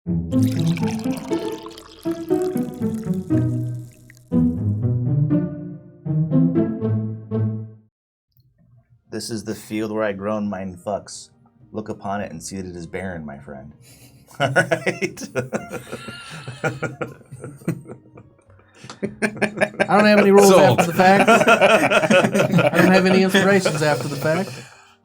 This is the field where I groan mine fucks. Look upon it and see that it is barren, my friend. All right. I don't have any rules after the fact. I don't have any inspirations after the fact.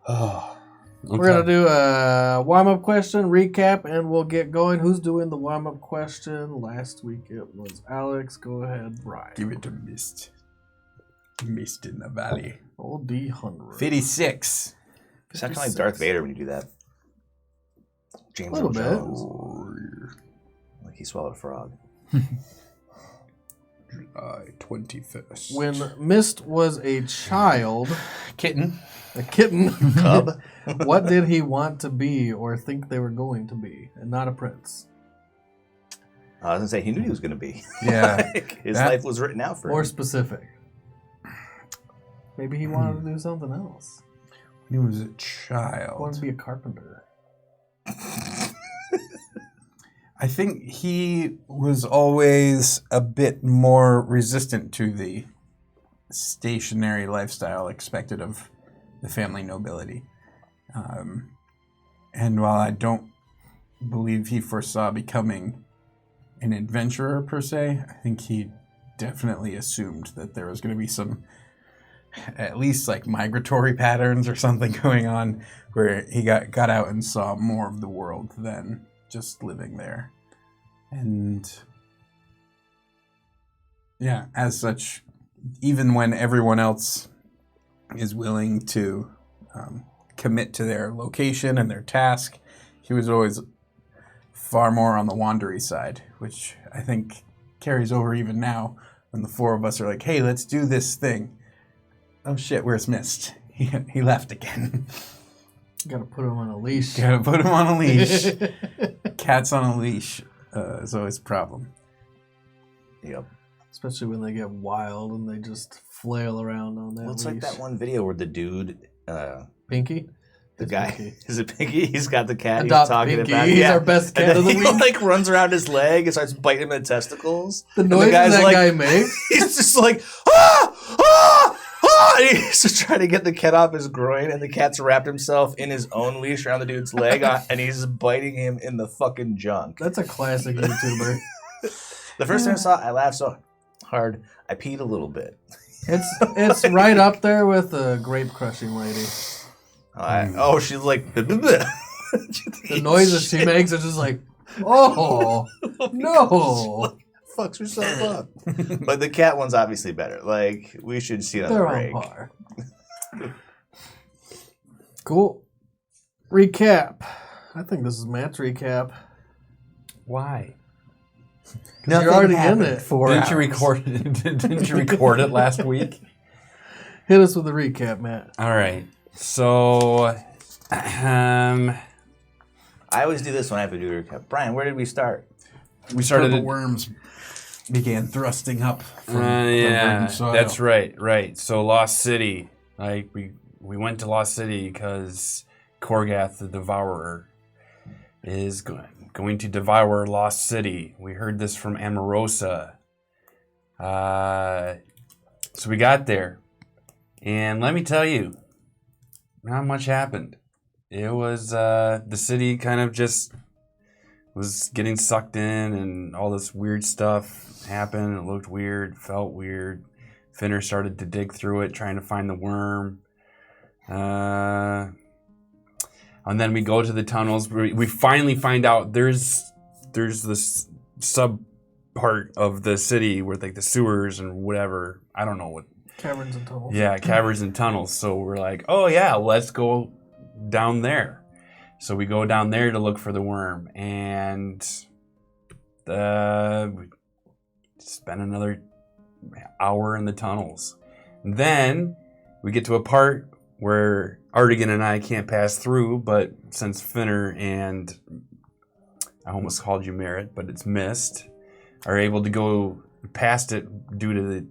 Oh, okay. We're going to do a warm-up question, recap, and we'll get going. Who's doing the warm-up question? Last week it was Alex. Go ahead, Brian. Give it to Mist. Mist in the valley. Roll D100. 56. It's kind of like Darth Vader when you do that. James Earl Jones. Like he swallowed a frog. July 21st. When Mist was a child, a kitten, Cub. what did he want to be or think they were going to be? And not a prince. I was going to say, he knew he was going to be. Yeah. Like, his life was written out for him. More specific. Maybe he wanted to do something else. When he was a He child. wanted to be a carpenter. I think he was always a bit more resistant to the stationary lifestyle expected of the family nobility. And while I don't believe he foresaw becoming an adventurer per se, I think he definitely assumed that there was going to be some, at least like migratory patterns or something going on where he got out and saw more of the world than just living there. And yeah, as such, even when everyone else is willing to commit to their location and their task, he was always far more on the wandery side, which I think carries over even now when the four of us are like, hey, let's do this thing. Oh shit, where's Mist? He left again. Gotta put him on a leash. Gotta put him on a leash. Cats on a leash is always a problem. Yep. Especially when they get wild and they just flail around on that Well, it's leash. like that one video where the dude... Pinky? The It's guy, Pinky. is it Pinky? He's got the cat. Adopt he's talking Pinky. about. He's our best cat and of the then week. He like runs around his leg and starts biting him in the testicles. The And noise guy's that like, guy makes? He's just like, ah, ah, ah! And he's just trying to get the cat off his groin, and the cat's wrapped himself in his own leash around the dude's leg, and he's biting him in the fucking junk. That's a classic YouTuber. The first time I saw it, I laughed so hard, I peed a little bit. It's right up there with the grape crushing lady. She's like... The noises she makes are just like, oh, no. Fucks yourself up. But the cat one's obviously better. Like, we should see it on They're the break. on par. Cool. Recap. I think this is Matt's recap. Why? You're already in it. Didn't you record it last week? Hit us with a recap, Matt. All right. So, I always do this when I have to do a recap. Brian, where did we start? we started. Purple worms began thrusting up from the verdant soil. That's right. So Lost City, like we went to Lost City because Qorgeth the Devourer is going to devour Lost City. We heard this from Amarosa. So we got there, and let me tell you, not much happened. It was the city kind of just was getting sucked in, and all this weird stuff happened. It looked weird, felt weird. Finner started to dig through it, trying to find the worm. And then we go to the tunnels. We finally find out there's this sub part of the city where like the sewers and whatever. I don't know what. Caverns and tunnels. Yeah, caverns and tunnels. So we're like, oh yeah, let's go down there. So we go down there to look for the worm, and we spend another hour in the tunnels. And then we get to a part where Artigan and I can't pass through, but since Finner and I almost called you Merritt, but it's Mist, are able to go past it due to the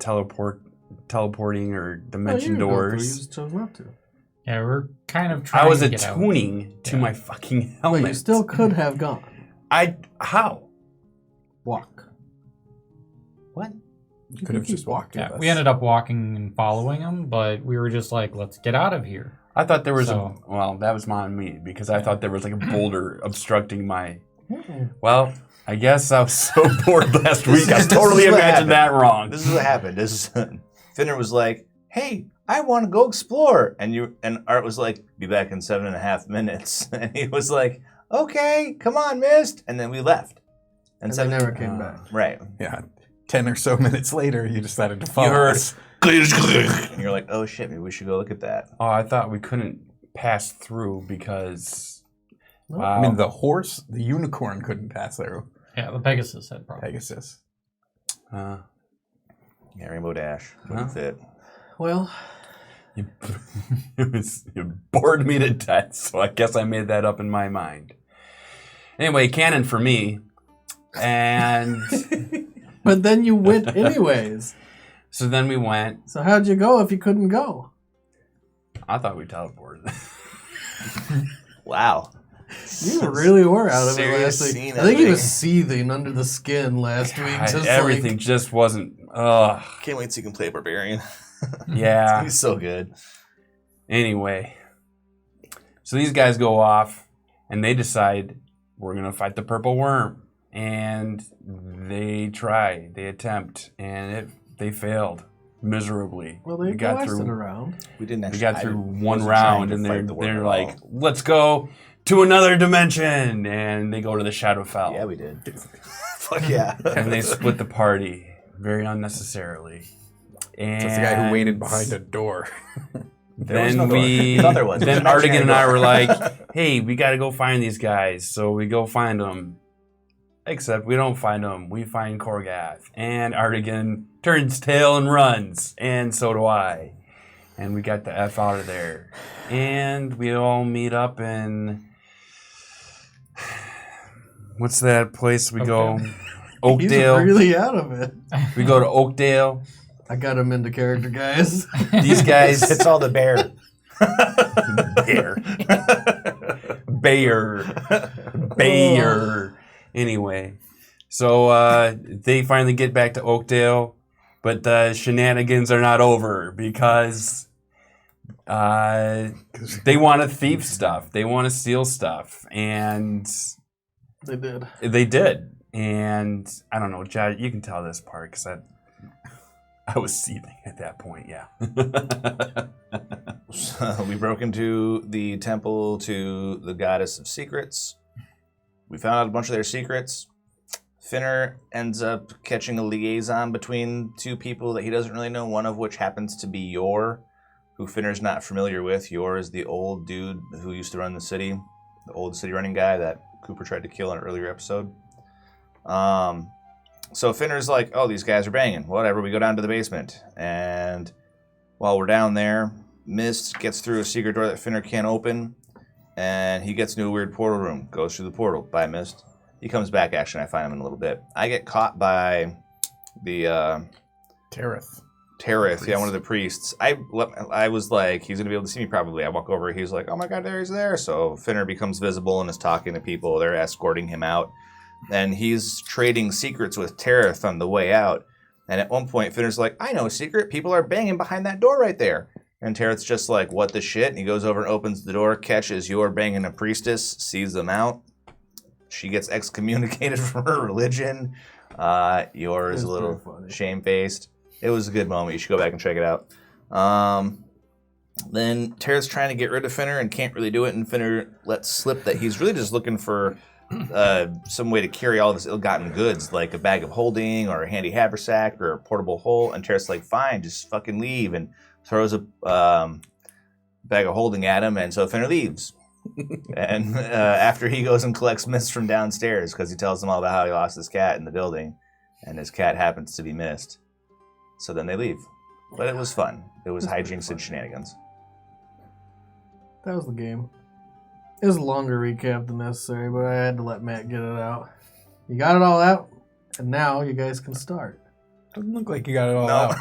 teleporting or dimension doors. You just chose not to. Yeah, we're kind of trying I was to get out. attuning to my fucking helmet. But you still could have gone. How? Walk. What? You could have just walked with Yeah, us. we ended up walking and following him, but we were just like, let's get out of here. I thought there was So- well, that was on me because I thought there was like a boulder obstructing my. Well, I guess I was so bored last week. I This totally is what imagined that wrong. This is what happened. Finner was like, "Hey, I want to go explore," and Art was like, "Be back in 7.5 minutes," and he was like, "Okay, come on, Mist," and then we left. And they never came back. Right. Yeah. 10 or so minutes later, you decided to follow You heard. us. And you're like, "Oh shit, maybe we should go look at that." Oh, I thought we couldn't pass through because. No. Wow. I mean, the horse, the unicorn couldn't pass through. Yeah, the Pegasus had problems. Pegasus. Uh, Yeah, Rainbow Dash wouldn't fit. Well, you bored me to death, so I guess I made that up in my mind. Anyway, canon for me. And but then you went anyways. so then we went. So how'd you go if you couldn't go? I thought we teleported. Wow. You really were out of it Serious last week. scene I think he editing. was seething under the skin last week. God, Just everything like, just wasn't. Ugh. Can't wait so you can play Barbarian. Yeah. He's so good. Anyway, so these guys go off and they decide we're going to fight the purple worm. And they try, they attempt, and they failed miserably. well, they we got blasted through. around. We didn't We actually. got I through wasn't one trying round, to and fight the worm they're at like, all. "Let's go to another dimension," and they go to the Shadowfell. "Yeah, we did." Fuck yeah. And they split the party very unnecessarily. And That's the guy who waited behind a door. There was Then no door. You thought there was. It was then an Artigan imaginary and I door. were like, "Hey, we got to go find these guys." So we go find them. Except we don't find them. We find Qorgeth, and Artigan turns tail and runs, and so do I. And we got the F out of there. And we all meet up in what's that place we go? Oakdale. He's really out of it. We go to Oakdale. I got him into character, guys. These guys It's all the bear. Bayer. Anyway, so they finally get back to Oakdale, but the shenanigans are not over because they want to thief stuff. They want to steal stuff, and They did. they did. And I don't know, Jad, you can tell this part because I was seething at that point. Yeah. So we broke into the temple to the goddess of secrets. We found out a bunch of their secrets. Finner ends up catching a liaison between two people that he doesn't really know, one of which happens to be Yor, who Finner's not familiar with. Yor is the old dude who used to run the city, the old city running guy that Cooper tried to kill in an earlier episode. So Finner's like, "Oh, these guys are banging. Whatever, we go down to the basement." And while we're down there, Mist gets through a secret door that Finner can't open, and he gets into a weird portal room, goes through the portal by Mist. He comes back, actually, and I find him in a little bit. I get caught by the Tereth. Tereth, yeah, one of the priests. I was like, he's going to be able to see me probably. I walk over, he's like, "Oh my god, there he's there." So Finner becomes visible and is talking to people. They're escorting him out. And he's trading secrets with Tereth on the way out. And at one point, Finner's like, "I know a secret. People are banging behind that door right there." And Tereth's just like, "What the shit?" And he goes over and opens the door, catches Yor banging a priestess, sees them out. She gets excommunicated from her religion. Yor is It's a little pretty funny. shamefaced. It was a good moment. You should go back and check it out. Then Tereth's trying to get rid of Finner and can't really do it. And Finner lets slip that he's really just looking for some way to carry all of his ill-gotten goods, like a bag of holding or a handy haversack or a portable hole. And Tereth's like, "Fine, just fucking leave," and throws a bag of holding at him. And so Finner leaves. And after he goes and collects Mist from downstairs, because he tells them all about how he lost his cat in the building, and his cat happens to be Mist. So then they leave. But it was fun. It was hijinks and shenanigans. That was the game. It was a longer recap than necessary, but I had to let Matt get it out. You got it all out, and now you guys can start. Doesn't look like you got it all No. out.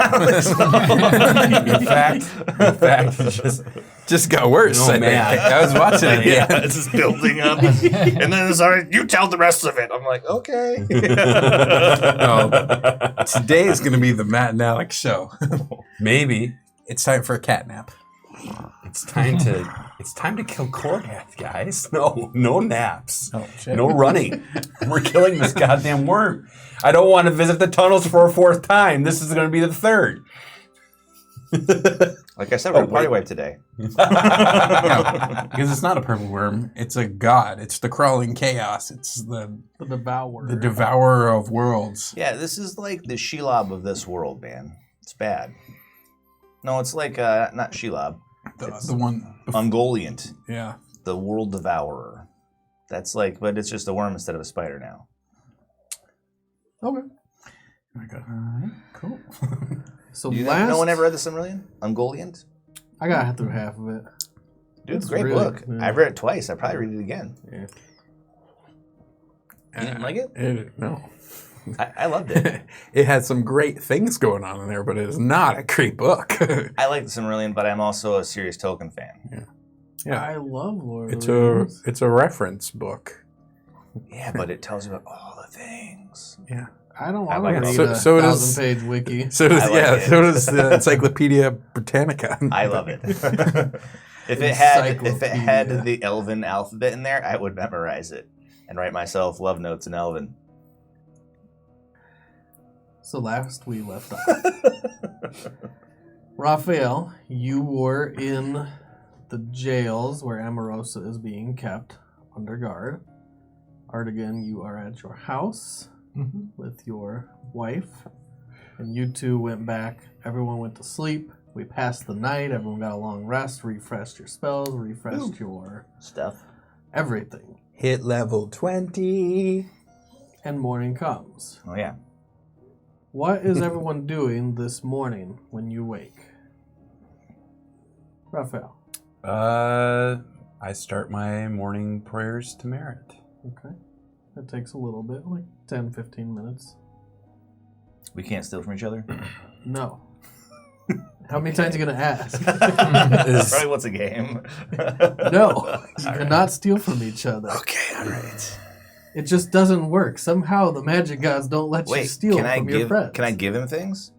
In fact, it just got worse. Oh, I think. man. I was watching it. Yeah, Yeah. it's just building up. And then it's already, you tell the rest of it. I'm like, okay. Today is going to be the Matt and Alex show. Maybe It's time for a cat nap. it's time to kill Qorgeth, guys. No naps. Oh, shit. No running. We're killing this goddamn worm. I don't want to visit the tunnels for a fourth time. This is going to be the third. Like I said, we're party wipe today. Because it's not a purple worm. It's a god. It's the crawling chaos. It's the devourer. devourer of worlds. Yeah, this is like the Shelob of this world, man. It's bad. No, it's like, not Shelob. The one. Ungoliant, Yeah. the world devourer. That's like, but it's just a worm instead of a spider now. Okay. Okay. Cool. So No one ever read the Silmarillion? Ungoliant? I got through half of it. Dude, it's It's a great really- book. yeah. I've read it twice. I'd probably read it again. Yeah. You didn't like it? No. I loved it. It had some great things going on in there, but it is not a great book. I like the Silmarillion, but I'm also a serious Tolkien fan. Yeah. I love Lord It's of the Rings. a reference book. Yeah, but it tells you about all the things. Yeah. I don't I want to like read it. a So does- 1,000-page wiki. So does I like it. so does the Encyclopedia Britannica. I love it. If it had Encyclopedia. the Elven alphabet in there, I would memorize it and write myself love notes in Elven. So last we left off. Raphael, you were in the jails where Amorosa is being kept under guard. Artigan, you are at your house with your wife. And you two went back. Everyone went to sleep. We passed the night. Everyone got a long rest, refreshed your spells, refreshed your Stuff. everything. Hit level 20. And morning comes. Oh, yeah. What is everyone doing this morning when you wake? Raphael. I start my morning prayers to Merit. Okay. That takes a little bit, like 10, 15 minutes. We can't steal from each other? No. How many times are you going to ask? Probably what's a game? No. You cannot steal from each other. Okay, all right. It just doesn't work. Somehow the magic gods don't let you Wait, steal can I from your give friends. can I give him things?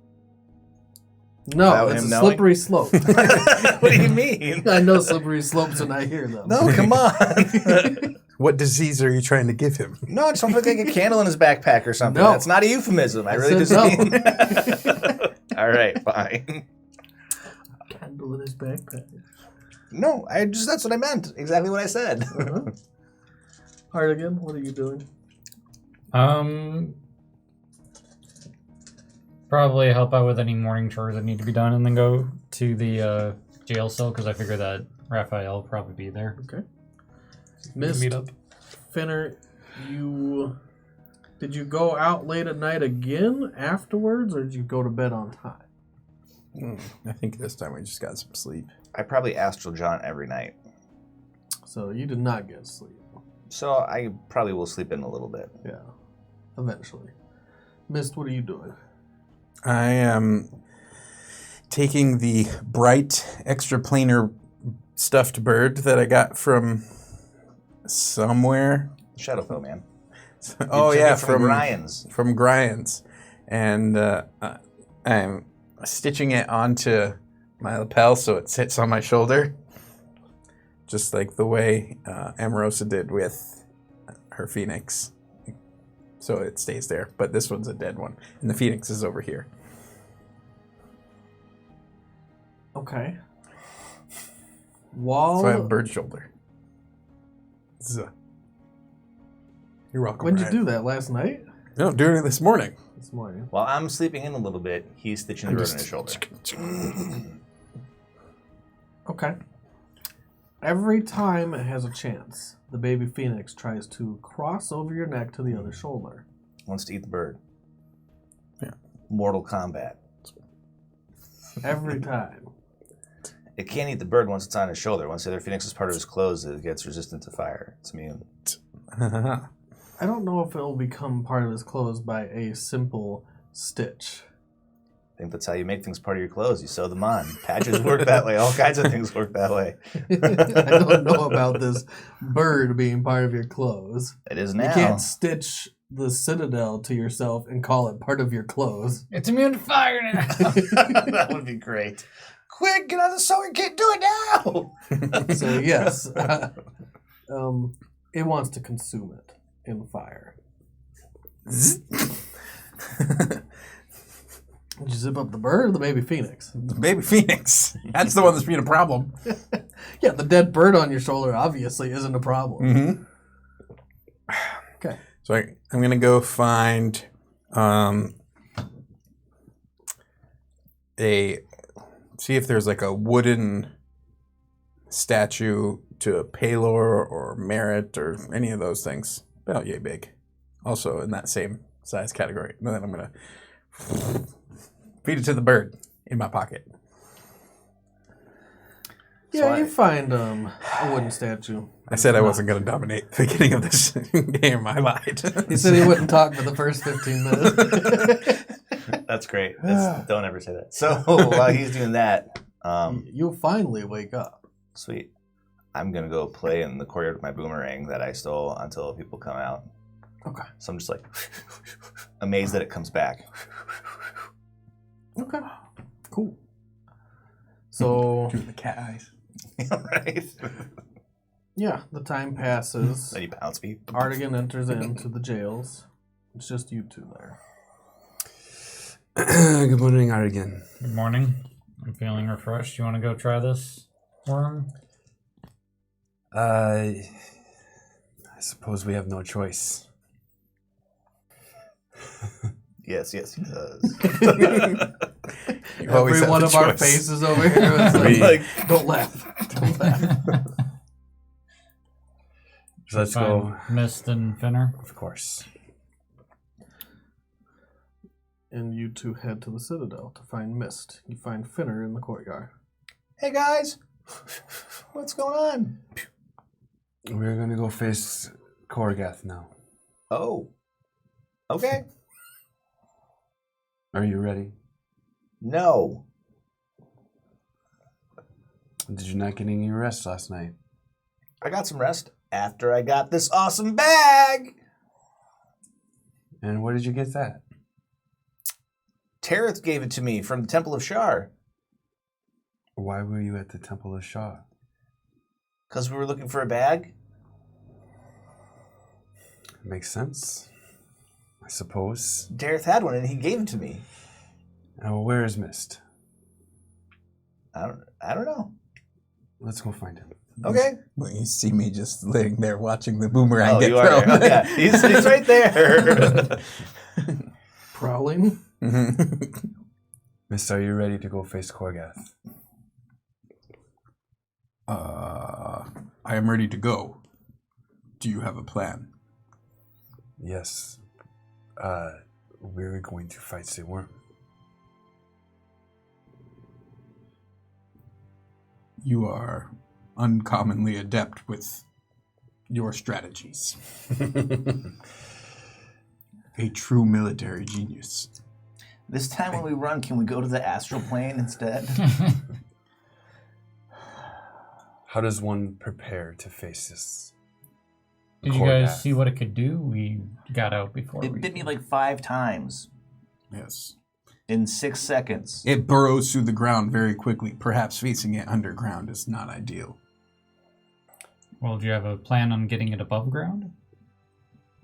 No, without it's him a knowing? slippery slope. What do you mean? I know slippery slopes when I hear them. No, come on. What disease are you trying to give him? No, just don't put like a candle in his backpack or something. No. That's not a euphemism. I really said just no. mean. All right, fine. Candle in his backpack. No, that's what I meant. Exactly what I said. Uh-huh. Hardigan, what are you doing? Probably help out with any morning chores that need to be done, and then go to the jail cell because I figure that Raphael will probably be there. Okay. Mist, Meet up. Finner, did you go out late at night again afterwards, or did you go to bed on time? I think this time we just got some sleep. I probably astral John every night, So you did not get sleep. so I probably will sleep in a little bit. Yeah, eventually. Mist, what are you doing? I am taking the bright extraplanar stuffed bird that I got from somewhere. Shadowfell, man. Oh You took yeah, it from Ryan's. From Grian's, and I'm stitching it onto my lapel so it sits on my shoulder, just like the way Amorosa did with her phoenix. So it stays there, but this one's a dead one, and the phoenix is over here. Okay. While So I have a bird shoulder. Zuh. You're welcome. when did you Ryan. do that? Last night? No, doing it this morning. This morning. While I'm sleeping in a little bit, he's stitching the bird on his shoulder. Okay. Every time it has a chance, the baby phoenix tries to cross over your neck to the other shoulder. Wants to eat the bird. Yeah. Mortal Kombat. Every time. It can't eat the bird once it's on his shoulder. Once the other phoenix is part of his clothes, it gets resistant to fire. It's immune. I don't know if it will become part of his clothes by a simple stitch. I think that's how you make things part of your clothes. You sew them on. Patches work that way. All kinds of things work that way. I don't know about this bird being part of your clothes. It is now. You can't stitch the citadel to yourself and call it part of your clothes. It's immune to fire now. That would be great. Quick, get on the sewing kit. Do it now. So yes, it wants to consume it in fire. Did you zip up the bird or the baby phoenix? The baby phoenix. That's the one that's being a problem. Yeah, the dead bird on your shoulder obviously isn't a problem. Mm-hmm. Okay. So I'm going to go find see if there's like a wooden statue to Palor or Merit or any of those things. About yay big. Also in that same size category. And then I'm going to feed it to the bird in my pocket. Yeah, you find a wooden statue. I said I wasn't going to dominate the beginning of this game. I lied. He said he wouldn't talk for the first 15 minutes. That's great. Don't ever say that. So while he's doing that, You'll finally wake up. sweet. I'm going to go play in the courtyard with my boomerang that I stole until people come out. Okay. So I'm just like amazed that it comes back. Okay. Cool. So, Doing the cat eyes. Right? yeah, the time passes. Then you pounce me. Artigan enters into the jails. It's just you two there. Good morning, Artigan. Good morning. I'm feeling refreshed. You want to go try this worm? I suppose we have no choice. Yes, he does. You always Every have one a of our choice. faces over here is like, don't laugh. Don't laugh. So let's go. Mist and Finner. Of course. And you two head to the Citadel to find Mist. You find Finner in the courtyard. Hey guys, what's going on? We're going to go face Qorgeth now. Oh, okay. Are you ready? No. Did you not get any rest last night? I got some rest after I got this awesome bag. And where did you get that? Tareth gave it to me from the Temple of Shar. Why were you at the Temple of Shah? Because we were looking for a bag. Makes sense, I suppose. Dareth had one and he gave it to me. Where is Mist? I don't know. Let's go find him. Okay. Well, you see me just laying there watching the boomerang Oh, get you are. thrown. Oh, yeah, he's right there. Prowling. Mist, are you ready to go face Qorgeth? I am ready to go. Do you have a plan? Yes. We're going to fight the worm. You are uncommonly adept with your strategies. A true military genius. This time when we run, can we go to the astral plane instead? How does one prepare to face this? Did you guys see what it could do? We got out before. It bit me like 5 times Yes. in 6 seconds. It burrows through the ground very quickly. Perhaps facing it underground is not ideal. Well, do you have a plan on getting it above ground?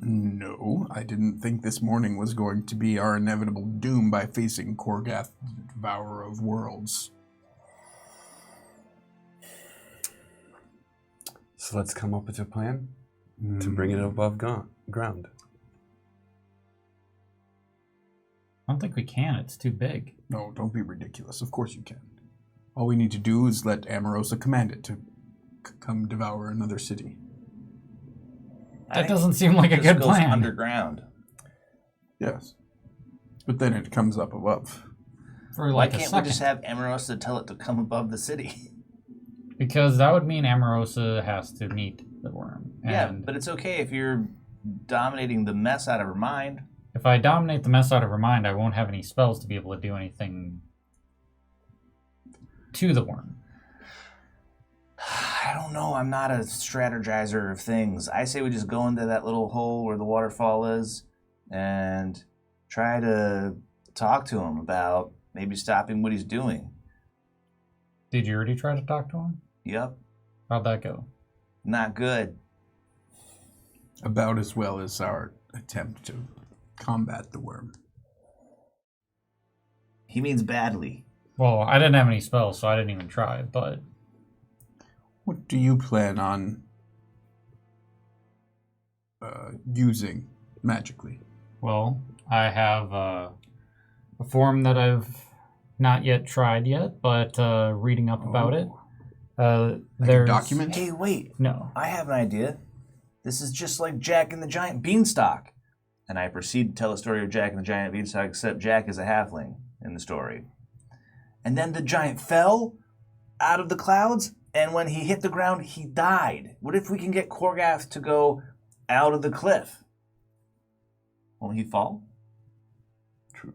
No, I didn't think this morning was going to be our inevitable doom by facing Qorgeth the Devourer of Worlds. So let's come up with a plan to bring it above ground. I don't think we can. It's too big. No, don't be ridiculous. Of course you can. All we need to do is let Amorosa command it to come devour another city. That doesn't seem like a Just good goes plan. underground. Yes. But then it comes up above. For Why like a can't we second. just have Amorosa tell it to come above the city? Because that would mean Amorosa has to meet the worm. Yeah, And but it's okay if you're dominating the mess out of her mind. If I dominate the mess out of her mind, I won't have any spells to be able to do anything to the worm. I don't know. I'm not a strategizer of things. I say we just go into that little hole where the waterfall is and try to talk to him about maybe stopping what he's doing. Did you already try to talk to him? Yep. How'd that go? Not good. About as well as our attempt to combat the worm. He means badly. Well, I didn't have any spells, so I didn't even try, but... What do you plan on using magically? Well, I have a form that I've not yet tried yet, but reading up about it. There's document? Hey, wait. No. I have an idea. This is just like Jack and the Giant Beanstalk. And I proceed to tell the story of Jack and the Giant Beanstalk, except Jack is a halfling in the story. And then the giant fell out of the clouds, and when he hit the ground, he died. What if we can get Qorgeth to go out of the cliff? Won't he fall? True.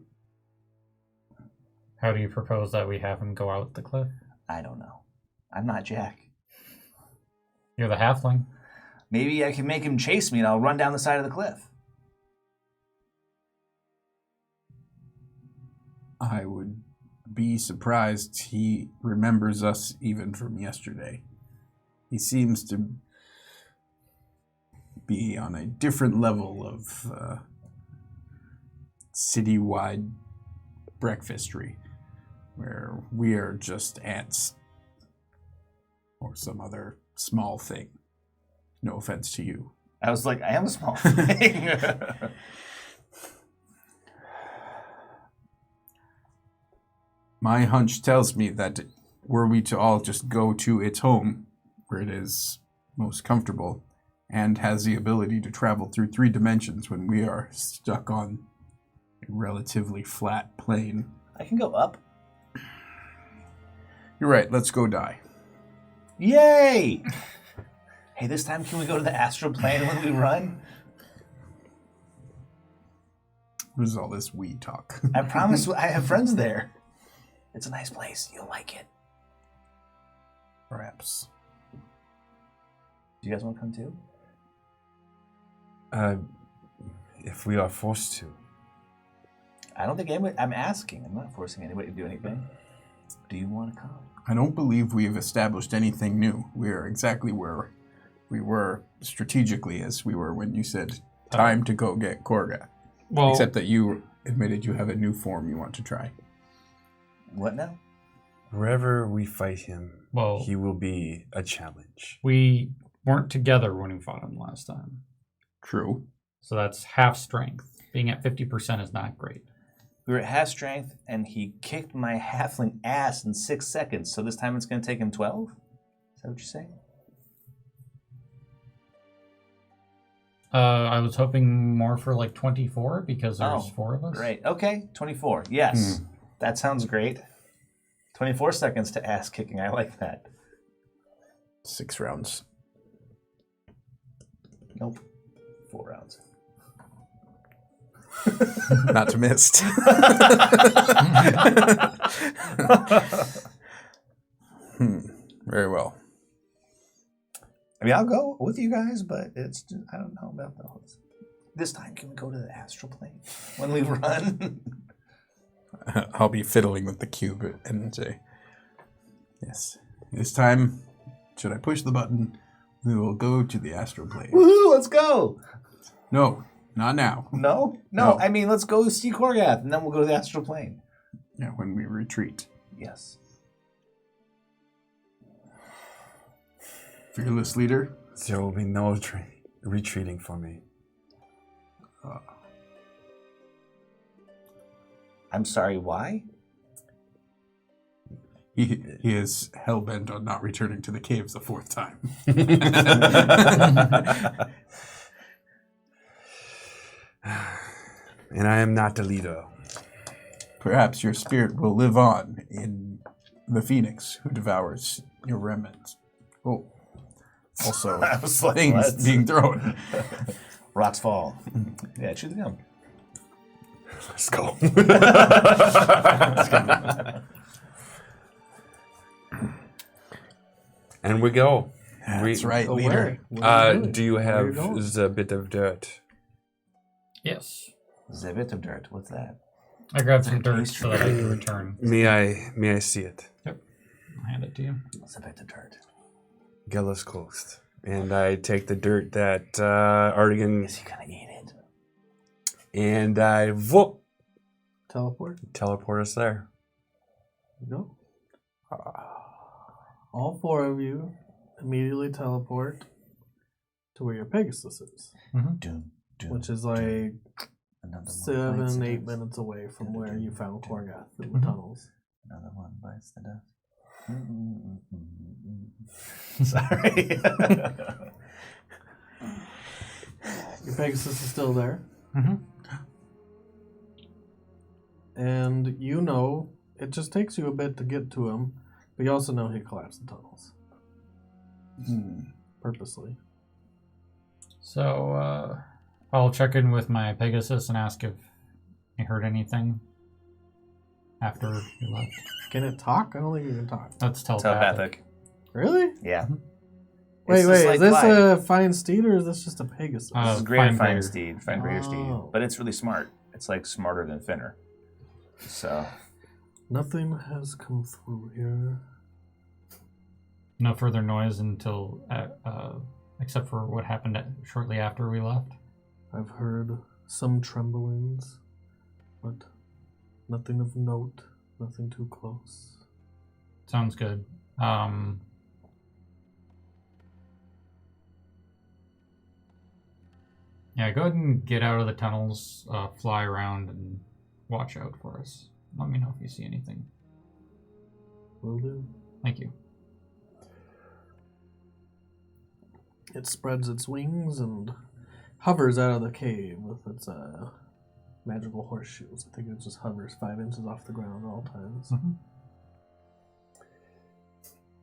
How do you propose that we have him go out the cliff? I don't know. I'm not Jack. You're the halfling. Maybe I can make him chase me and I'll run down the side of the cliff. I would be surprised he remembers us even from yesterday. He seems to be on a different level of citywide breakfastry, where we are just ants or some other small thing. No offense to you. I was like, I am a small thing. My hunch tells me that were we to all just go to its home, where it is most comfortable, and has the ability to travel through 3 dimensions when we are stuck on a relatively flat plane. I can go up. You're right, let's go die. Yay! Hey, this time can we go to the astral plane when we run? What is all this we talk? I promise I have friends there. It's a nice place. You'll like it. Perhaps. Do you guys want to come too? If we are forced to. I don't think anybody... I'm asking. I'm not forcing anybody to do anything. Do you want to come? I don't believe we have established anything new. We are exactly where we were strategically as we were when you said time to go get Qorgeth. Well, Except that you admitted you have a new form you want to try. What now? Wherever we fight him, Well- he will be a challenge. we weren't together when we fought him last time. True. So that's half strength. Being at 50% is not great. We were at half strength, and he kicked my halfling ass in 6 seconds. So this time it's going to take him 12? Is that what you're saying? I was hoping more for like 24 because there's 4 of us. Great. Okay, 24. Yes. That sounds great. 24 seconds to ass kicking. I like that. 6 rounds. Nope. 4 rounds. Not to miss. Very well. I mean, I'll go with you guys, but it's just, I don't know about those. This time, can we go to the astral plane when we run? I'll be fiddling with the cube and say, yes, this time, should I push the button, we will go to the astral plane. Woohoo, let's go! No, not now. No? No. I mean, let's go see Qorgeth, and then we'll go to the astral plane. Yeah, when we retreat. Yes. Fearless leader. There will be no retreating for me. I'm sorry, why? He is hell-bent on not returning to the caves a 4th time. And I am not the leader. Perhaps your spirit will live on in the phoenix who devours your remnants. Oh, also was like, things what? being thrown. Rocks fall. Yeah, shoot the gun. Let's go. And we go. That's right, Go leader. where? What are you doing? Do you Where are have going? a bit of dirt? Yes. The bit of dirt. What's that? I grabbed some dirt so that I can return. May I see it? Yep. I'll hand it to you. It's a bit of dirt. Geller's closed. And I take the dirt that Artigan, Is he gonna eat it? and I whoop, Teleport? teleport us there. No. All four of you immediately teleport to where your Pegasus is, Doom, doom, which is like another one bites 7, the 8 dust. minutes away from where you found Qorgeth in Mm-hmm. the tunnels. Another one bites the dust. Sorry. Your Pegasus is still there. Mhm. And you know it just takes you a bit to get to him, but you also know he collapsed the tunnels. Purposely. So I'll check in with my Pegasus and ask if he heard anything after we left. Can it talk? I don't think it can talk. That's telepathic. Telepathic. Really? Yeah. Wait, It's just is like this flying. a fine steed or is this just a Pegasus? Uh, This is great Fine at fine Greater. steed, fine greater steed, Oh. but it's really smart. It's like smarter than Finner. So Nothing has come through here. No further noise until, except for what happened shortly after we left. I've heard some tremblings, but nothing of note, nothing too close. Sounds good. Yeah, go ahead and get out of the tunnels, fly around, and watch out for us. Let me know if you see anything. Will do. Thank you. It spreads its wings and hovers out of the cave with its magical horseshoes. I think it just hovers 5 inches off the ground at all times.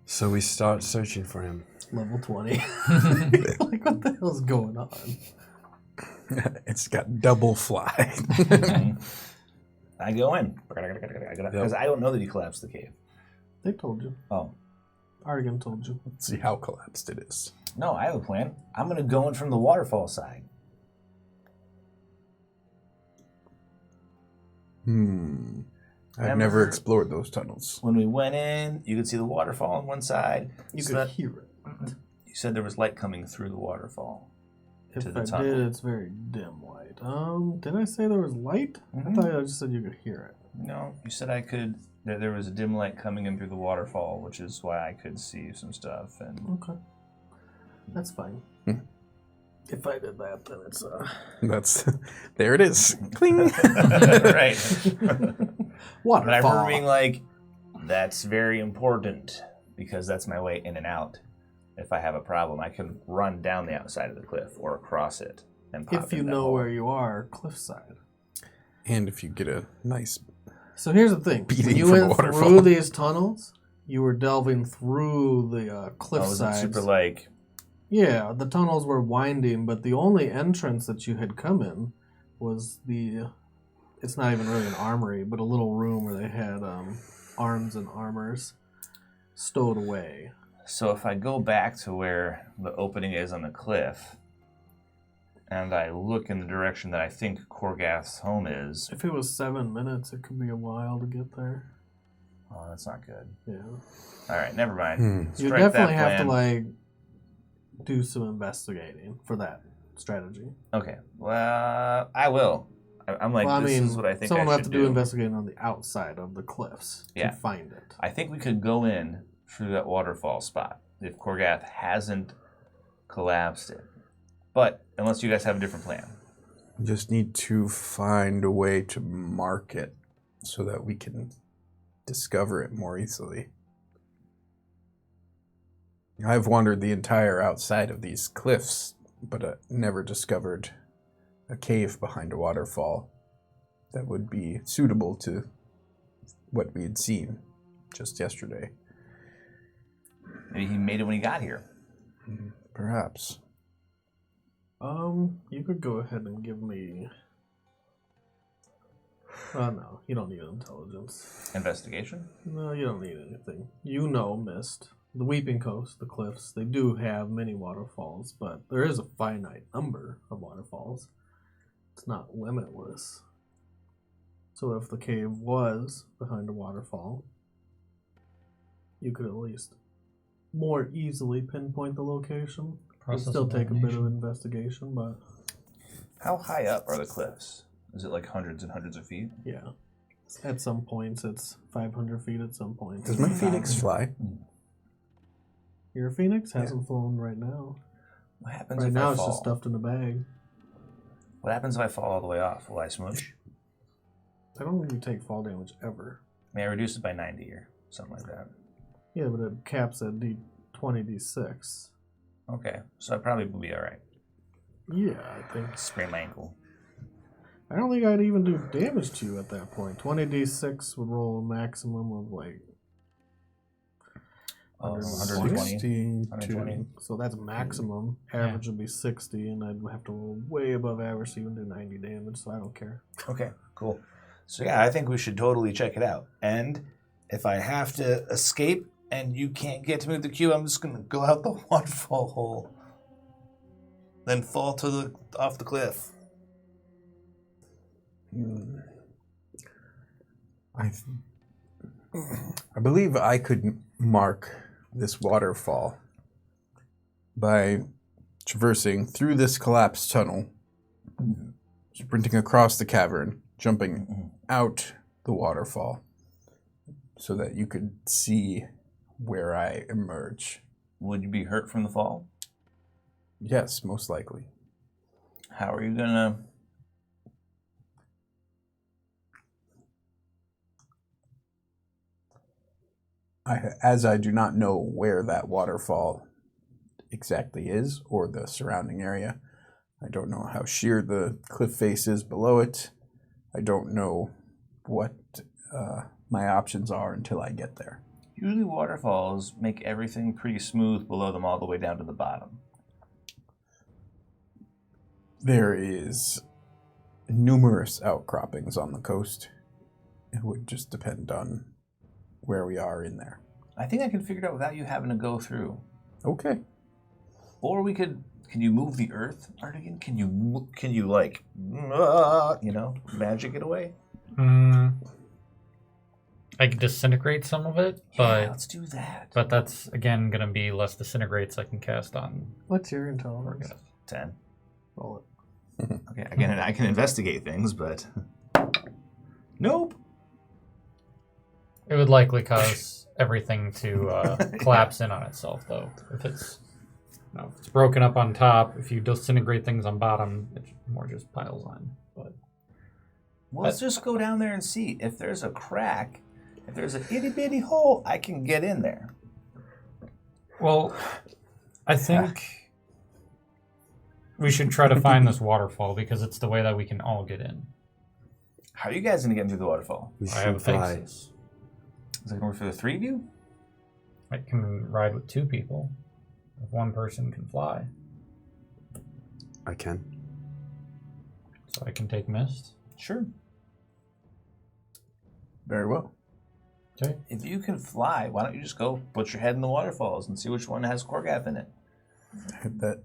So we start searching for him. Level 20. Like, what the hell's going on? It's got double fly. I go in because I don't know that he collapsed the cave. They told you. Oh Artigan told you. Let's see how collapsed it is. no, I have a plan. I'm gonna go in from the waterfall side. I've Remember- never explored those tunnels. When we went in, you could see the waterfall on one side. You So could that- hear it. You said there was light coming through the waterfall. If To the I tunnel. did, it's very dim light. Did I say there was light? I thought I just said you could hear it. No, you said I could. There was a dim light coming in through the waterfall, which is why I could see some stuff. And Okay. That's fine. If I did that, then it's That's there. It is. Cling. right. waterfall. But I remember being like, "That's very important because that's my way in and out. If I have a problem, I can run down the outside of the cliff or across it and pop if you in that know hole." where you are, cliffside. And if you get a nice So here's the thing: Beating when you from a went waterfall. through these tunnels, you were delving through the Oh, was it cliffsides. super like Yeah, the tunnels were winding, but the only entrance that you had come in was the. It's not even really an armory, but a little room where they had arms and armors stowed away. So if I go back to where the opening is on the cliff, and I look in the direction that I think Qorgeth's home is, If it was 7 minutes, it could be a while to get there. oh, that's not good. Yeah, All right, never mind. you Strike that definitely have to plan. do some investigating for that strategy. Okay, well, I will. I'm like, well, I this mean, is what I think someone I will have should to do investigating on the outside of the cliffs Yeah. to find it. I think we could go in through that waterfall spot if Qorgeth hasn't collapsed it. But unless you guys have a different plan. just need to find a way to mark it so that we can discover it more easily. I've wandered the entire outside of these cliffs, but never discovered a cave behind a waterfall that would be suitable to what we had seen just yesterday. Maybe he made it when he got here. Perhaps. You could go ahead and give me Oh, no. You don't need intelligence. Investigation? No, you don't need anything. You know Mist. The Weeping Coast, the cliffs, they do have many waterfalls, but there is a finite number of waterfalls. It's not limitless. So if the cave was behind a waterfall, you could at least more easily pinpoint the location. It'll still take a bit of investigation, but How high up are the cliffs? Is it like hundreds and hundreds of feet? yeah. At some points it's 500 feet, at some points. Does my phoenix fly? Your phoenix hasn't flown right now. What happens Right if now I it's fall? just stuffed in a bag. What happens if I fall all the way off? Will I smoosh? I don't think you take fall damage ever. May I reduce it by 90 or something like that? Yeah, but it caps at D20, D6. Okay, so I probably will be all right. Yeah, I think. Sprain my ankle. I don't think I'd even do damage to you at that point. 20d6 would roll a maximum of like. 120. 62. 120. So that's maximum. Average would be 60, and I'd have to roll way above average to even do 90 damage, so I don't care. Okay, cool. So yeah, I think we should totally check it out. And if I have to escape and you can't get to me with the cube, I'm just gonna go out the waterfall hole, then fall off the cliff. I believe I could mark this waterfall by traversing through this collapsed tunnel, sprinting across the cavern, jumping out the waterfall, so that you could see where I emerge. Would you be hurt from the fall? Yes, most likely. How are you gonna? As I do not know where that waterfall exactly is or the surrounding area. I don't know how sheer the cliff face is below it. I don't know what my options are until I get there. Usually waterfalls make everything pretty smooth below them all the way down to the bottom. There is numerous outcroppings on the coast. It would just depend on where we are in there. I think I can figure it out without you having to go through. Okay. Or we could. Can you move the earth, Artigan? Can you like, magic it away? I could disintegrate some of it, Yeah, let's do that. but that's again gonna be less disintegrates I can cast on What's your intelligence? Qorgeth. 10. Roll it. Okay, again, I can investigate things, but nope. It would likely cause everything to collapse in on itself, though. If it's if it's broken up on top, if you disintegrate things on bottom, it more just piles on. But Well, let's just go down there and see if there's a crack. If there's an itty bitty hole, I can get in there. well, I think we should try to find this waterfall because it's the way that we can all get in. How are you guys gonna get through the waterfall? We I have should a fly. Pegasus. Is it gonna work for the three of you? I can ride with two people. If one person can fly, I can. so I can take Mist. Sure. Very well. Okay. If you can fly, why don't you just go put your head in the waterfalls and see which one has Qorgeth in it? That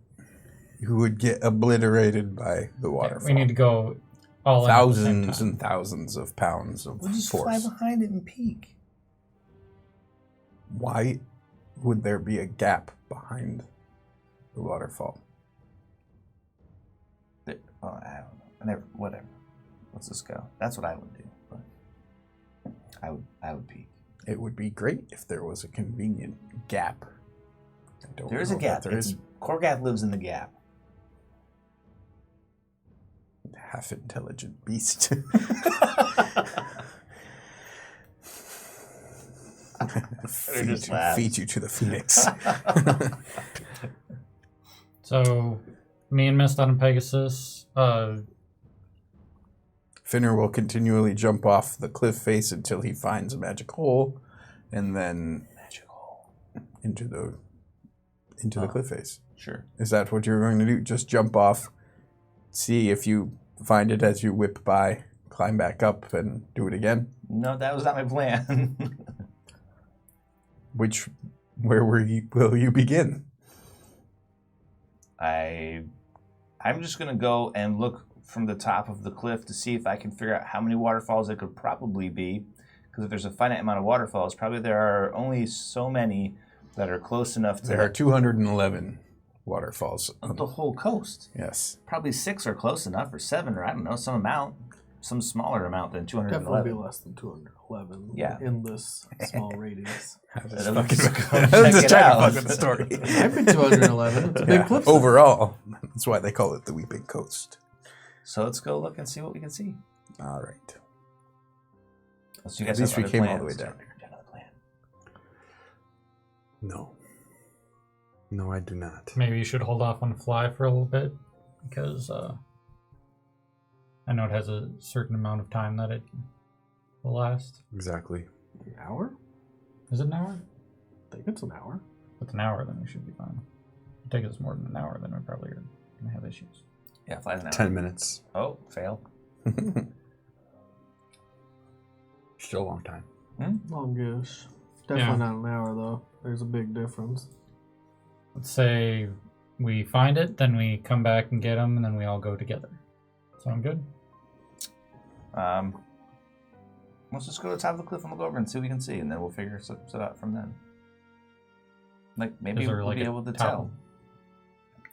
you would get obliterated by the waterfall. We need to go all in at the same thousands time. and thousands of pounds of We'll just fly force. behind it and peek. Why would there be a gap behind the waterfall? I don't know. Whatever. Let's just go. That's what I would do. But I would peek. It would be great if there was a convenient gap. I don't There is a know gap. that There is Qorgeth lives in the gap. half intelligent beast. just laugh. feed you to the phoenix. So, me and Mist on a Pegasus. Finner will continually jump off the cliff face until he finds a magic hole, and then into the cliff face. Sure. Is that what you're going to do? Just jump off, see if you find it as you whip by? climb back up and do it again? No, that was not my plan. Where will you begin? I'm just gonna go and look from the top of the cliff to see if I can figure out how many waterfalls there could probably be. Because if there's a finite amount of waterfalls, probably there are only so many that are close enough to There are 211 waterfalls. the whole coast. Yes. Probably 6 are close enough, or 7, or I don't know, some amount, some smaller amount than Definitely 211. be less than 211 Yeah. in this small radius. Let's I'm go just check trying it to out. fuck with the story. Might be 211. It's a big Yeah, cliff. overall, that's why they call it the Weeping Coast. So let's go look and see what we can see. All right. Unless you At guys least have we other came all the plans. way down. Do you have another plan? No. No, I do not. Maybe you should hold off on fly for a little bit because I know it has a certain amount of time that it will last. Exactly. An hour? Is it an hour? I think it's an hour. If it's an hour, then we should be fine. If it takes us more than an hour, then we probably are going to have issues. Yeah, fly's an hour. 10 minutes. Oh, fail. Still a long time. Longish. Definitely not an hour, though. There's a big difference. Let's say we find it, then we come back and get them, and then we all go together. Sound good? Let's just go to the top of the cliff and look over and see what we can see, and then we'll figure it out from then. Like, maybe Is there we'll like be a able to top? tell.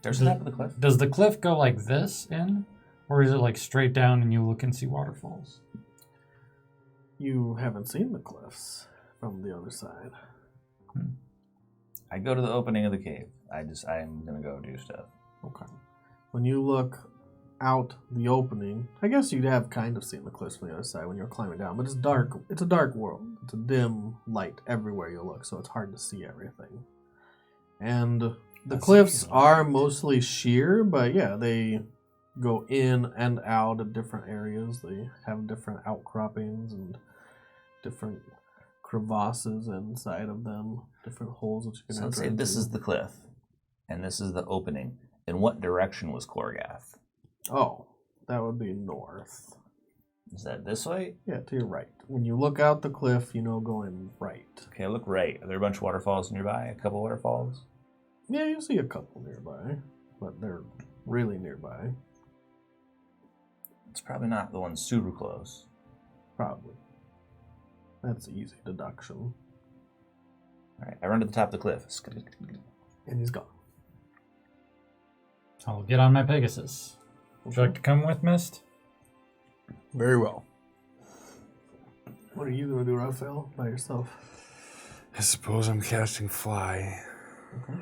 There's the top of the cliff. Does the cliff go like this in? Or is it like straight down and you look and see waterfalls? You haven't seen the cliffs from the other side. I go to the opening of the cave. I'm gonna go do stuff. Okay. When you look out the opening, I guess you'd have kind of seen the cliffs from the other side when you're climbing down, but it's dark. It's a dark world. It's a dim light everywhere you look, so it's hard to see everything. And the cliffs are mostly sheer, but yeah, they go in and out of different areas. They have different outcroppings and different crevasses inside of them, different holes that you can So let's enter say this into. is the cliff, and this is the opening. In what direction was Qorgeth? Oh, that would be north. Is that this way? Yeah, to your right. When you look out the cliff, you know going right. Okay, I look right. Are there a bunch of waterfalls nearby? A couple waterfalls? Yeah, you see a couple nearby, but they're really nearby. It's probably not the one super close. Probably. That's easy deduction. Alright, I run to the top of the cliff. And he's gone. I'll get on my Pegasus. Would you like to come with, Mist? Very well. What are you going to do, Raphael, by yourself? I suppose I'm casting fly. Okay.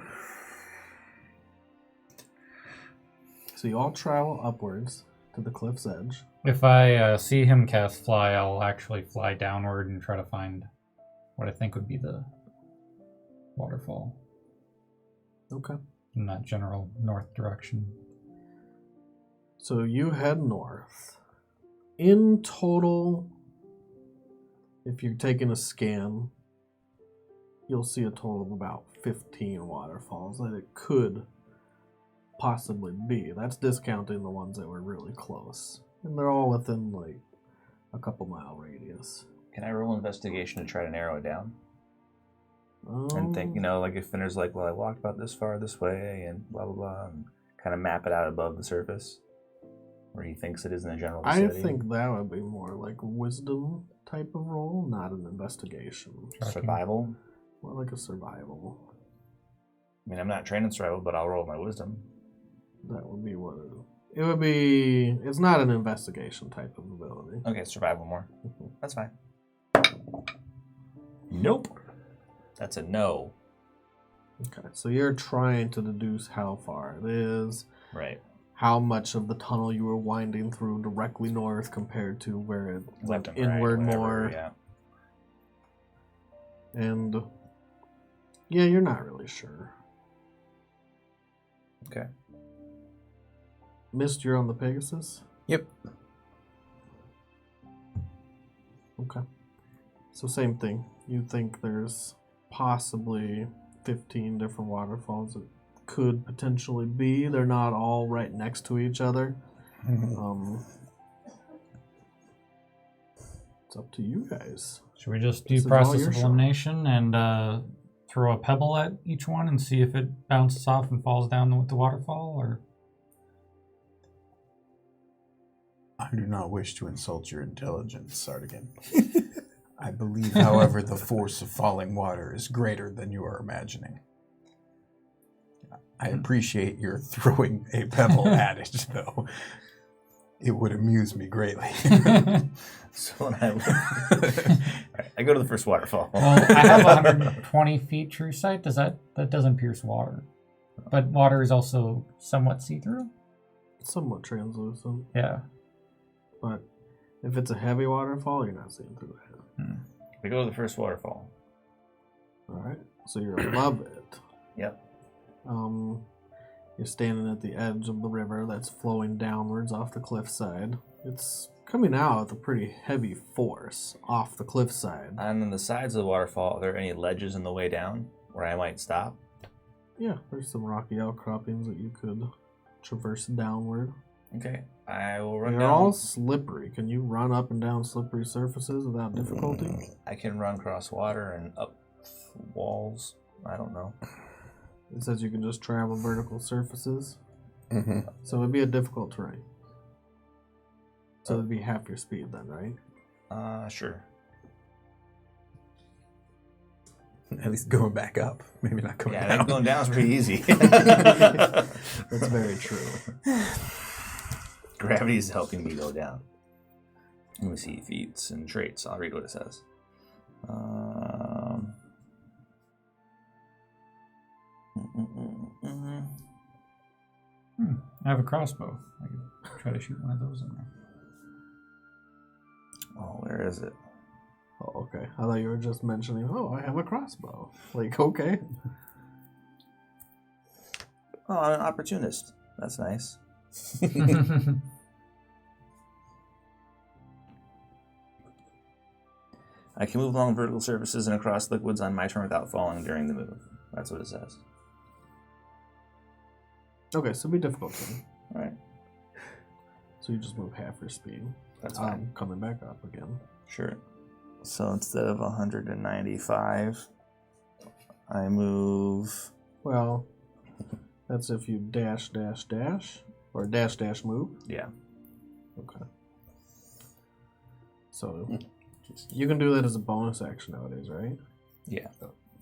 So you all travel upwards to the cliff's edge. If I see him cast fly, I'll actually fly downward and try to find what I think would be the waterfall Okay. in that general north direction. So you head north. In total, if you're taking a scan, you'll see a total of about 15 waterfalls that it could possibly be. That's discounting the ones that were really close. And they're all within like a couple mile radius. Can I roll investigation to try to narrow it down? And think, like if Finner's like, well, I walked about this far this way and blah, blah, blah, and kind of map it out above the surface where he thinks it is in the general I vicinity. think that would be more like a wisdom type of roll, not an investigation. Survival? More like a survival. I mean, I'm not trained in survival, but I'll roll my wisdom. That would be what it would be. It's not an investigation type of ability. Okay, survival more. That's fine. Nope. That's a no. Okay, so you're trying to deduce how far it is, Right. how much of the tunnel you were winding through directly north compared to where it Left went and right, inward whatever, more. Yeah. And yeah, you're not really sure. Okay. Mist, you're on the Pegasus? Yep. Okay. So same thing. You think there's possibly 15 different waterfalls that could potentially be. They're not all right next to each other. It's up to you guys. Should we just do This is all process your of show. elimination and throw a pebble at each one and see if it bounces off and falls down with the waterfall? Or I do not wish to insult your intelligence, Sardigan. I believe, however, the force of falling water is greater than you are imagining. I appreciate your throwing a pebble at it, though. It would amuse me greatly. So when I go to the first waterfall. well, I have 120 feet true sight. That doesn't pierce water, but water is also somewhat see-through. It's somewhat translucent, Yeah. but if it's a heavy waterfall, you're not seeing through it. I go to the first waterfall. All right, so you're above it. Yep. You're standing at the edge of the river that's flowing downwards off the cliffside. It's coming out with a pretty heavy force off the cliffside. And on the sides of the waterfall, are there any ledges in the way down where I might stop? Yeah, there's some rocky outcroppings that you could traverse downward. Okay. I will run They're down. all slippery. Can you run up and down slippery surfaces without difficulty? I can run across water and up walls. I don't know. It says you can just travel vertical surfaces. Mm-hmm. So it'd be a difficult terrain. So it'd be half your speed then, right? Sure. At least going back up. Maybe not going Yeah, I down. think going down is pretty easy. That's very true. Gravity is helping me go down. Let me see feats and traits. I'll read what it says. I have a crossbow. I could try to shoot one of those in there. Oh, where is it? Oh, okay. I thought you were just mentioning, oh, I have a crossbow. Like, okay. Oh, I'm an opportunist. That's nice. I can move along vertical surfaces and across liquids on my turn without falling during the move. That's what it says. Okay, so it'd be difficult then. All right. So you just move half your speed. That's fine. Coming back up again. Sure. So instead of 195, I move. Well, that's if you dash, dash, dash, or dash, dash, move. Yeah. Okay. So you can do that as a bonus action nowadays, right? Yeah.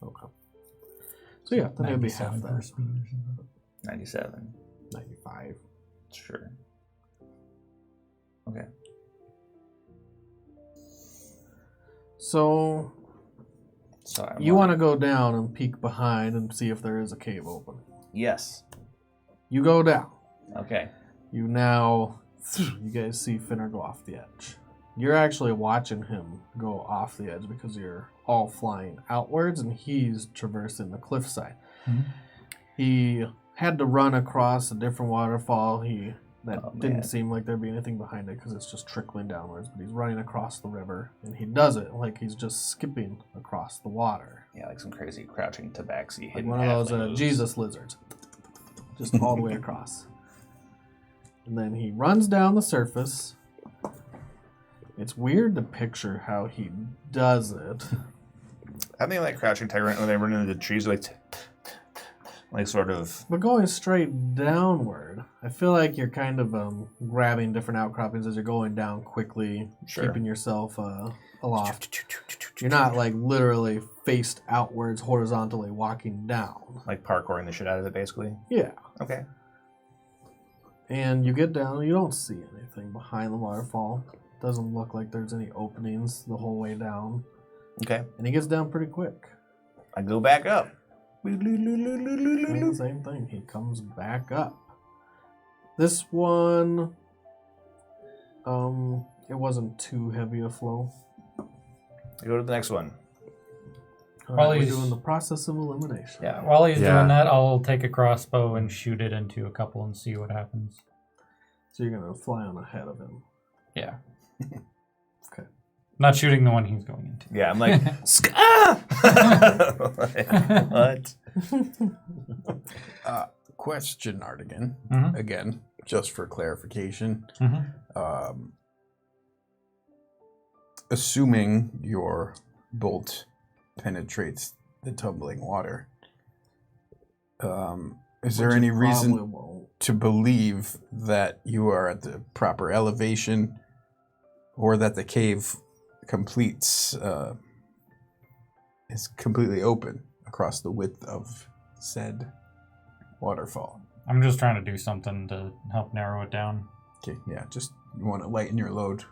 Okay. So yeah, then it'd be half 97 for that. speed or something. 97. 95. Sure. Okay. So So you want to go down and peek behind and see if there is a cave open. Yes. You go down. Okay. You guys see Finner go off the edge. You're actually watching him go off the edge because you're all flying outwards and he's traversing the cliffside. Mhm. He had to run across a different waterfall. Didn't man. seem like there'd be anything behind it because it's just trickling downwards, but he's running across the river and he does it like he's just skipping across the water. Yeah, like some crazy crouching tabaxi Like hidden one of those halfling moves. Jesus lizards. Just all the way across. And then he runs down the surface. It's weird to picture how he does it. I think like crouching tiger when they run into the trees, like sort of. But going straight downward, I feel like you're kind of grabbing different outcroppings as you're going down quickly, Sure. keeping yourself aloft. You're not like literally faced outwards, horizontally walking down. Like parkouring the shit out of it, basically. Yeah. Okay. And you get down, you don't see anything behind the waterfall. Doesn't look like there's any openings the whole way down. Okay. And he gets down pretty quick. I go back up. And the same thing. He comes back up. This one, it wasn't too heavy a flow. I go to the next one. All While right, we're he's- doing the process of elimination. Yeah, while he's Yeah. doing that, I'll take a crossbow and shoot it into a couple and see what happens. So you're gonna fly on ahead of him. Yeah. Okay. Not shooting the one he's going into. Yeah, I'm like, what? Question, Artigan. Mhm. Again, just for clarification. Mhm. assuming your bolt penetrates the tumbling water, is there any reason to believe that you are at the proper elevation or that the cave is completely open across the width of said waterfall? I'm just trying to do something to help narrow it down. Okay, yeah, just you want to lighten your load.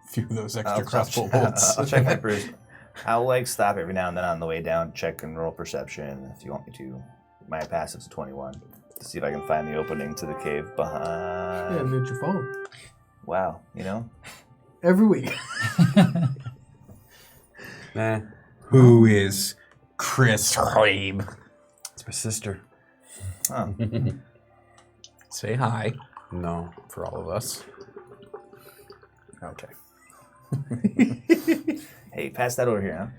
A few of those extra crossbow bolts. I'll check my first. I'll stop every now and then on the way down, check and roll perception if you want me to. My passive's 21 to see if I can find the opening to the cave behind. Yeah, mute your phone. Wow, Every week. Nah, Who is Chris Reeb? it's my sister. Huh. Say hi No. for all of us. Okay. Hey, pass that over here,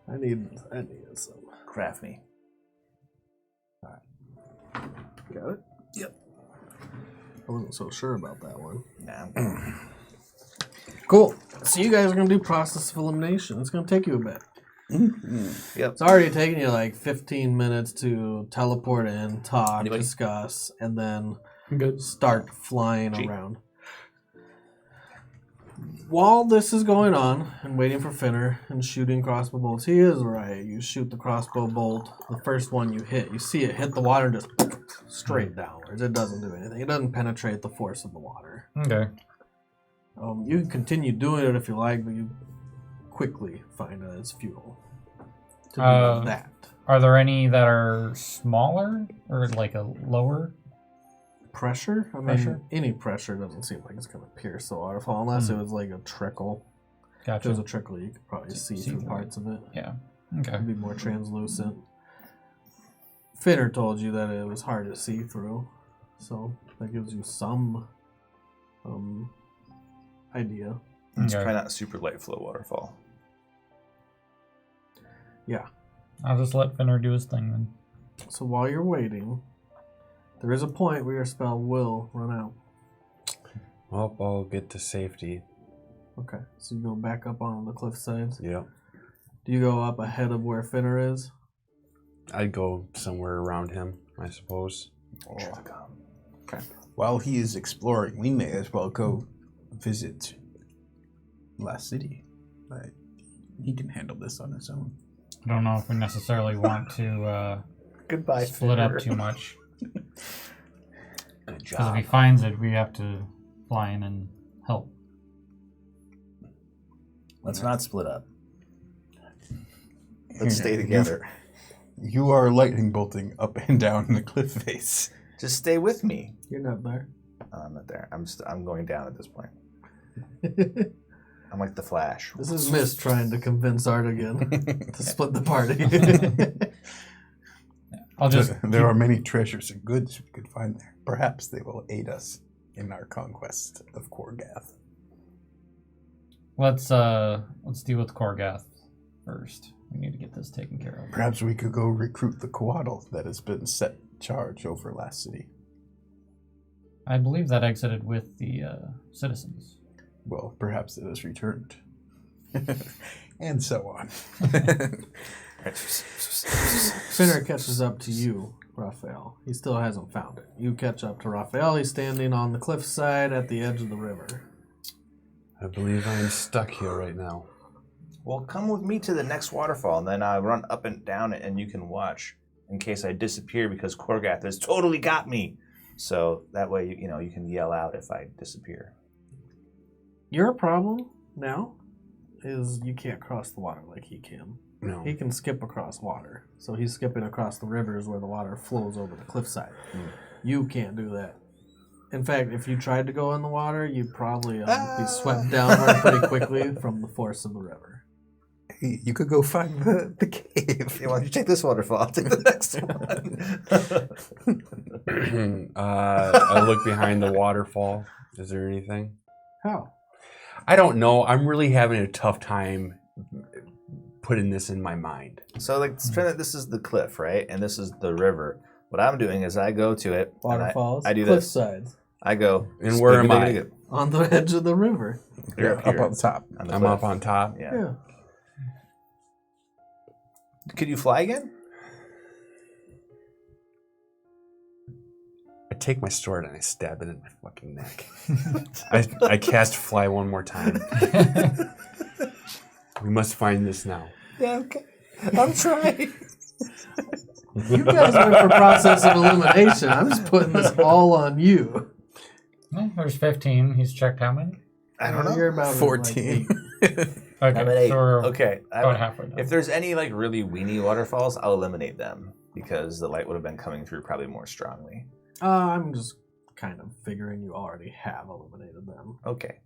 huh? I need some. Craft me. Got it? Yep. I wasn't so sure about that one. Nah. Cool. So you guys are going to do process of elimination. It's going to take you a bit. Yep. It's already taken you like 15 minutes to teleport in, talk, Anybody? discuss, and then Good. start flying around. While this is going on and waiting for Finner and shooting crossbow bolts, he is right. You shoot the crossbow bolt, the first one you hit, you see it hit the water just straight downwards. It doesn't do anything. It doesn't penetrate the force of the water. Okay. You can continue doing it if you like, but you quickly find it as futile to do that. Are there any that are smaller or like a lower? Pressure? I mean, Pressure? any pressure doesn't seem like it's going to pierce the waterfall unless it was like a trickle. If Gotcha. there's a trickle, you could probably see through parts of it. Yeah. Okay. It'd be more translucent. Finner told you that it was hard to see through, so that gives you some idea. It's Okay. probably not a super light flow waterfall. Yeah. I'll just let Finner do his thing then. So while you're waiting, there is a point where your spell will run out. Well, I'll get to safety. Okay, so you go back up on the cliff sides. Yep. Do you go up ahead of where Finner is? I'd go somewhere around him, I suppose. Okay. While he is exploring, we may as well go visit Last City. He can handle this on his own. I don't know if we necessarily want to Goodbye, split up Finner. too much. Good Because if job. he finds it, we have to fly in and help. Let's not split up. Let's stay together. You are lightning bolting up and down the cliff face. Just stay with me. You're not there. Oh, I'm not there. I'm going down at this point. I'm like the Flash. This is Mist trying to convince Art again to split the party. I'll just There are many treasures and goods we could find there. Perhaps they will aid us in our conquest of Qorgeth. let's deal with Qorgeth first. We need to get this taken care of. Perhaps we could go recruit the Coatl that has been set charge over Last City. I believe that exited with the citizens. Well, perhaps it has returned. And so on. Finner catches up to you, Raphael. He still hasn't found it. You catch up to Raphael. He's standing on the cliffside at the edge of the river. I believe I am stuck here right now. Well, come with me to the next waterfall, and then I'll run up and down it, and you can watch in case I disappear because Qorgeth has totally got me. So that way, you can yell out if I disappear. Your problem now is you can't cross the water like he can. No. He can skip across water. So he's skipping across the rivers where the water flows over the cliffside. You can't do that. In fact, if you tried to go in the water, you'd probably be swept downward pretty quickly from the force of the river. Hey, you could go find the cave. Hey, why don't you take this waterfall? I'll take the next one. I look behind the waterfall. Is there anything? How? I don't know. I'm really having a tough time putting this in my mind. So, this is the cliff, right? And this is the river. What I'm doing is I go to it. and Waterfalls? I do this. Cliffsides. I go. And where am I? On the edge of the river. You're Up on the top. on the I'm cliff. up on top. Yeah. Yeah. Could you fly again? I take my sword and I stab it in my fucking neck. I cast fly one more time. We must find this now. Yeah, okay. I'm trying. You guys went for process of elimination. I'm just putting this all on you. There's 15. He's checked how many? I don't know. You're about 14. Okay, I'm at 8. so we're Okay. about halfway done. If there's any like really weeny waterfalls, I'll eliminate them because the light would have been coming through probably more strongly. I'm just kind of figuring you already have eliminated them. Okay.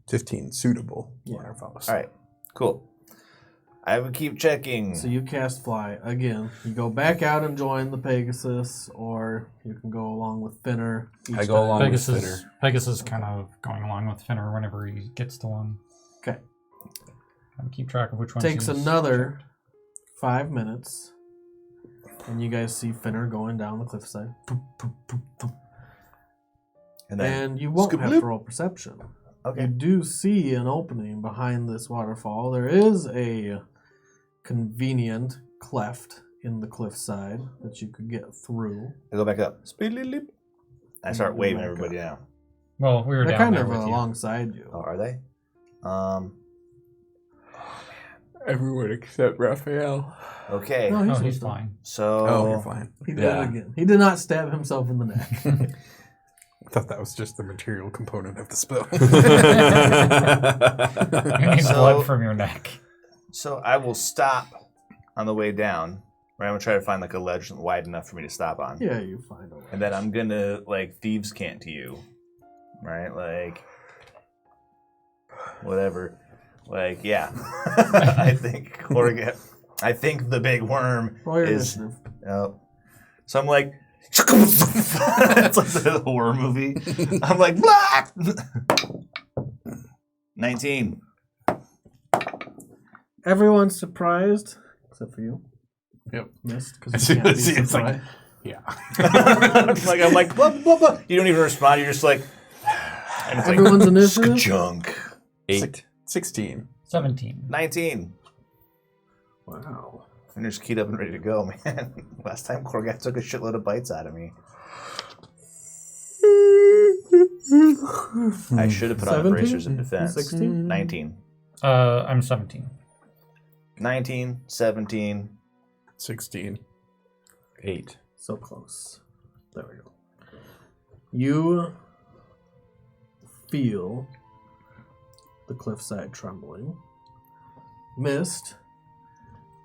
15 suitable Yeah. waterfalls. All right. Cool. I would keep checking. So you cast fly again. You go back out and join the Pegasus, or you can go along with Finner. I go along with Pegasus, Finner. Pegasus kind of going along with Finner whenever he gets to one. Okay. I'll keep track of which one. Takes another 5 minutes, and you guys see Finner going down the cliffside. And then, And you won't have to roll perception. You okay. do see an opening behind this waterfall. There is a convenient cleft in the cliffside that you could get through. I go back up. Speedly. I start Go waving back everybody down. Well, we were They're down kind there of with you. alongside you. Oh, are they? Everyone except Raphael. Okay. No, No, he's he's fine. fine. So Oh, you're fine. He did Yeah. it again. He did not stab himself in the neck. I thought that was just the material component of the spell. You need So- blood from your neck. So I will stop on the way down. Right, I'm gonna try to find like a ledge wide enough for me to stop on. Yeah, you find a way. And then I'm gonna like thieves' cant to you, right? Like whatever. Like yeah, I think Qorgeth. I think the big worm Roll your is. initiative. Oh, so I'm like. It's like the horror movie. I'm like blah! 19. Everyone's surprised, except for you. Yep. Missed, As because soon you can't as be it's like- surprised. Like I'm like blah blah blah. You don't even respond. You're just like. And it's Everyone's like, initiative? junk. 8. 16. 17. 19. Wow. And just keyed up and ready to go, man. Last time Qorgeth took a shitload of bites out of me. I should have put on 17? bracers of defense. 16? 19. I'm 17. 19, 17. 16. 8. So close. There we go. You feel the cliffside trembling. Mist,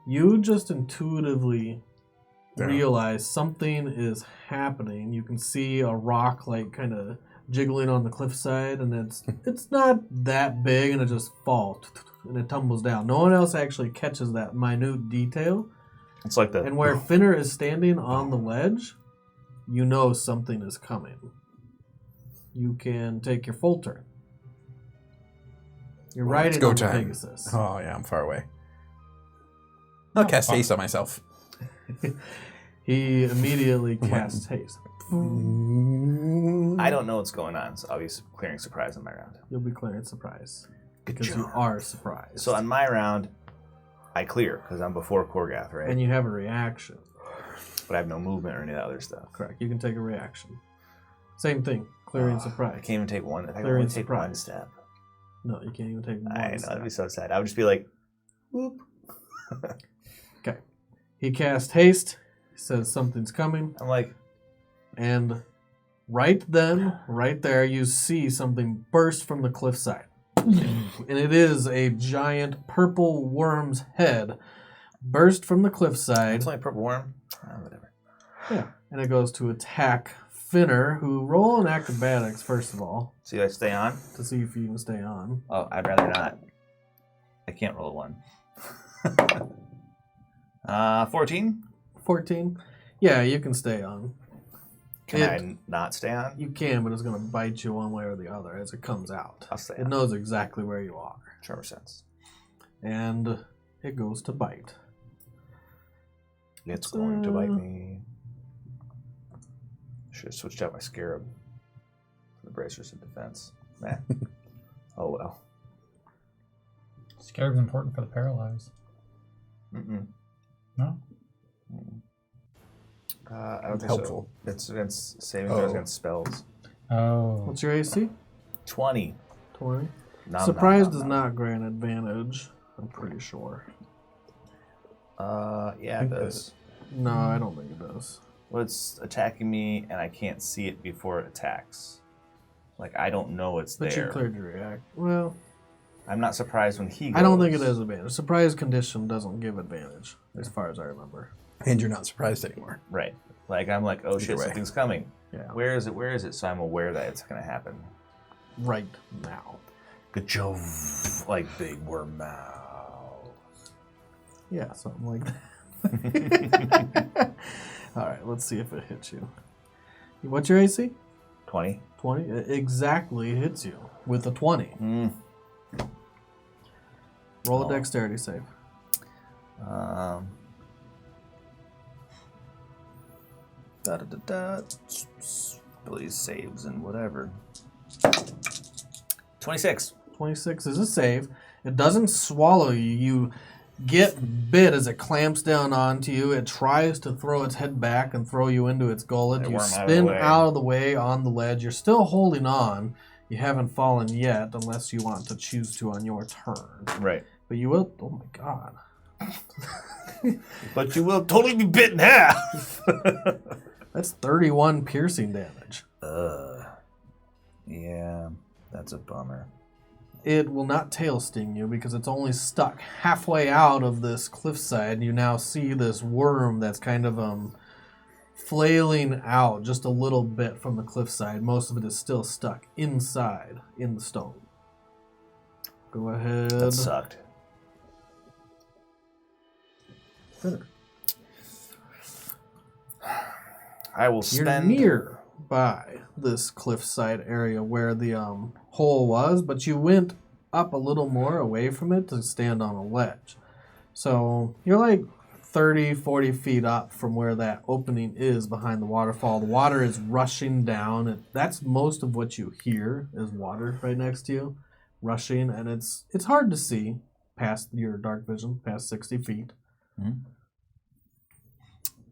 you just intuitively Yeah. realize something is happening. You can see a rock like kind of jiggling on the cliffside, and it's not that big, and it just falls and it tumbles down. No one else actually catches that minute detail. It's like the. And where Finner is standing on the ledge, you know something is coming. You can take your full turn. You're Well, riding go on the time. Pegasus. Oh, yeah, I'm far away. I'll cast haste on myself. He immediately casts haste. I don't know what's going on, so I'll be clearing surprise on my round. You'll be clearing surprise. Good Because you job. are surprised. So on my round, I clear because I'm before Qorgeth, right? And you have a reaction. But I have no movement or any of that other stuff. Correct. You can take a reaction. Same thing. Clearing I surprise. can't even take one. I can Clearing only take one surprise. step. No, you can't even take one I know, step. that'd be so sad. I would just be like, whoop. Okay. He casts haste. He says something's coming. I'm like, And right then, right there, you see something burst from the cliffside. And it is a giant purple worm's head burst from the cliffside. it's only a purple worm. Whatever. Yeah. And it goes to attack Finner, who roll an acrobatics, first of all, So you guys stay on? to see if you can stay on. Oh, I'd rather not. I can't roll a 1. 14? 14. Yeah, you can stay on. Can It- I not stay on? You can, but it's going to bite you one way or the other as it comes out. I'll stay It on. knows exactly where you are. Trevor sense. And it goes to bite. It's going to bite me. Should have switched out my scarab. brace resist defense. Nah. Oh well. Scared is important for the paralyzed. Mm-mm. No? I don't think Helpful. so. It's against saving throws against spells. Oh. What's your AC? 20. 20. Nom, Surprise nom, does nom, not grant advantage. I'm pretty sure. Yeah, it does. No, I don't think it does. Well, it's attacking me, and I can't see it before it attacks. Like, I don't know it's But there. you cleared your react. Well, I'm not surprised when he goes. I don't think it has advantage. Surprise condition doesn't give advantage, as far as I remember. And you're not surprised anymore. Right. Like, I'm like, oh shit, way. something's coming. Yeah. Where is it? Where is it? So I'm aware that it's going to happen. Right now. Good job. Like big worm mouth. Yeah, something like that. All right, let's see if it hits you. What's your AC? 20. 20? It exactly hits you with a 20. Roll a dexterity save. Abilities, saves, and whatever. 26. 26 is a save. It doesn't swallow you. You get bit as it clamps down onto you. It tries to throw its head back and throw you into its gullet. Hey, You worm, out of the spin way. out of the way on the ledge. You're still holding on. You haven't fallen yet unless you want to choose to on your turn. Right. But you will... Oh my god. But you will totally be bit in half. That's 31 piercing damage. Yeah, that's a bummer. It will not tail sting you because it's only stuck halfway out of this cliffside. You now see this worm that's kind of flailing out just a little bit from the cliffside. Most of it is still stuck inside in the stone. Go ahead. That sucked. Thinner. I will You're spend. near by this cliffside area where the hole was, but you went up a little more away from it to stand on a ledge. So you're like 30, 40 feet up from where that opening is behind the waterfall. The water is rushing down. That's most of what you hear is water right next to you, rushing, and it's hard to see past your dark vision, past 60 feet.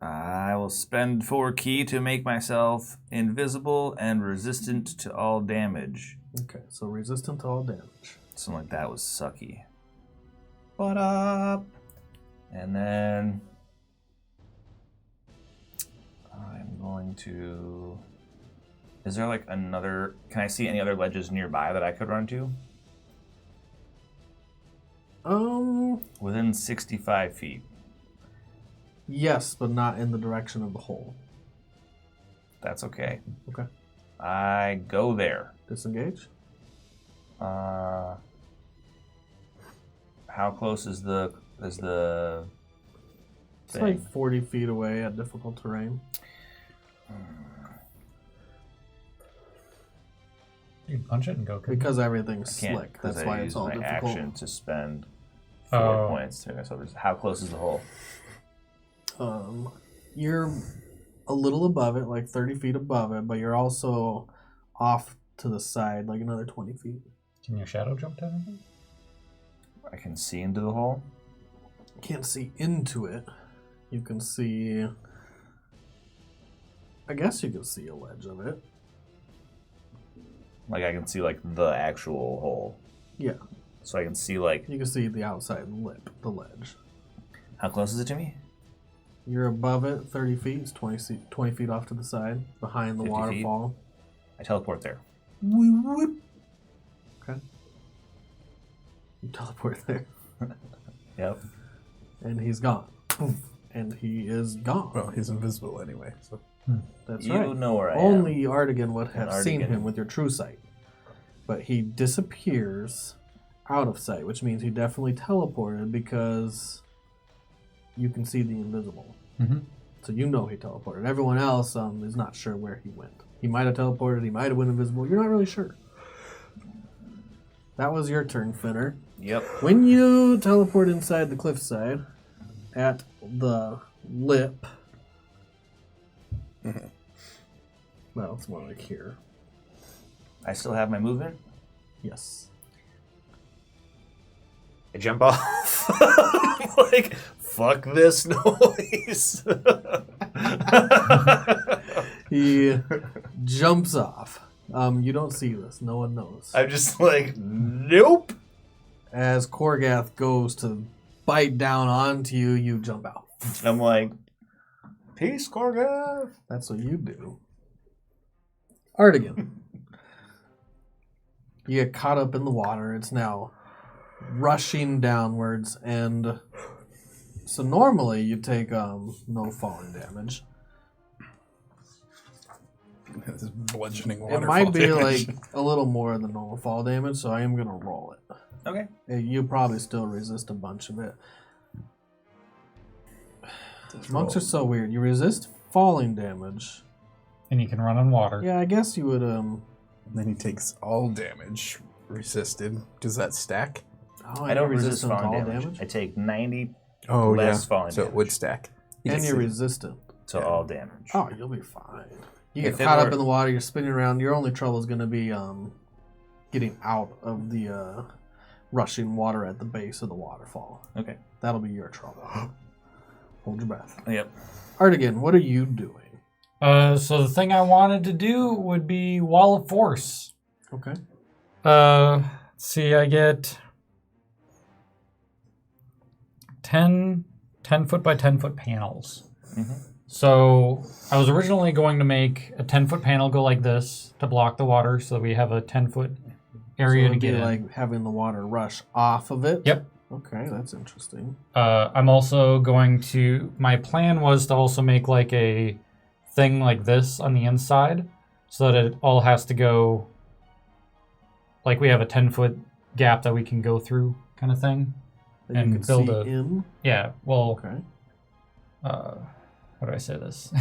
I will spend 4 key to make myself invisible and resistant to all damage. Okay, so resistant to all damage. Something like that was sucky. What up? And then I'm going to... Is there like another... Can I see any other ledges nearby that I could run to? Within 65 feet. Yes, but not in the direction of the hole. That's okay. Okay. I go there. Disengage. How close is the It's thing? like 40 feet away at difficult terrain. You can punch it and go. couldn't you? Because everything's Can't, slick. 'cause That's I why it's used all my difficult. action to spend 4 Oh. points to myself. How close is the hole? You're a little above it, like 30 feet above it, but you're also off to the side, like another 20 feet. Can your shadow jump to anything? I can see into the hole. Can't see into it. You can see... I guess you can see a ledge of it. Like I can see like the actual hole. Yeah. So I can see like You can see the outside lip, the ledge. how close is it to me? You're above it, 30 feet. It's 20 feet off to the side, behind the 50 feet? waterfall. I teleport there. Okay. You teleport there. Yep. And he's gone. And he is gone. Well, he's invisible anyway, so. That's You right. know where I am. Only Artigan would have And seen Artigan. him with your true sight. But he disappears out of sight, which means he definitely teleported because you can see the invisible. So you know he teleported. Everyone else is not sure where he went. He might have teleported, he might have went invisible. You're not really sure. That was your turn, Finner. Yep. When you teleport inside the cliffside, at the lip, well, it's more like here. I still have my movement. Yes. I jump off. Like, fuck this noise. He jumps off. You don't see this. No one knows. I'm just like, nope. As Qorgeth goes to bite down onto you, you jump out. I'm like, peace, Qorgeth. That's what you do. Artigan. You get caught up in the water. It's now rushing downwards, and so normally you take no falling damage. This is bludgeoning waterfall It might be damage. like a little more than normal fall damage, so I am gonna roll it. Okay. You probably still resist a bunch of it. Monks are so weird. You resist falling damage. And you can run on water. Yeah, I guess you would. Then he takes all damage resisted. Does that stack? Oh, I don't you're resist resistant to falling all damage. I take 90 Oh, less yeah. falling So damage it would stack. You and can you're see. resistant. to all damage. Oh, you'll be fine. You get If it caught up were- in the water. You're spinning around. Your only trouble is going to be getting out of the rushing water at the base of the waterfall. Okay. That'll be your trouble. Hold your breath. Yep. Artigan, what are you doing? So the thing I wanted to do would be Wall of Force. Okay. Let's see, I get 10 foot by 10 foot panels. Mm-hmm. So I was originally going to make a 10-foot panel go like this to block the water so that we have a 10-foot area so to it'd be get in. like having the water rush off of it? Yep. Okay, that's interesting. I'm also going to... My plan was to also make like a thing like this on the inside so that it all has to go... Like we have a 10-foot gap that we can go through kind of thing. That And you can build see a- in? Yeah, well... Okay. How do I say this?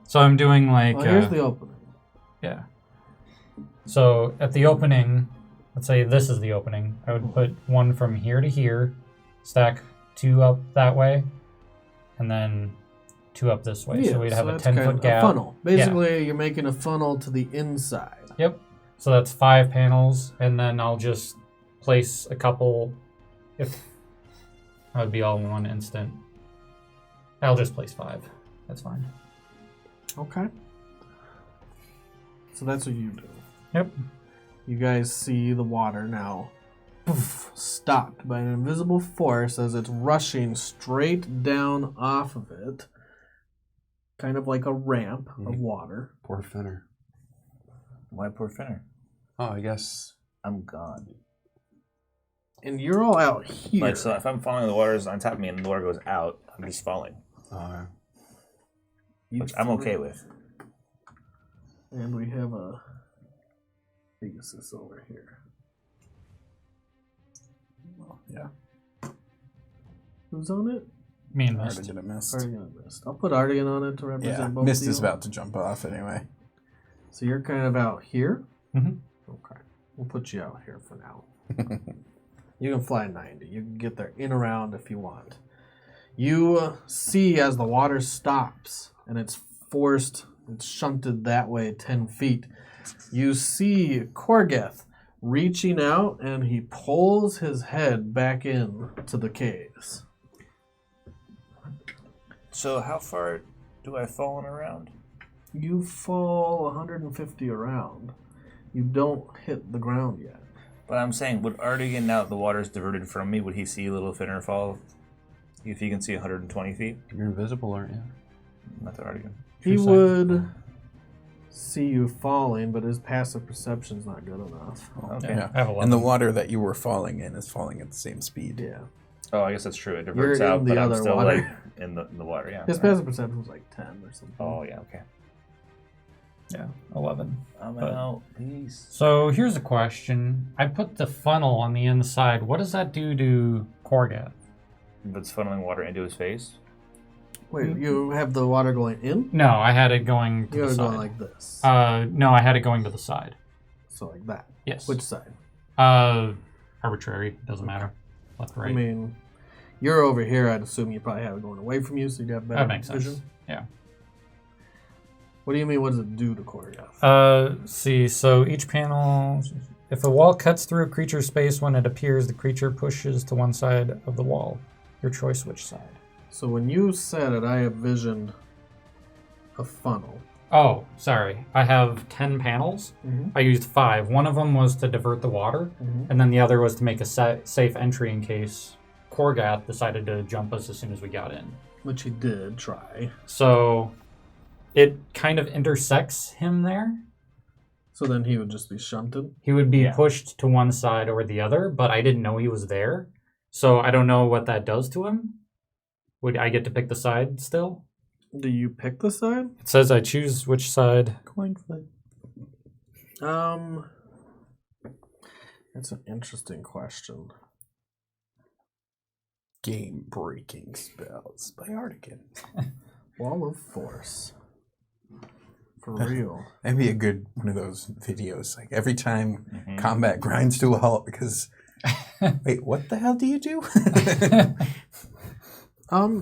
So I'm doing like... Well, here's the opening. Yeah. So at the opening, let's say this is the opening. I would put one from here to here, stack 2 up that way, and then 2 up this way. so we'd have a that's 10-foot kind of gap. A funnel. Basically, you're making a funnel to the inside. Yep. So that's 5 panels, and then I'll just place a couple. If that would be all in one instant, I'll just place 5. That's fine. Okay. So that's what you do. Yep. You guys see the water now poof, stopped by an invisible force as it's rushing straight down off of it. Kind of like a ramp of water. Poor Finner. Why poor Finner? Oh, I guess. I'm gone. And you're all out here. Like, so if I'm falling, the water's on top of me and the water goes out, I'm just falling. Which I'm okay with. And we have a Pegasus over here. Yeah. Who's on it? Me and Mist. Artigan missed. Artigan and Mist. I'll put Artigan on it to represent Yeah, both Mist of you. is about to jump off anyway. So you're kind of out here? Mhm. Okay. We'll put you out here for now. You can fly 90. You can get there in a round if you want. You see as the water stops and it's shunted that way 10 feet. You see Qorgeth reaching out and he pulls his head back in to the caves. So how far do I fall in a round? You fall 150 around. You don't hit the ground yet. But I'm saying, would Artigan, now that the water's diverted from me, would he see a little Finner fall? If he can see 120 feet? You're invisible, aren't you? Not the Artigan. He True sight. would see you falling, but his passive perception's not good enough. Okay. Yeah. I have 11. And the water that you were falling in is falling at the same speed. Yeah. Oh, I guess that's true. It diverts You're in out, the but I'm other still water. like in the water. Yeah. His passive perception's like 10 or something. Oh yeah. Okay. Yeah, 11. I'm But- out. Peace. So here's a question. I put the funnel on the inside. What does that do to Qorgeth? That's funneling water into his face. Wait, you have the water going in? No, I had it going to You the gotta go side. like this. No, I had it going to the side. So like that. Yes. Which side? Arbitrary. Doesn't matter. Left, right. I mean, you're over here. I'd assume you probably have it going away from you, so you'd have better That makes vision. sense. Yeah. What do you mean? What does it do to Qorgeth? See, so each panel, if a wall cuts through a creature's space when it appears, the creature pushes to one side of the wall. Your choice which side. So when you said it, I envisioned a funnel. Oh, sorry. I have 10 panels. I used 5. One of them was to divert the water, and then the other was to make a safe entry in case Qorgeth decided to jump us as soon as we got in. Which he did try. So it kind of intersects him there. So then he would just be shunted? He would be pushed to one side or the other, but I didn't know he was there. So I don't know what that does to him. Would I get to pick the side still? Do you pick the side? It says I choose which side. Coin flip. That's an interesting question. Game-breaking spells by Artigan. Wall of Force. For real. That'd be a good one of those videos. Like every time combat grinds to a halt because, wait, what the hell do you do?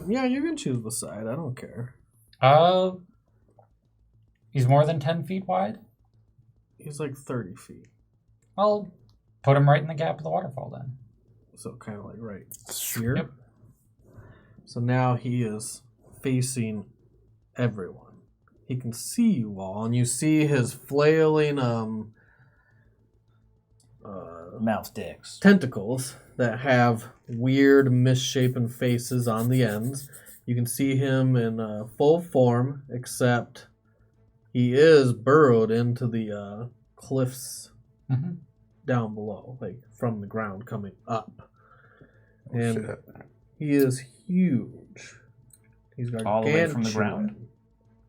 Yeah, you can choose the side. I don't care. He's more than 10 feet wide. He's like 30 feet. I'll put him right in the gap of the waterfall then. So kind of like right here. Yep. So now he is facing everyone. He can see you all, and you see his flailing Mouth dicks. tentacles that have weird misshapen faces on the ends. You can see him in full form, except he is burrowed into the cliffs down below, like from the ground coming up. And he is huge. He's gargantuan. All the way from the ground?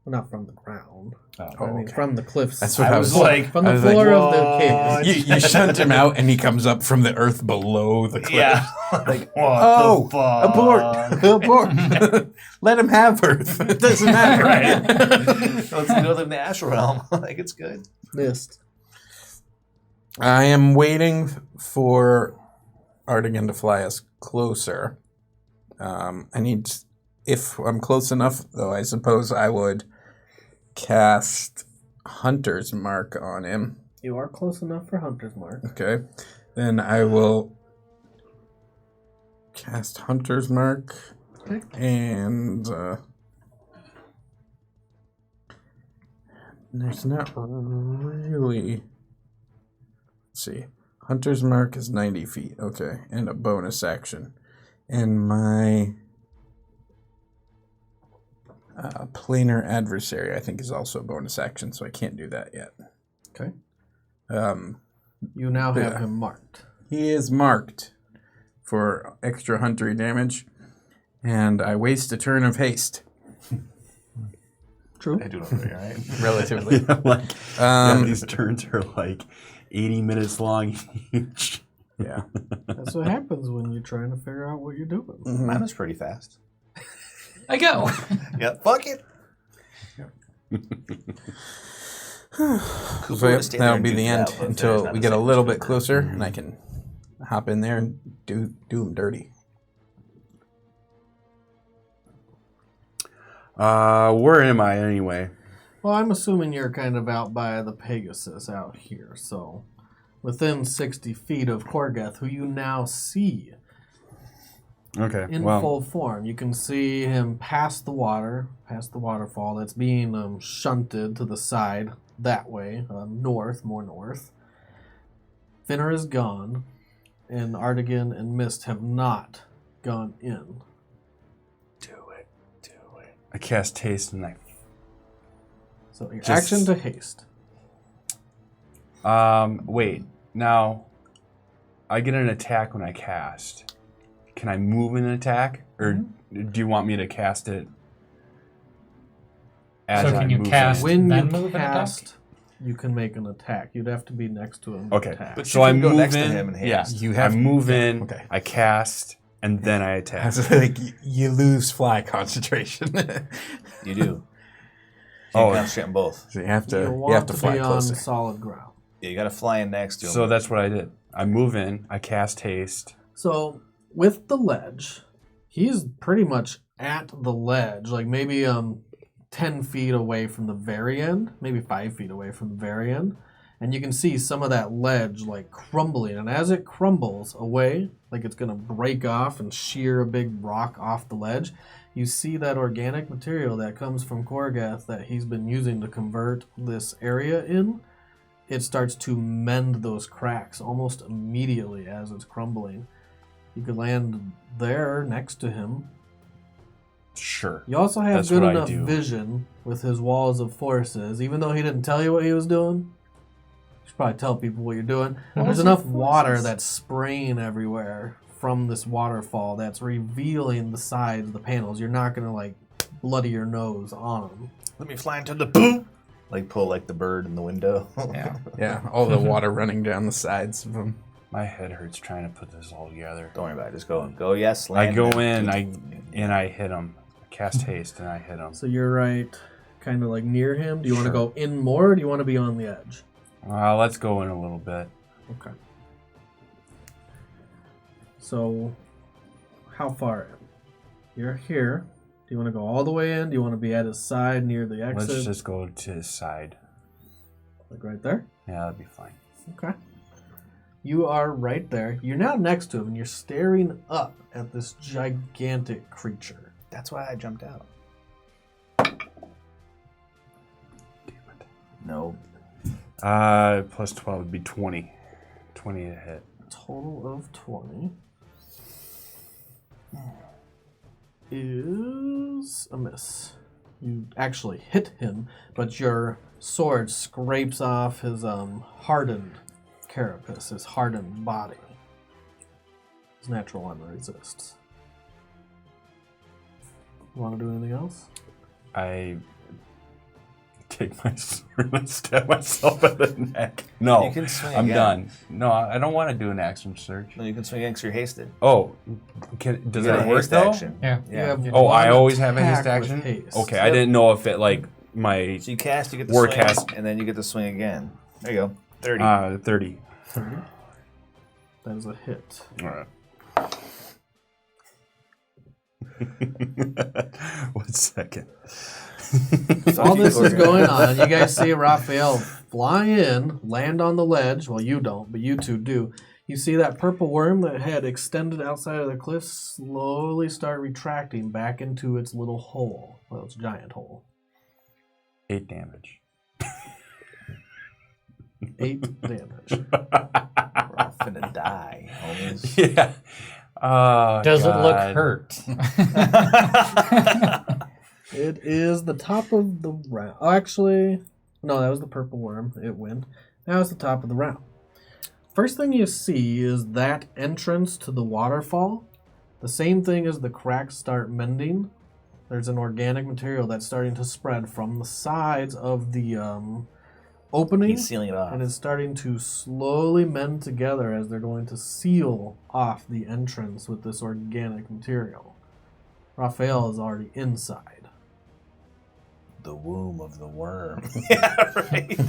Well, not from the ground. Oh, I mean, from the cliffs. That's what I was like. From the I was like, floor of the cave. You shunt him out, and he comes up from the earth below the cliff. Yeah. Like, Oh, abort! Abort! Let him have Earth. It doesn't matter. Right. Let's go to the astral realm. Like, it's good. Missed. I am waiting for Artigan to fly us closer. I need, if I'm close enough, though, I suppose I would cast Hunter's Mark on him. You are close enough for Hunter's Mark. Okay. Then I will cast Hunter's Mark. Okay. And there's not really... Let's see. Hunter's Mark is 90 feet. Okay. And a bonus action. And my planar adversary, I think, is also a bonus action, so I can't do that yet. Okay. You now have him marked. He is marked for extra huntery damage, and I waste a turn of haste. True. I do know, right? Relatively. These turns are like 80 minutes long each. Yeah. That's what happens when you're trying to figure out what you're doing. Mine was pretty fast. I go. Yeah, fuck it. So that'll be the end until we get a little bit closer, and I can hop in there and do him dirty. Where am I anyway? Well, I'm assuming you're kind of out by the Pegasus out here, so within 60 feet of Qorgeth, who you now see Okay. in full form. You can see him past the waterfall that's being shunted to the side that way, more north. Finner is gone, and Artigan and Mist have not gone in. Do it. I cast haste and I. So your Just- action to haste. Wait. Now, I get an attack when I cast. Can I move an attack, or do you want me to cast it? As So can you move cast- it? When then you move an attack? cast, you can make an attack. You'd have to be next to him. to Okay. attack. But So you I can go move next to in. him and yeah, haste. You have I move in. okay. I cast, and then I attack. Like you lose fly concentration. You do. Oh. You concentrate on both. So you have you to want to fly be on closer. solid ground. Yeah, you got to fly in next to him. So that's what I did. I move in. I cast haste. So with the ledge, he's pretty much at the ledge, like maybe 10 feet away from the very end, maybe 5 feet away from the very end. And you can see some of that ledge like crumbling. And as it crumbles away, like it's going to break off and shear a big rock off the ledge, you see that organic material that comes from Qorgeth that he's been using to convert this area in. It starts to mend those cracks almost immediately as it's crumbling. You could land there next to him. Sure. You also have That's good what I enough do. vision with his walls of forces, even though he didn't tell you what he was doing. You should probably tell people what you're doing. There's enough water that's spraying everywhere from this waterfall that's revealing the sides of the panels. You're not going to like bloody your nose on them. Let me fly into the boom. Like pull like the bird in the window. Yeah. Yeah, all the water running down the sides of them. My head hurts trying to put this all together. Don't worry about it. Just go. Go, yes. I Land go and- in, I hit him. Cast haste, and I hit him. So you're right, kind of like near him. Do you want to go in more, or do you want to be on the edge? Well, let's go in a little bit. Okay. So, how far in? You're here. Do you want to go all the way in? Do you want to be at his side near the exit? Let's just go to his side. Like right there? Yeah, that'd be fine. Okay. You are right there. You're now next to him, and you're staring up at this gigantic creature. That's why I jumped out. No. Plus 12 would be 20. 20 to hit. Total of 20 is a miss. You actually hit him, but your sword scrapes off his hardened carapace, his hardened body. His natural armor resists. You want to do anything else? I take my sword and stab myself in the neck. No, You can swing I'm again. done. No, I don't want to do an action search. No, you can swing against your hasted. Oh, does You got that a work haste though? action. Yeah. You have Oh, I one always have a haste attack with action? haste. Okay, I didn't know if it like my So you cast, you get the War swing, cast. and then you get the swing again. There you go. 30. 30. 30. That is a hit. All right. 1 second. All this is going on. You guys see Raphael fly in, land on the ledge. Well, you don't, but you two do. You see that purple worm that had extended outside of the cliff slowly start retracting back into its little hole. Well, its giant hole. 8 damage. 8 damage. We're all finna die, homies. Yeah. Oh, Does it look God. hurt? It is the top of the round. Oh, actually, no, that was the purple worm. It went. Now it's the top of the round. First thing you see is that entrance to the waterfall. The same thing as the cracks start mending. There's an organic material that's starting to spread from the sides of the opening. He's sealing it off. And it's starting to slowly mend together as they're going to seal off the entrance with this organic material. Raphael is already inside. The womb of the worm. Yeah, right.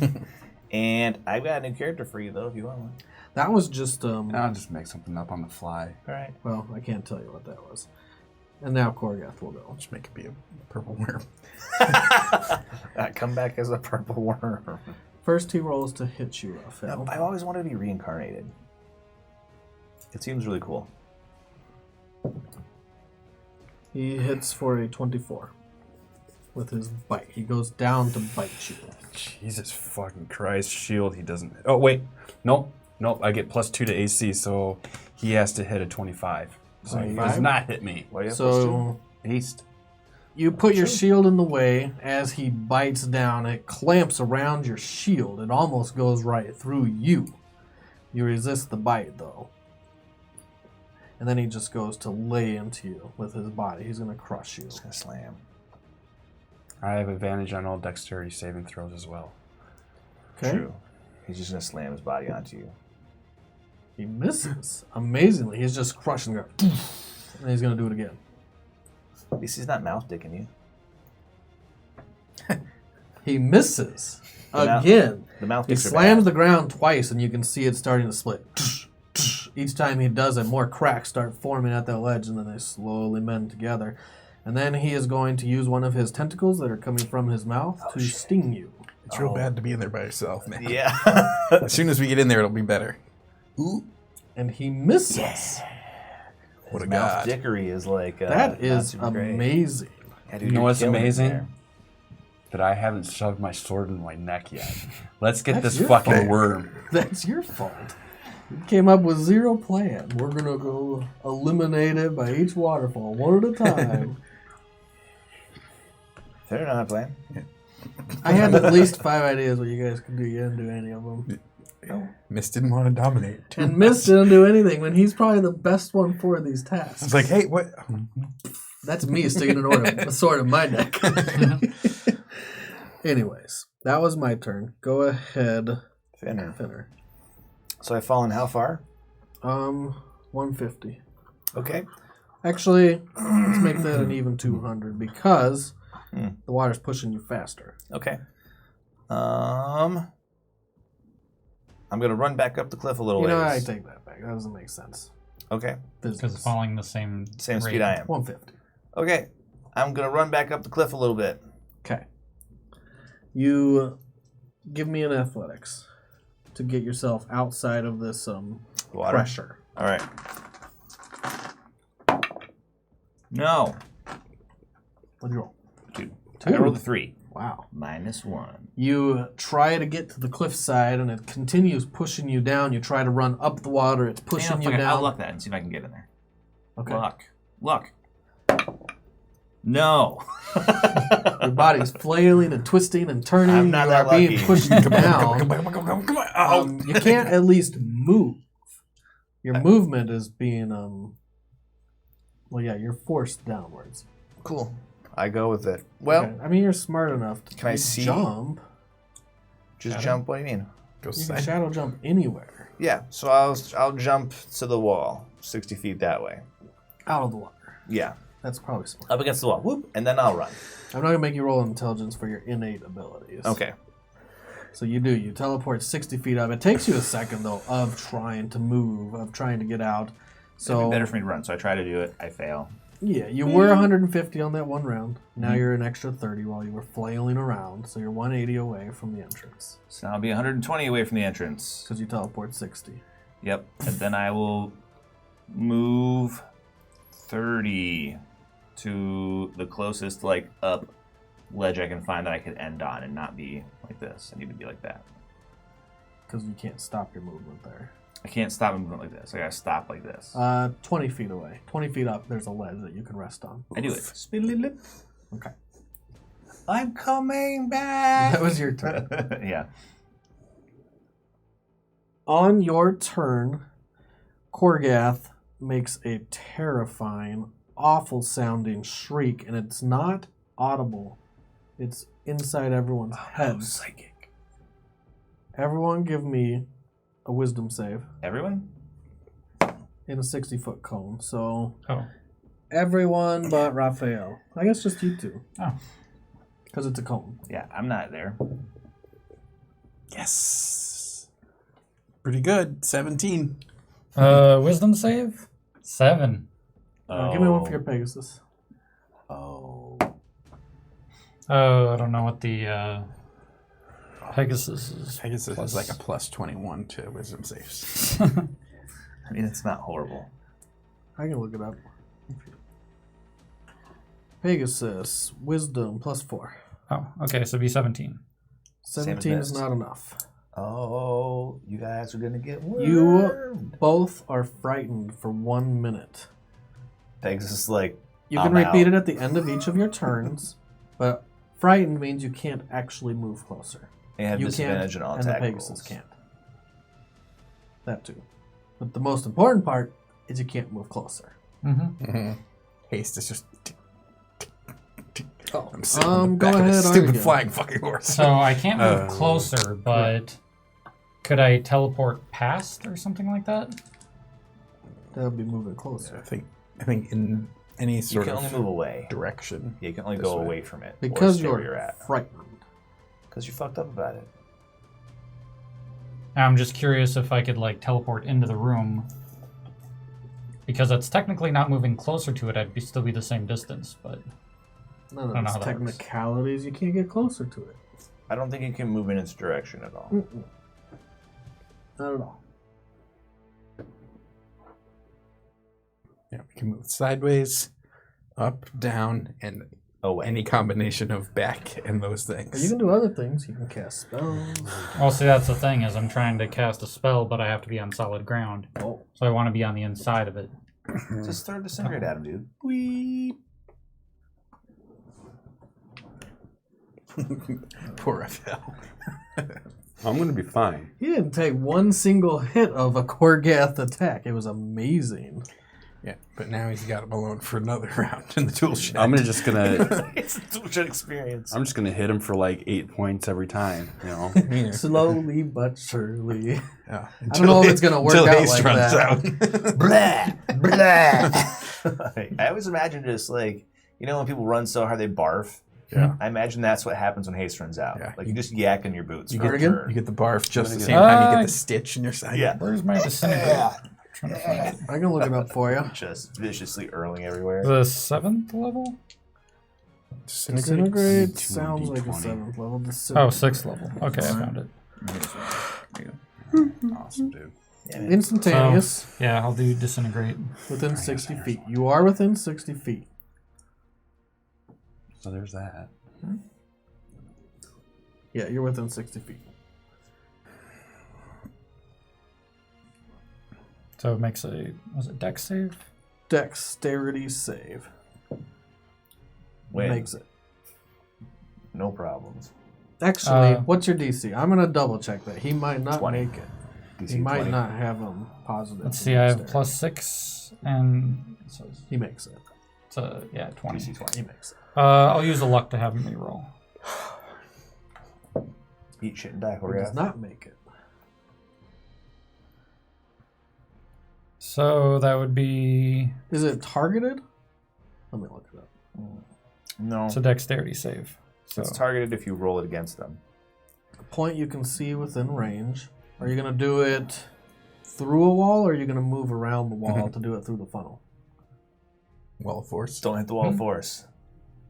And I've got a new character for you, though, if you want one. That was just, I'll just make something up on the fly. All right. well, I can't tell you what that was. And now Qorgeth will go. Just make it be a purple worm. Come back as a purple worm. First he rolls to hit you, Raphael. I've always wanted to be reincarnated. It seems really cool. He hits for a 24 with his bite. He goes down to bite you. Jesus fucking Christ. Shield, he doesn't. Oh, wait. Nope. I get +2 to AC, so he has to hit a 25. So he does 25? not hit me. Why do you have plus two? So Haste. you put your shield in the way. As he bites down, it clamps around your shield. It almost goes right through you. You resist the bite, though. And then he just goes to lay into you with his body. He's going to crush you. Just gonna slam. I have advantage on all dexterity saving throws as well. Okay? True. He's just gonna slam his body onto you. He misses. Amazingly. He's just crushing her. And he's going to do it again. At least he's not mouth dicking you. He misses mouth- again. The mouth He dicks are slams bad. the ground twice, and you can see it starting to split. Each time he does it, more cracks start forming at that ledge, and then they slowly mend together. And then he is going to use one of his tentacles that are coming from his mouth to sting you. It's real bad to be in there by yourself, man. Yeah. As soon as we get in there, it'll be better. Ooh. And he misses. What a Mouth god. dickery is like That not is super great. amazing. Yeah, dude, You know you're what's killing it amazing? there. That I haven't shoved my sword in my neck yet. Let's get That's this your fucking fault. worm. That's your fault. You came up with zero plan. We're going to go eliminate it by each waterfall, one at a time. Fair enough, plan. I had at least 5 ideas what you guys could do. You didn't do any of them. Mist didn't want to dominate. too And much. Mist didn't do anything when he's probably the best one for these tasks. I was like, hey, what? That's me sticking a sword in my neck. Anyways, that was my turn. Go ahead, Finner. Finner. So I've fallen how far? 150. Okay. Actually, let's make that an even 200 because the water's pushing you faster. Okay. I'm gonna run back up the cliff a little You know, I ways. take that back. That doesn't make sense. Okay. Because it's following the same Same rate. speed I am. 150. Okay. I'm gonna run back up the cliff a little bit. Okay. You give me an athletics to get yourself outside of this Water. pressure. All right. No. What'd you roll? Two. I rolled a 3. Wow. -1. You try to get to the cliffside and it continues pushing you down. You try to run up the water. It's pushing you down. I'll luck that and see if I can get in there. Okay. Luck. No. Your body's flailing and twisting and turning. I'm not you that are being lucky. pushed Come down. on. Oh. You can't at least move. Your movement is being well, yeah, you're forced downwards. Cool. I go with it. Well, Okay. I mean, you're smart enough to Can I see? jump. just jump. What do you mean? Go You can side. shadow jump anywhere Yeah. So I'll jump to the wall, 60 feet that way. out of the water. Yeah. That's probably smart. Up against the wall. Whoop. And then I'll run. I'm not gonna make you roll intelligence for your innate abilities. Okay. So you do. You teleport 60 feet up. It takes you a second though of trying to move, of trying to get out. It'd be So better for me to run. So I try to do it. I fail. yeah, you were 150 on that one round. Now you're an extra 30 while you were flailing around. So you're 180 away from the entrance So now I'll be 120 away from the entrance. because you teleport 60. Yep. And then I will move 30 to the closest up ledge I can find that I could end on and not be like this. I need to be like that. Because you can't stop your movement there. I can't stop moving like this. I gotta stop like this. 20 feet away. 20 feet up, there's a ledge that you can rest on. I do it. Spiddly-lip. Okay. I'm coming back. That was your turn. Yeah. On your turn, Qorgeth makes a terrifying, awful sounding shriek, and it's not audible. It's inside everyone's heads. Psychic. Everyone give me a wisdom save Everyone? in a 60-foot cone. So Oh. everyone but Raphael. I guess just you two. Oh. Because it's a cone. Yeah, I'm not there. Yes. Pretty good. 17. Wisdom save? 7. Give me one for your Pegasus. Oh. Oh, I don't know what the Pegasus is. Pegasus plus. is like a plus 21 to wisdom saves. I mean, it's not horrible. I can look it up. Pegasus, wisdom, +4. Oh, okay, so it'd be 17. 17 is missed. not enough. Oh, you guys are gonna get wormed. You both are frightened for 1 minute. Pegasus is like, You can I'm repeat out. it at the end of each of your turns, but frightened means you can't actually move closer. they have You disadvantage can't, on all and the attack Pegasus rolls. can't. That too. But the most important part is you can't move closer. Mm-hmm. Haste is just. Oh, I'm sitting on the go back of ahead. this stupid Artigan. flying fucking horse. So I can't move closer, but could I teleport past or something like that? That would be moving closer. I think in any You sort can of only move away. direction. Yeah, you can only This go way. away from it. Because or stay you're, where you're at. frightened. Because you fucked up about it. I'm just curious if I could teleport into the room because it's technically not moving closer to it. I'd still be the same distance, but None I don't know of how those that works. technicalities. You can't get closer to it. I don't think you can move in its direction at all. Mm-mm. Not at all. Yeah, we can move sideways, up, down, and Oh, any combination of back and those But you things. can do other things. You can cast spells. well, see, that's the thing is I'm trying to cast a spell, but I have to be on solid ground, Oh, so I want to be on the inside of it. Just throw a disintegrate at him, dude. Weep. Poor Raphael. I'm gonna be fine. he didn't take one single hit of a Qorgeth attack. It was amazing. Yeah, but now he's got him alone for another round in the tool shed. I'm just gonna It's a tool experience. I'm just gonna hit him for like 8 points every time. You know. Yeah. Slowly but surely. Yeah. I don't know if it's gonna work until out haste like runs that. Blah, blah. I always imagine just like, you know when people run so hard they barf? Yeah. I imagine that's what happens when haste runs out. Yeah. Like you just yak in your boots. You for get, sure. you get the barf just the same Uh, time you get the stitch in your side. Yeah. Where's my disintegrate? Trying to find it. I can look it up for you. Just viciously earling everywhere. The 7th level? Disintegrate 2d20. sounds like a 7th level. Oh, Disintegrate. 6th level. Okay, I found it. Awesome, dude. Yeah, man. Instantaneous. Yeah, I'll do disintegrate. Within 60 feet. You are within 60 feet. So there's that. Yeah, you're within 60 feet. So it makes a dex save? Dexterity save. Win. Makes it. No problems. Actually, what's your DC? I'm going to double check that. He might not 20. make it. DC He might 20. not have him positive. Let's for see, I have dexterity. +6 and so He makes it. it's yeah, 20. DC 20. He makes it. I'll use a luck to have him reroll. Eat shit and die. He Hurry does up. not make it. So that would be Is it targeted? Let me look it up. No. it's a dexterity save. So It's targeted if you roll it against them. A point you can see within range. Are you going to do it through a wall, or are you going to move around the wall to do it through the funnel? Wall of force. Don't hit the wall of force.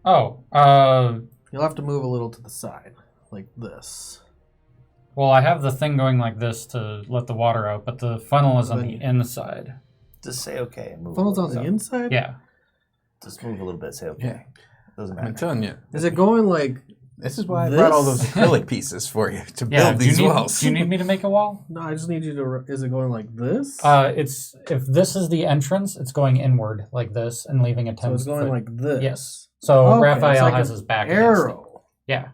oh, You'll have to move a little to the side, like this. well, I have the thing going like this to let the water out, but the funnel is on Then the you- inside. Just say okay and move. Funnel's a on little the bit. inside? Yeah. Just move a little bit. Say okay. Yeah. Doesn't I'm matter. telling you. Is it going like... This is why I brought all those This? acrylic pieces for you to Yeah. build Do you, these need, walls. do you need me to make a wall? No, I just need you to... Is it going like this? It's if this is the entrance, it's going inward like this and leaving a 10 so it's going foot. like this. Yes. So Okay, Raphael it's like has an his back against it. arrow. Yeah.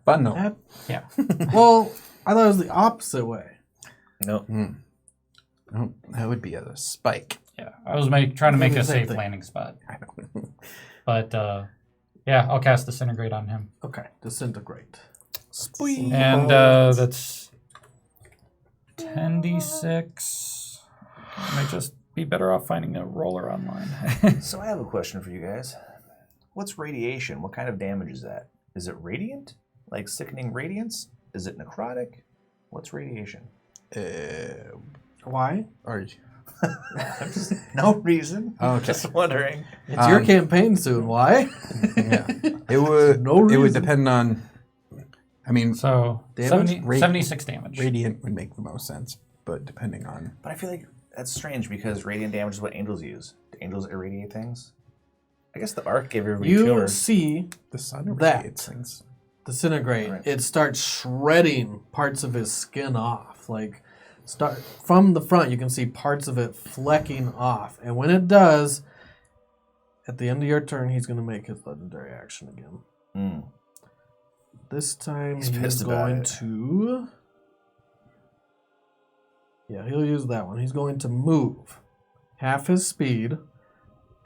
Funnel. That- Yeah. Well, I thought it was the opposite way. No. Oh, that would be a spike. Yeah. I was trying to make The a same safe thing. landing spot. I don't. But yeah, I'll cast disintegrate on him. Okay, disintegrate. And that's 10d6. I might just be better off finding a roller online. So I have a question for you guys. What's radiation? What kind of damage is that? Is it radiant? Like sickening radiance? Is it necrotic? What's radiation? Why? Are you? No reason. Okay. Just wondering. It's your campaign soon. Why? Yeah. It would. No It would reason. depend on. I mean, So Damage? 76 damage. radiant would make the most sense, but depending on. But I feel like that's strange because radiant damage is what angels use. Do angels irradiate things? I guess the arc gave everybody You tumor. see The sun That. radiates things. disintegrate. Right. It starts shredding parts of his skin off. Like start from the front, you can see parts of it flecking off. And when it does, at the end of your turn, he's going to make his legendary action again. Mm. This time He's he's pissed about going it. to. Yeah, he'll use that one. He's going to move half his speed,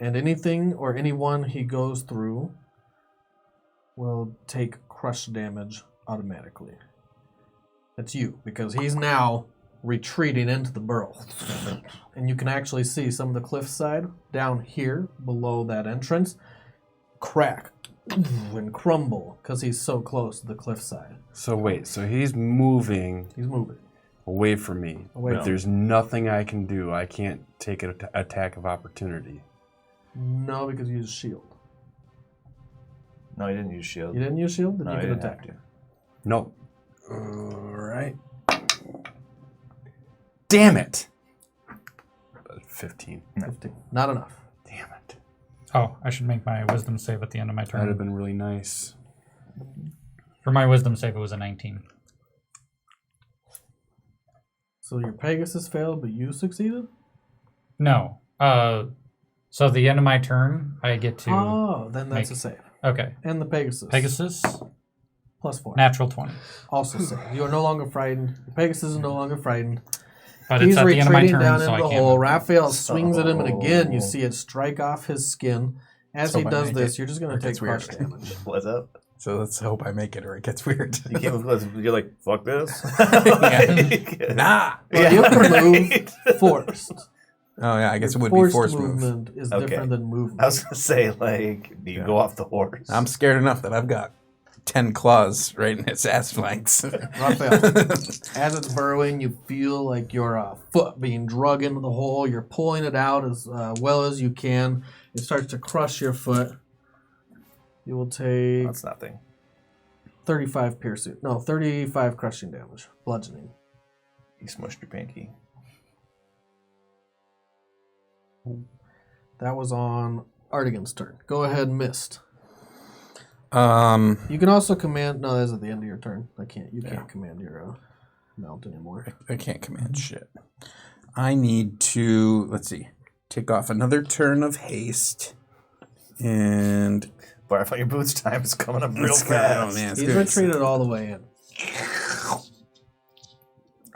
and anything or anyone he goes through will take crush damage automatically. That's you, because he's now retreating into the burrow. And you can actually see some of the cliffside down here below that entrance crack and crumble because he's so close to the cliffside. So wait, so he's moving He's moving. away from me. Away But from there's nothing I can do. I can't take an attack of opportunity. No, because you used shield. No, he didn't use shield. You didn't use shield? Then No, you he can didn't attack. have to. Nope. All right. Damn it. 15. 15. Not enough. Damn it. Oh, I should make my wisdom save at the end of my That'd have turn. been really nice. For my wisdom save, it was a 19. So your Pegasus failed, but you succeeded? No. So at the end of my turn, I get to... Oh, then that's make- a save. Okay. And the Pegasus. Pegasus, +4. natural 20. Also save. You are no longer frightened. The Pegasus is no longer frightened. But He's it's at the end of my retreating turn, down so I into the can't hole. move. Raphael swings at him, and again, you see it strike off his skin. As So he if I does make this, it, you're just going it to take gets weird. crush damage. What's up? So let's hope I make it or it gets weird. You can't move. You're like, fuck this. Nah. Well, you can move forced. Oh yeah, I guess it would be Forced forced move. movement is Okay. different than movement. I was gonna say, like, do you go off the horse? I'm scared enough that I've got 10 claws right in its ass flanks. Raphael, as it's burrowing, you feel like your foot being drug into the hole. You're pulling it out as well as you can. It starts to crush your foot. You will take That's nothing. 35 piercing. No, 35 crushing damage. Bludgeoning. You smushed your pinky. That was on Artigan's turn. Go ahead, Mist. Um, You can also command... No, that's at the end of your turn. You can't command your mount anymore. I can't command shit. I need to, let's see, take off another turn of haste. And But I thought your boots time is coming up real it's fast. oh man, it's He's good. retreated all the way in.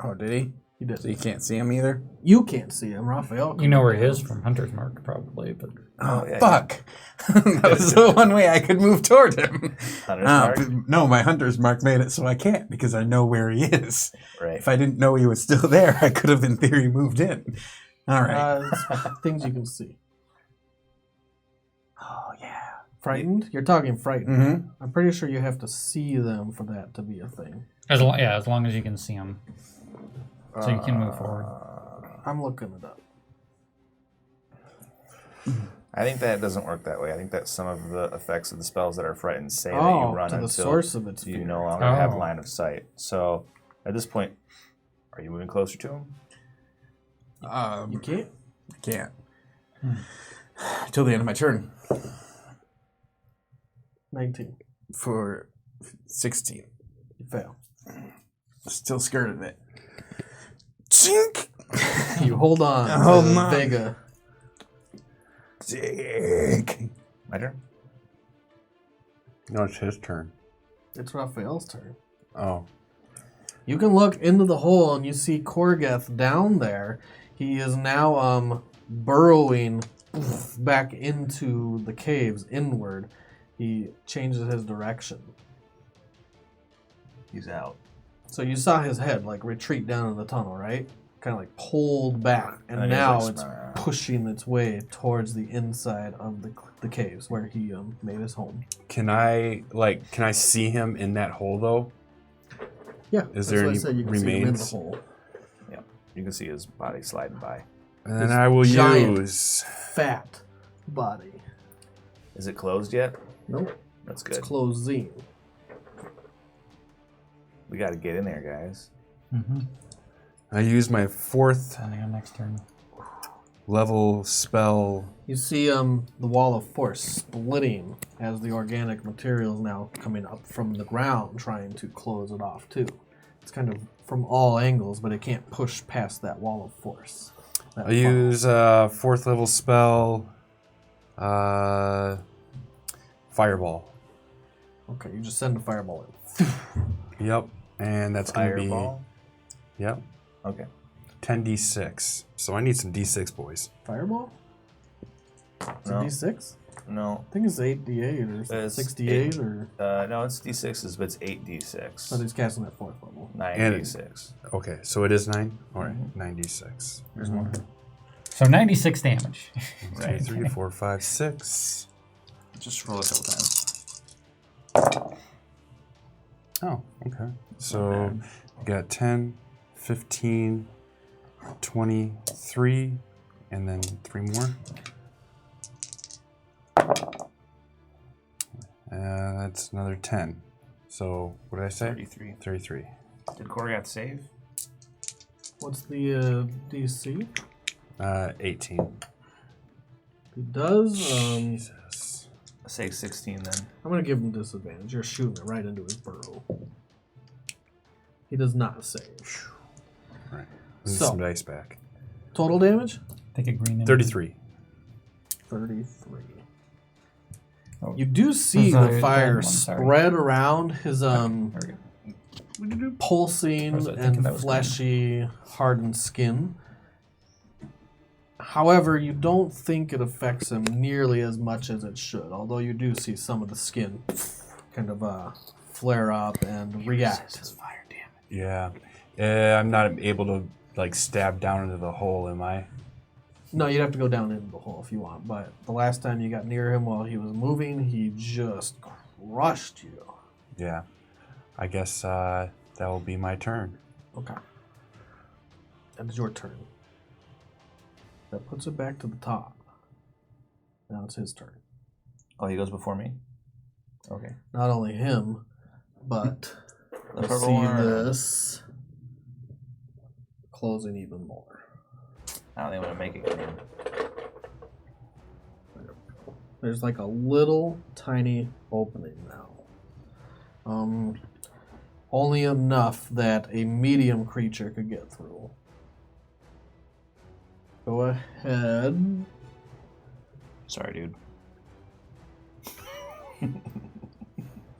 Oh, did he? He did. So you can't see him either? You can't see him, Raphael. You know where he is from Hunter's Mark, probably, but... Oh, yeah. fuck. That was the one way I could move toward him. Hunter's Mark? But no, my hunter's mark made it so I can't because I know where he is. Right. If I didn't know he was still there, I could have in theory moved in. All right. Things you can see. Oh, yeah. Frightened? You're talking frightened. Mm-hmm. I'm pretty sure you have to see them for that to be a thing. As long as you can see him. So you can move forward. I'm looking it up. I think that doesn't work that way. I think that some of the effects of the spells that are frightened say that Oh, you run to the until source of its you fear. no longer have Oh. line of sight. So at this point, are you moving closer to him? You can't? I can't. Till the end of my turn. 19. For 16. You fail. Still scared of it. Chink! You hold on Hold to the on. Vega. Chink! My turn? No, it's his turn. It's Raphael's turn. Oh. You can look into the hole and you see Qorgeth down there. He is now burrowing back into the caves inward. He changes his direction. He's out. So you saw his head like retreat down in the tunnel, right? Kind of like pulled back, and And he's now like, it's "Smile." pushing its way towards the inside of the caves where he made his home. Can I see him in that hole though? Yeah, Is that's there why I any said you can see him in the remains? hole. Yeah. You can see his body sliding by. And then I will giant use. fat body. Is it closed yet? Nope, That's it's good. closing. We got to get in there, guys. Mm-hmm. I use my 4th On the next turn. level spell. You see the wall of force splitting as the organic material is now coming up from the ground, trying to close it off too. It's kind of from all angles, but it can't push past that wall of force. That I use 4th level spell. Fireball. Okay, you just send a fireball in. Yep. And that's going to be. Fireball? Yep. Okay. 10d6. So I need some d6, boys. Fireball? It's No. a D6? No. I think it's 8d8 or It's 68 or... No, it's D6s, but it's 8D6. But he's casting at 4th level. 9D6. Okay, so it is 9? Alright, 9d6. There's one. So 96 damage. 2, 3, 4, 5, 6. Just roll a couple times. Oh, okay. So we got 10, 15, 23, and then 3 more. That's another 10. So, what did I say? 33. 33. Did Qorgeth save? What's the DC? 18. He does. Jesus. Say 16 then. I'm going to give him disadvantage. You're shooting it right into his burrow. He does not save. Right. This is So- some dice back. Total damage? Take a green. 33. 33. Oh. You do see Sorry, the that fire one, sorry. spread around his There we go. pulsing Was I thinking and that was fleshy, hardened skin. However, you don't think it affects him nearly as much as it should, although you do see some of the skin kind of flare up and react. Yeah. I'm not able to, like, stab down into the hole, am I? No, you'd have to go down into the hole if you want, but the last time you got near him while he was moving, he just crushed you. Yeah. I guess that will be my turn. Okay. That is your turn. That puts it back to the top. Now it's his turn. Oh, he goes before me? Okay. Not only him, but The let's purple see one. this closing even more. I don't think I'm going to make it clean. There's like a little tiny opening now. Only enough that a medium creature could get through. Go ahead. Sorry, dude.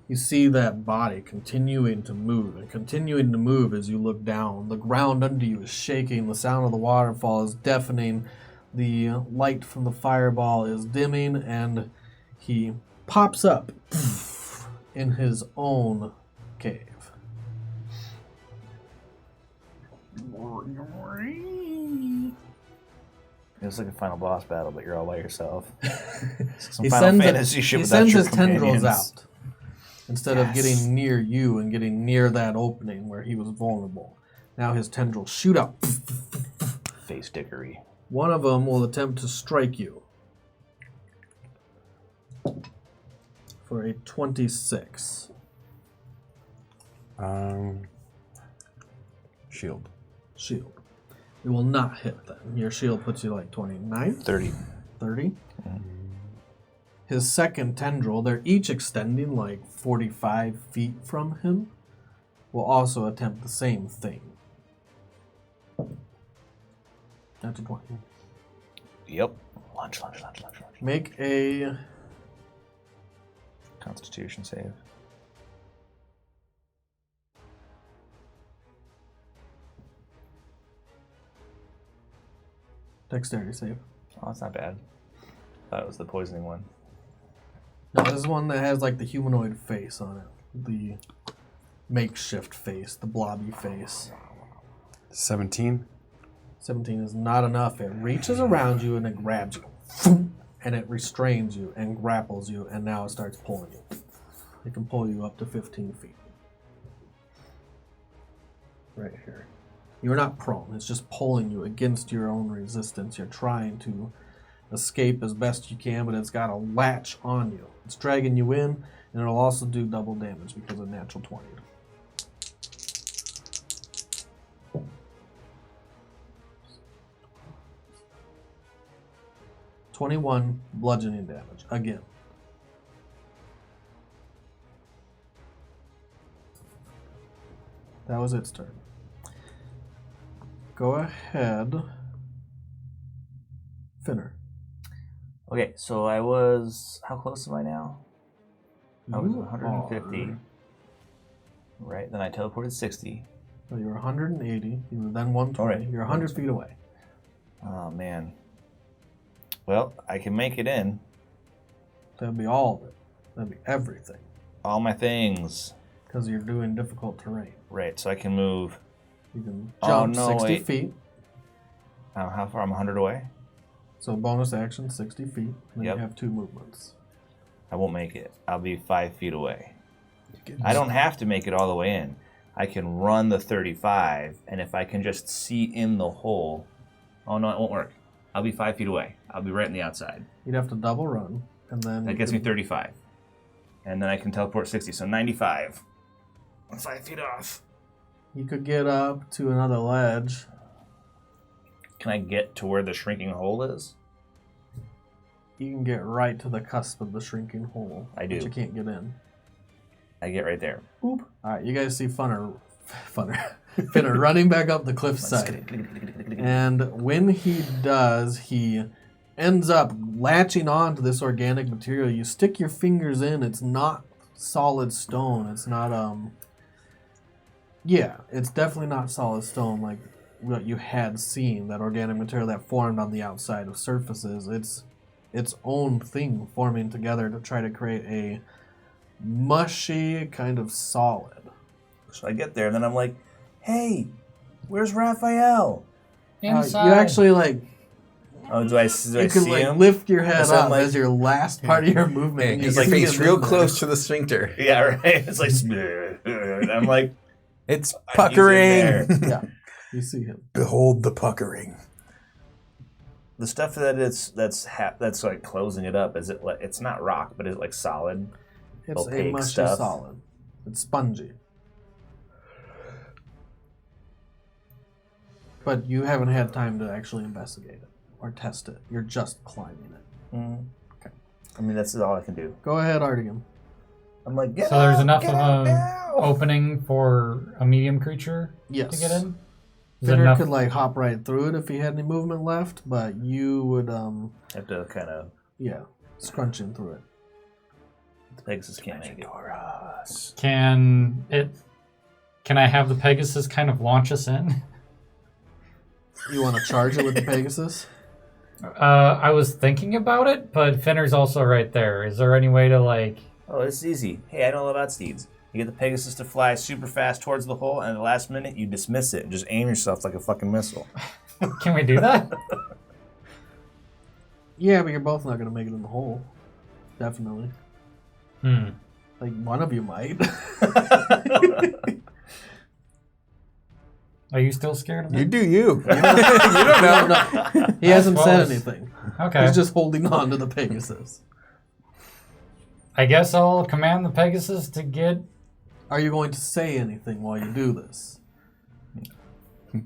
You see that body continuing to move and continuing to move as you look down. The ground under you is shaking. The sound of the waterfall is deafening. The light from the fireball is dimming, and he pops up in his own cave. It's like a final boss battle, but you're all by yourself. Some He Final sends, Fantasy shit he without sends your his tendrils companions. out instead of getting near you and getting near that opening where he was vulnerable. Now his tendrils shoot out. Face dickery. One of them will attempt to strike you for a 26. Shield. Shield. It will not hit then. Your shield puts you like 29, 30. 30. His second tendril, they're each extending like 45 feet from him, will also attempt the same thing. That's a 20. Yep. Lunge. Make a Constitution save. dexterity save. Oh, that's not bad. Thought it was the poisoning one. No, this is one that has like the humanoid face on it. The makeshift face, the blobby face. 17. 17 is not enough. It reaches around you and it grabs you. And it restrains you and grapples you, and now it starts pulling you. It can pull you up to 15 feet. Right here. You're not prone. It's just pulling you against your own resistance. You're trying to escape as best you can, but it's got a latch on you. It's dragging you in, and it'll also do double damage because of natural 20. $21 bludgeoning damage again. That was its turn. Go ahead, Finner. Okay, so I was... How close am I now? I was You 150. are- Right, then I teleported 60. So you're 180. You were then 120. Alright. You're 100 feet away. Oh, man. Well, I can make it in. That'd be all of it. That'd be everything. All my things. Because you're doing difficult terrain. Right, so I can move... You can Oh, jump no, 60 wait. feet. how far? I'm 100 away? So bonus action, 60 feet. Then Yep. you have 2 movements. I won't make it. I'll be 5 feet away. I don't have to make it all the way in. I can run the 35, and if I can just see in the hole... Oh, no, it won't work. I'll be 5 feet away. I'll be right on the outside. You'd have to double run, and then... That gets me 35. And then I can teleport 60, so 95. I'm 5 feet off. You could get up to another ledge. Can I get to where the shrinking hole is? You can get right to the cusp of the shrinking hole. I do. But you can't get in. I get right there. Oop. Alright, you guys see Finner running back up the cliffside. And when he does, he ends up latching on to this organic material. You stick your fingers in, it's not solid stone. It's not, yeah, it's definitely not solid stone like what you had seen, that organic material that formed on the outside of surfaces. It's its own thing forming together to try to create a mushy kind of solid. So I get there, and then I'm like, hey, where's Raphael? Inside. You actually, like, Oh, do I see like him? lift your head So I'm up like- as your last part of your movement. Hey, and get you your see face him real in there. close to the sphincter. Yeah, right. It's like, and I'm like, It's he's in puckering. there. Yeah, you see him. Behold the puckering. The stuff that's like closing it up, is it like, it's not rock, but is it like solid? It's a Opaque mushy stuff. solid. It's spongy. But you haven't had time to actually investigate it or test it. You're just climbing it. Okay. I mean, that's all I can do. Go ahead, Artigan. I'm like, get So there's out, enough get of out a now. opening for a medium creature Yes. to get in? Is it Fitter enough? could like hop right through it if he had any movement left, but you would Have to kind of, scrunch in through it. the Pegasus can't make it. Can I have the Pegasus kind of launch us in? You want to charge it with the Pegasus? I was thinking about it, but Finner's also right there. Is there any way to like? Oh, it's easy. Hey, I know about steeds. You get the Pegasus to fly super fast towards the hole, and at the last minute, you dismiss it and just aim yourself like a fucking missile. Can we do that? Yeah, but you're both not going to make it in the hole. Definitely. Like, one of you might. Are you still scared of You it? do you. You don't know. He hasn't said suppose. anything. Okay. He's just holding on to the Pegasus. I guess I'll command the Pegasus to get. Are you going to say anything while you do this?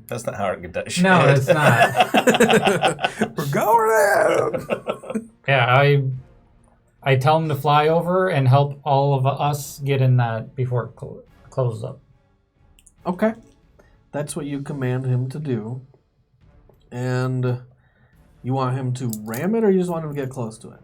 That's not how it does shit. No, it's not. We're going out. Yeah, I tell him to fly over and help all of us get in that before it closes up. Okay. That's what you command him to do. And you want him to ram it, or you just want him to get close to it?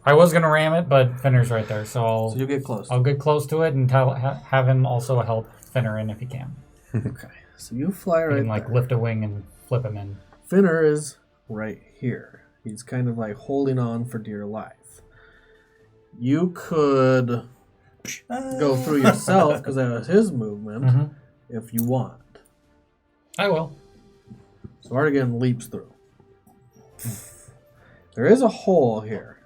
I was gonna ram it, but Finner's right there, so So you get close. I'll get close to it and have him also help Finner in if he can. Okay. So you fly He right can like there. lift a wing and flip him in. Finner is right here. He's kind of like holding on for dear life. You could go through yourself because that was his movement if you want. I will. So Artigan leaps through. There is a hole here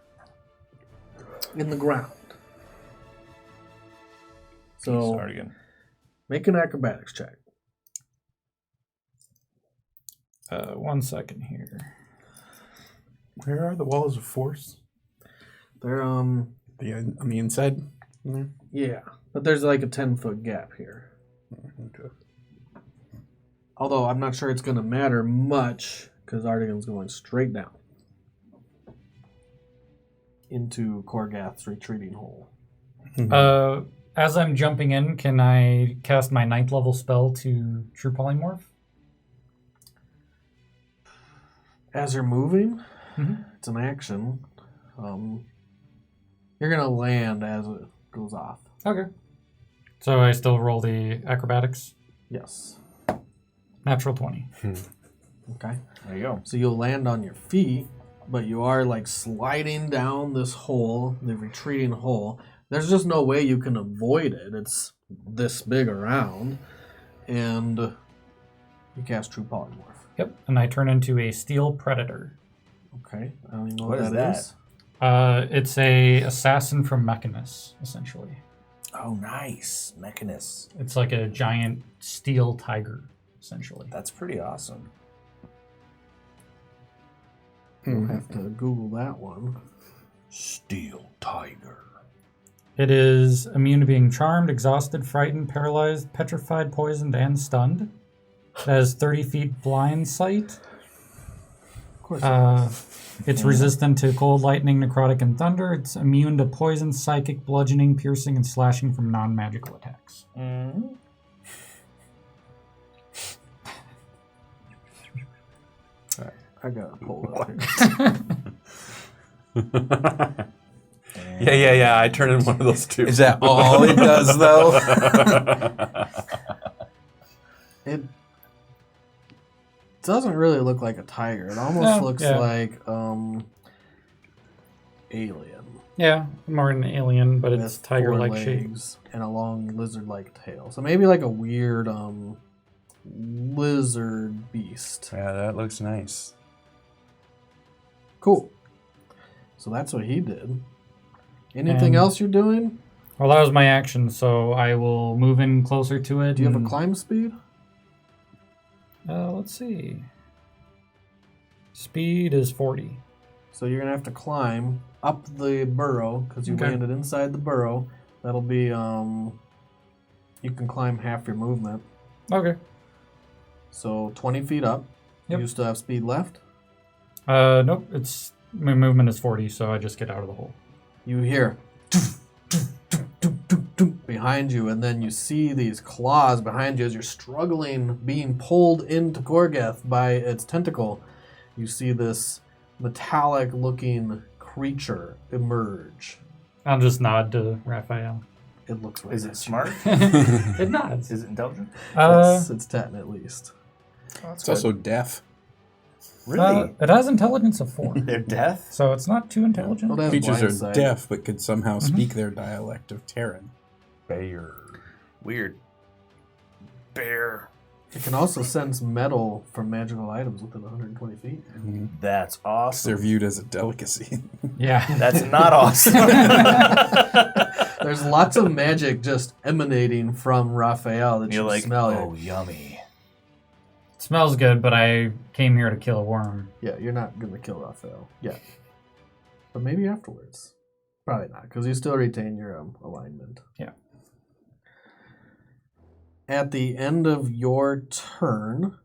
in the ground. So Start again. make an acrobatics check. 1 second here. Where are the walls of force? They're On the inside? In there? yeah, but there's like a 10-foot gap here. Okay. Although I'm not sure it's going to matter much because Artigan's going straight down into Qorgeth's retreating hole. As I'm jumping in, can I cast my 9th level spell to True Polymorph? As you're moving, Mhm. it's an action. You're going to land as it goes off. Okay. So I still roll the acrobatics. Yes. Natural 20. Okay. There you go. So you'll land on your feet, but you are like sliding down this hole, the retreating hole. There's just no way you can avoid it. It's this big around. And you cast True Polymorph. Yep. And I turn into a Steel Predator. Okay. I don't even know What what is that that? is. It's a assassin from Magnus, essentially. Oh, nice. Mechanus. It's like a giant steel tiger, essentially. That's pretty awesome. We'll have to Google that one. Steel tiger. It is immune to being charmed, exhausted, frightened, paralyzed, petrified, poisoned, and stunned. It has 30 feet blind sight. Of course. It's resistant to cold, lightning, necrotic, and thunder. It's immune to poison, psychic, bludgeoning, piercing, and slashing from non-magical attacks. Mm-hmm. I gotta pull it up here. Yeah. I turn in one of those too. Is that all it does, though? It doesn't really look like a tiger. It almost No, looks yeah. like alien. Yeah, more an alien, but it's With tiger-like 4 shape. legs and a long lizard-like tail. So maybe like a weird lizard beast. Yeah, that looks nice. Cool. So that's what he did. Anything And- else you're doing? Well, that was my action, so I will move in closer to it. Do you have a and- climb speed? Let's see. Speed is 40. So you're gonna have to climb up the burrow because you Okay. landed inside the burrow. That'll be you can climb half your movement. Okay. So 20 feet up. Yep. You still have speed left. Nope. It's my movement is 40, so I just get out of the hole. You hear behind you, and then you see these claws behind you as you're struggling, being pulled into Qorgeth by its tentacle. You see this metallic-looking creature emerge. I'll just nod to Raphael. It looks right Is at it you. smart? It nods. Is it intelligent? It's 10 at least. It's also deaf. Really? It has intelligence of 4, They're deaf? so it's not too intelligent. Well, it has Creatures blind are sight. deaf, but could somehow speak their dialect of Terran. Bear. Weird. Bear. It can also sense metal from magical items within 120 feet. That's They're awesome. viewed as a delicacy. Yeah. That's not awesome. There's lots of magic just emanating from Raphael that You're you like, smell oh, it. yummy. It smells good, but I came here to kill a worm. Yeah, you're not going to kill Raphael yet. But maybe afterwards. Probably not, because you still retain your alignment. Yeah. At the end of your turn,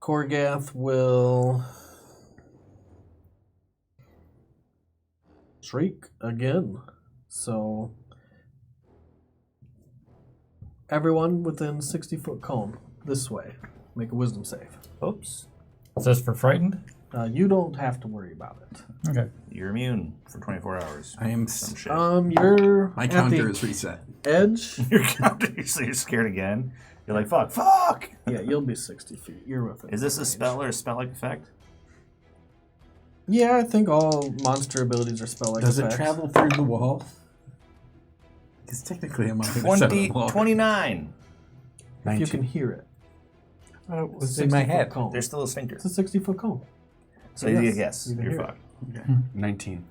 Qorgeth will shriek again. So everyone within 60-foot cone this way, make a wisdom save. Oops. Is this for frightened? You don't have to worry about it. Okay. You're immune for 24 hours. I am. Some shit. You're My at counter the is reset. edge. You're counting, so you're scared again. You're like, fuck. Yeah, you'll be 60 feet. You're within. Is this a range. spell or a spell-like effect? Yeah, I think all monster abilities are spell-like Does it effects. travel through the wall? Because technically I'm on the other side of the 20, wall. 29. If you can hear it. It was It's a in my 60-foot head. Cone. There's still a sphincter. It's a 60-foot cone. So Yes, you guess. you can You're hear it. fucked. 19.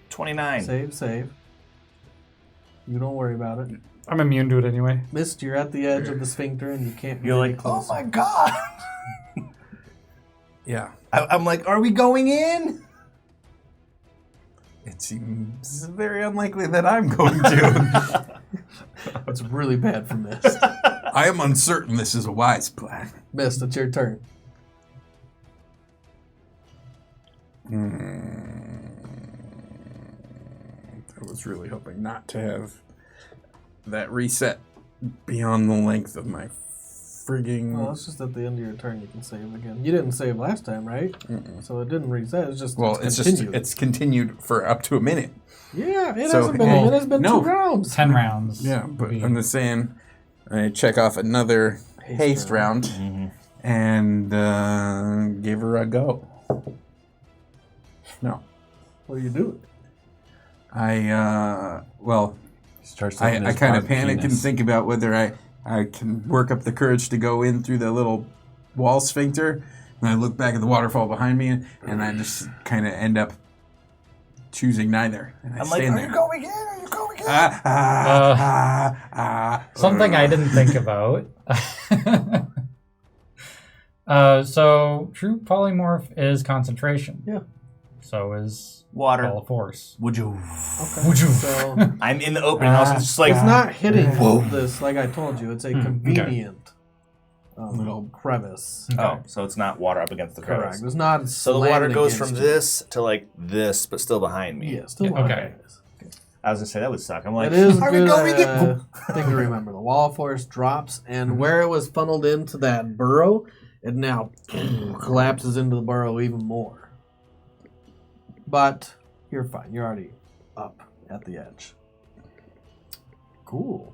29. Save. You don't worry about it. I'm immune to it anyway. Mist, you're at the edge of the sphincter and you can't You're get any like, oh closer. my god. Yeah. I'm like, are we going in? It seems very unlikely that I'm going to. It's really bad for Mist. I am uncertain this is a wise plan. Mist, it's your turn. I was really hoping not to have that reset beyond the length of my frigging. Well, it's just at the end of your turn you can save again. You didn't save last time, right? So it didn't reset. It's just continued. It's continued for up to a minute. Yeah, it So, hasn't been. well, It has been no. 2 rounds. 10 rounds. Yeah, but I'm just saying, I check off another haste round and gave her a go. No, What are you doing? Starts I looking his kind of barbed panic and penis. think about whether I can work up the courage to go in through the little wall sphincter. And I look back at the waterfall behind me, and I just kind of end up choosing neither. And I I'm like, stand are you going in? Are you going in? Something I didn't think about. So true polymorph is concentration. Yeah. So is Water. Ball of Force. Would you? Okay. Would you? So I'm in the open house. It's just like it's not hitting this, like I told you. It's a okay. convenient little crevice. Oh, so it's not water up against the Correct. crevice. It's not So the water slamming goes against from you. this to like this, but still behind me. Yeah, still Yeah, behind okay. you. I was gonna say that would suck. I'm like, It is a are we good going in? thing to remember. The wall of force drops, Mm-hmm. and where it was funneled into that burrow, it now collapses into the burrow even more. But you're fine. You're already up at the edge. Cool.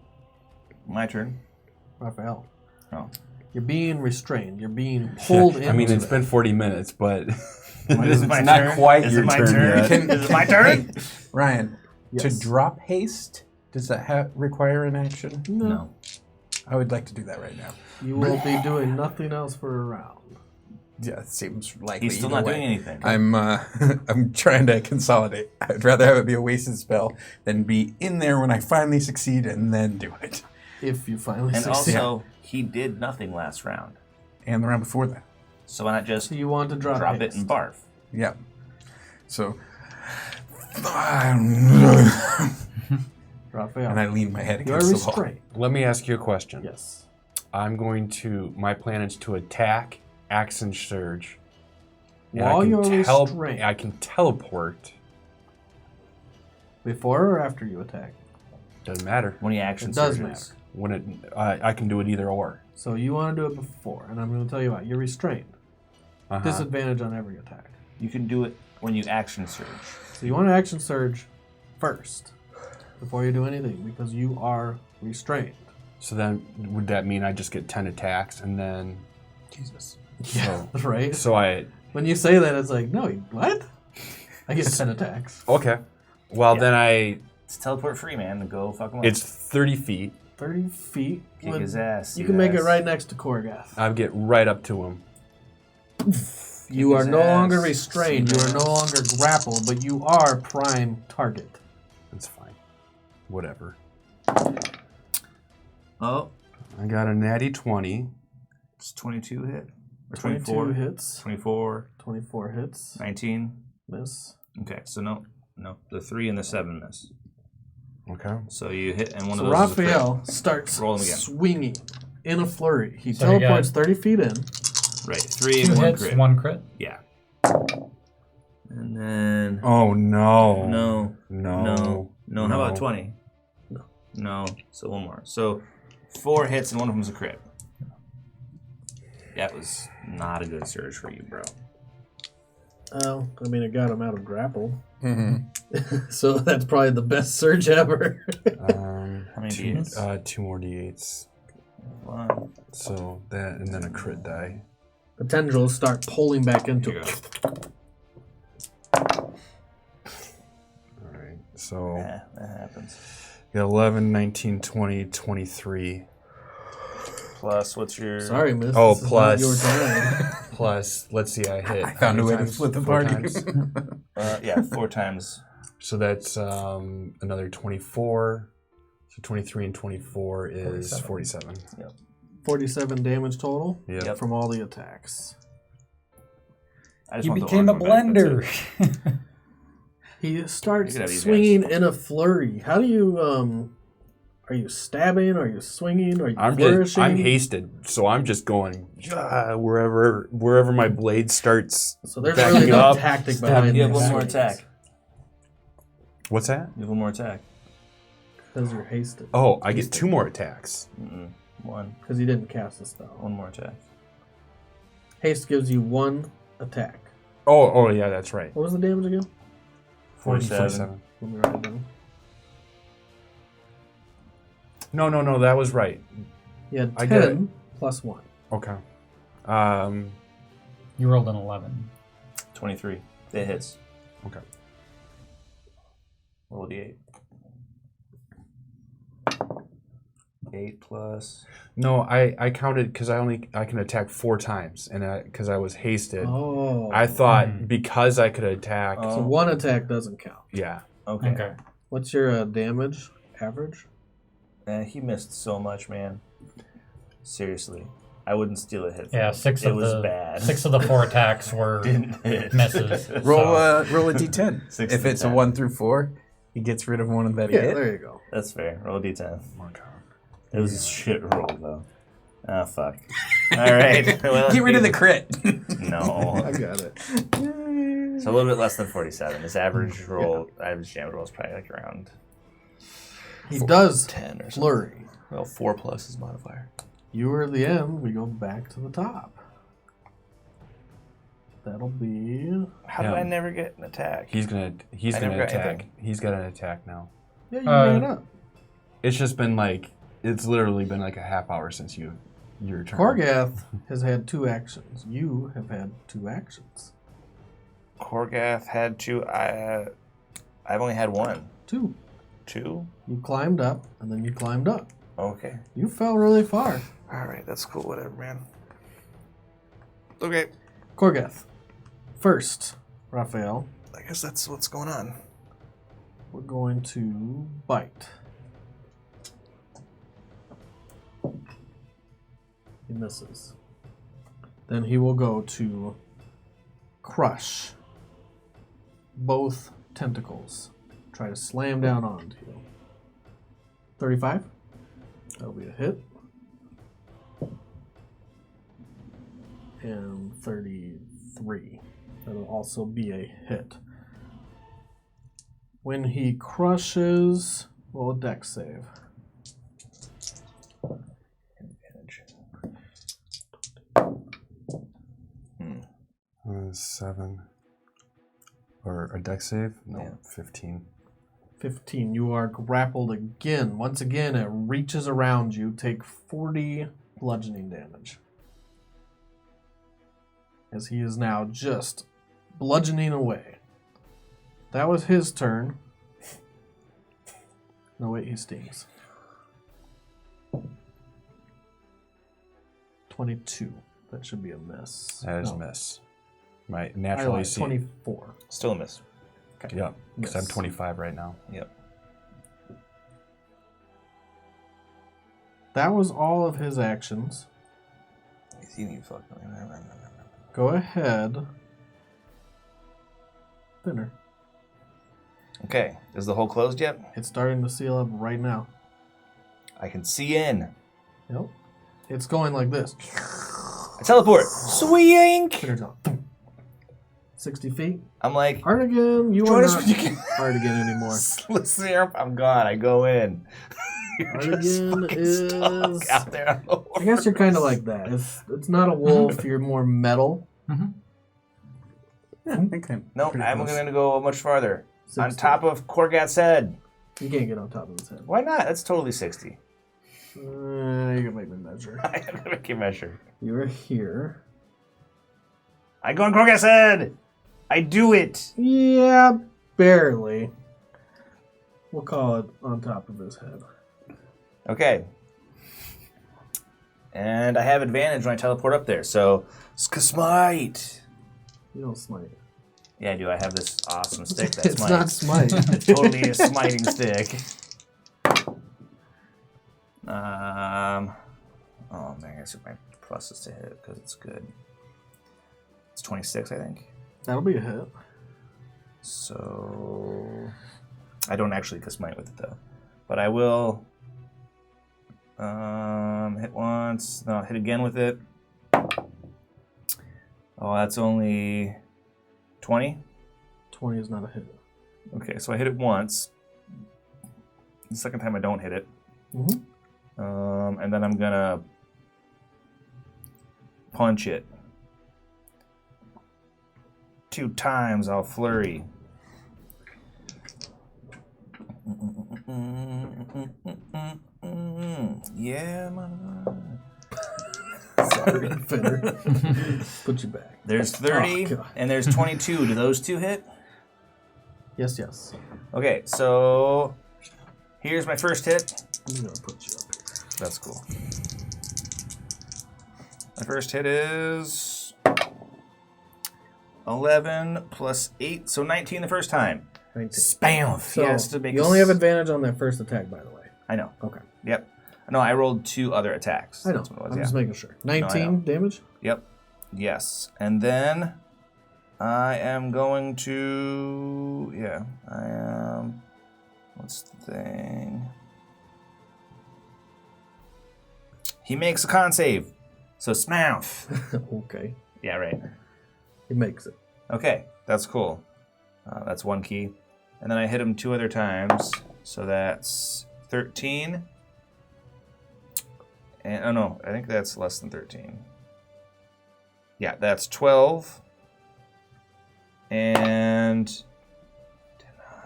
My turn. Raphael. Oh. You're being restrained. You're being pulled into I mean, it's it. been 40 minutes, but Is it's it my not turn? quite Is your it my turn turn? yet. Is it my turn? Ryan, Yes. to drop haste, does that require an action? No. I would like to do that right now. You will be doing nothing else for a round. Yeah, it seems likely. He's still either not way. doing anything. I'm I'm trying to consolidate. I'd rather have it be a wasted spell than be in there when I finally succeed and then do it. If you finally And succeed. also, he did nothing last round. And the round before that. So why not just So you want to drop drop it haste. and barf? Yeah. So Raphael. and I lean my head You are against the wall. restrained. Let me ask you a question. Yes. My plan is to attack, action surge. and While I can you're restrained. I can teleport. Before or after you attack? Doesn't matter. When he action It does surges. When it, I can do it either or. So you want to do it before, and I'm going to tell you what. You're restrained. Uh-huh. Disadvantage on every attack. You can do it when you action surge. So you want to action surge first before you do anything because you are restrained. So then, would that mean I just get 10 attacks and then? Jesus. So, Right? so I. When you say that, it's like, no, what? I get 10 attacks. Okay. Well, Yeah. then I. It's teleport free, man. To go fuck him up. It's 30 feet. 30 feet. Kick With- his ass. You his can make it ass. right next to Qorgeth. I get right up to him. You are his no longer ass, restrained. see You are that? no longer grappled, but you are prime target. That's fine. Whatever. Oh, I got a natty 20. it's 22 hit. Or 22 24. hits. 24. 24 hits. 19. Miss. Okay, so no. The 3 and the 7 miss. Okay. So you hit, and one So of those is a crit. Raphael starts Roll him again. swinging in a flurry. He So you teleports got- 30 feet in. Right, 3 2 and 1 hits, crit. 1 crit. Yeah. And then... Oh no. No. No. No. How about 20? No. No. So one more. So 4 hits and one of them's a crit. That was not a good surge for you, bro. Oh, I mean, it got him out of grapple. Mm-hmm. So that's probably the best surge ever. How many two, D8s? 2 more d8s. 1. So that and then a crit die. The tendrils start pulling back into Here you it. go. All right. So Yeah, that happens. got 11, 19, 20, 23. Plus, what's your... Sorry, miss. Oh, This is plus- not your time. Plus, let's see, I hit. I found a way to times? split the 4 party. times. yeah, 4 times. So that's another 24. So 23 and 24 is 47. 47 damage total Yep. from all the attacks. I just You want the became a armor back, that's blender. it. He starts You could have these swinging in a flurry. How do you, are you stabbing? Are you swinging? Are you I'm flourishing? hasted, so I'm just going wherever my blade starts. So there's backing really no up, tactic stabbing. behind You have these one more swings. attack. What's that? You have one more attack. Because you're hasted. Oh, I get 2 more attacks. Mm-mm. 1. Because you didn't cast a spell. 1 more attack. Haste gives you 1 attack. Oh yeah, that's right. What was the damage again? 47. Let me write it down. No, that was right. You had I get 10 plus 1. Okay. You rolled an 11. 23. That hits. Okay. Roll a d8. 8 plus. No, I counted because I can attack 4 times, and because I was hasted, Oh. I thought because I could attack. So one attack doesn't count. Yeah. Okay. What's your damage average? He missed so much, man. Seriously. I wouldn't steal a hit. Yeah, It was bad. 6 of the 4 attacks were Didn't hit. misses. Roll so. roll a d10. 6 If to it's a 10. 1 through 4, he gets rid of one of that Yeah, hit. there you go. That's fair. Roll a d10. It was a shit roll, though. Oh, fuck. All right. Well, Get rid of the crit. No. I got it. So a little bit less than 47. His average roll, average damage roll is probably like around He does 10 or something. flurry. Well, 4 plus his modifier. You are the end. We go back to the top. That'll be. How did I never get an attack? He's gonna I never got attack. anything. He's got an attack now. Yeah, you ran up. It's just been like it's literally been like a half hour since your turn. Qorgeth has had 2 actions. You have had 2 actions. Qorgeth had 2. I've only had 1. 2. 2? You climbed up, and then you climbed up. Okay. You fell really far. All right, that's cool. Whatever, man. Okay. Qorgeth. First, Raphael, I guess that's what's going on. we're going to bite. He misses. Then he will go to crush both tentacles. Try to slam down onto you. 35. That'll be a hit. And 33. That'll also be a hit. When he crushes, roll a dex save. Advantage. 7 or a dex save? No, Yeah. 15. 15. You are grappled again. Once again, it reaches around you. Take 40 bludgeoning damage. As he is now just bludgeoning away. That was his turn. No, wait, he stings. 22. That should be a miss. That is No, a miss. My I natural lied. AC. 24. Still a miss. Yep, because I'm Miss. 25 right now. Yep. That was all of his actions. You fuck. Go ahead. Thinner. Okay. Is the hole closed yet? It's starting to seal up right now. I can see in. Yep. It's going like this. I teleport. Swink. Thinner's gone. 60 feet. I'm like, Artigan, you join are us not when you can. Artigan anymore. Listen, I'm gone. I go in. You're just Artigan fucking is- stuck out there on the I guess you're kind of like that. It's not a wolf. You're more metal. Yeah, okay. No, Pretty I'm close. going to go much farther. 60. On top of Qorgeth's head. You can't get on top of his head. Why not? That's totally 60. You can make me measure. I have to make you measure. You're here. I go on Qorgeth's head. I do it. Yeah, barely. We'll call it on top of his head. Okay. And I have advantage when I teleport up there. So, smite. You don't smite. Yeah, I do. I have this awesome stick that's It's not smite. totally a smiting stick. Oh man, I guess my plus is to hit because it's good. It's 26, I think. That'll be a hit. So I don't actually smite with it though, but I will hit once. No, hit again with it. Oh, that's only 20. 20 is not a hit. Okay, so I hit it once. The second time I don't hit it. Mhm. And then I'm gonna punch it. 2 times I'll flurry. Yeah, man. Sorry, Finner. Put you back. There's 30 Oh, God. and there's 22. Do those 2 hit? Yes, yes. Okay, so here's my first hit. I'm gonna put you up here. That's cool. My first hit is 11 plus 8, so 19 the first time. 19. Spam. So He has to make you only have advantage on that first attack, by the way. I know. Okay. Yep. No, I rolled 2 other attacks. I know. That's what it was, I'm yeah. just making sure. I 19 know. damage? Yep. Yes. And then I am going to... Yeah. I am... What's the thing? He makes a con save. So smash. Okay. Yeah, right. He makes it. Okay. That's cool. That's 1 key. And then I hit him 2 other times. So that's 13. And, oh no, I think that's less than 13. Yeah, that's 12. And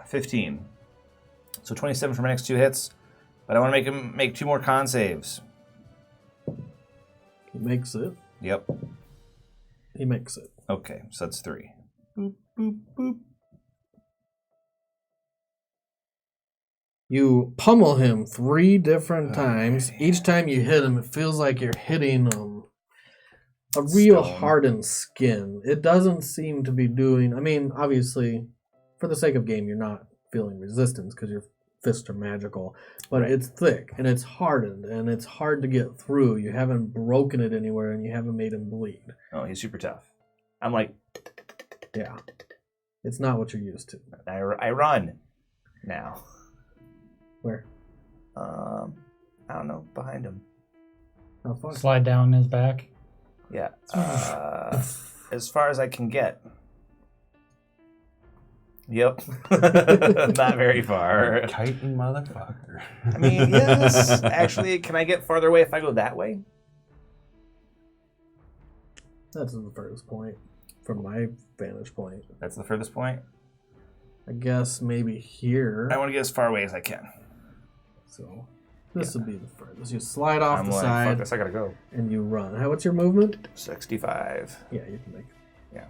15. So 27 for my next 2 hits. But I want to make him make 2 more con saves. He makes it. Yep. He makes it. Okay, so that's 3. Boop, boop, boop. You pummel him 3 different times. Each time you hit him, it feels like you're hitting a real Stone. hardened skin. It doesn't seem to be doing... I mean, obviously, for the sake of game, you're not feeling resistance because your fists are magical. But it's thick, and it's hardened, and it's hard to get through. You haven't broken it anywhere, and you haven't made him bleed. Oh, he's super tough. I'm like, Yeah. It's not what you're used to. I run now. Where? I don't know, behind him. How far? Slide down his back. Yeah. As far as I can get. Yep. Not very far. Titan motherfucker. I mean, yes. Actually, can I get farther away if I go that way? That's the furthest point from my vantage point. That's the furthest point. I guess maybe here. I want to get as far away as I can. So this would be the furthest. You slide off I'm the like, side fuck this, I gotta go. and you run. What's your movement? 65. Yeah, you can make it. Yeah.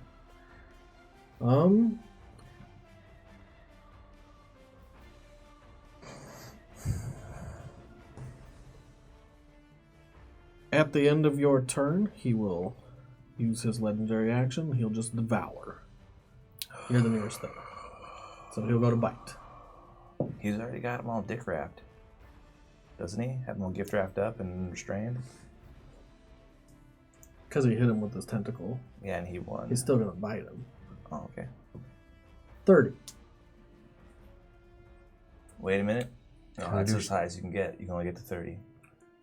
At the end of your turn, he will use his legendary action. He'll just devour. You're the nearest thing. So he'll go to bite. He's already got them all dick wrapped. Doesn't he? Have them all gift wrapped up and restrained? Because he hit him with his tentacle. Yeah, and he won. He's still going to bite him. Oh, okay. 30. Wait a minute. No, Can I that's do- as high as you can get. You can only get to 30.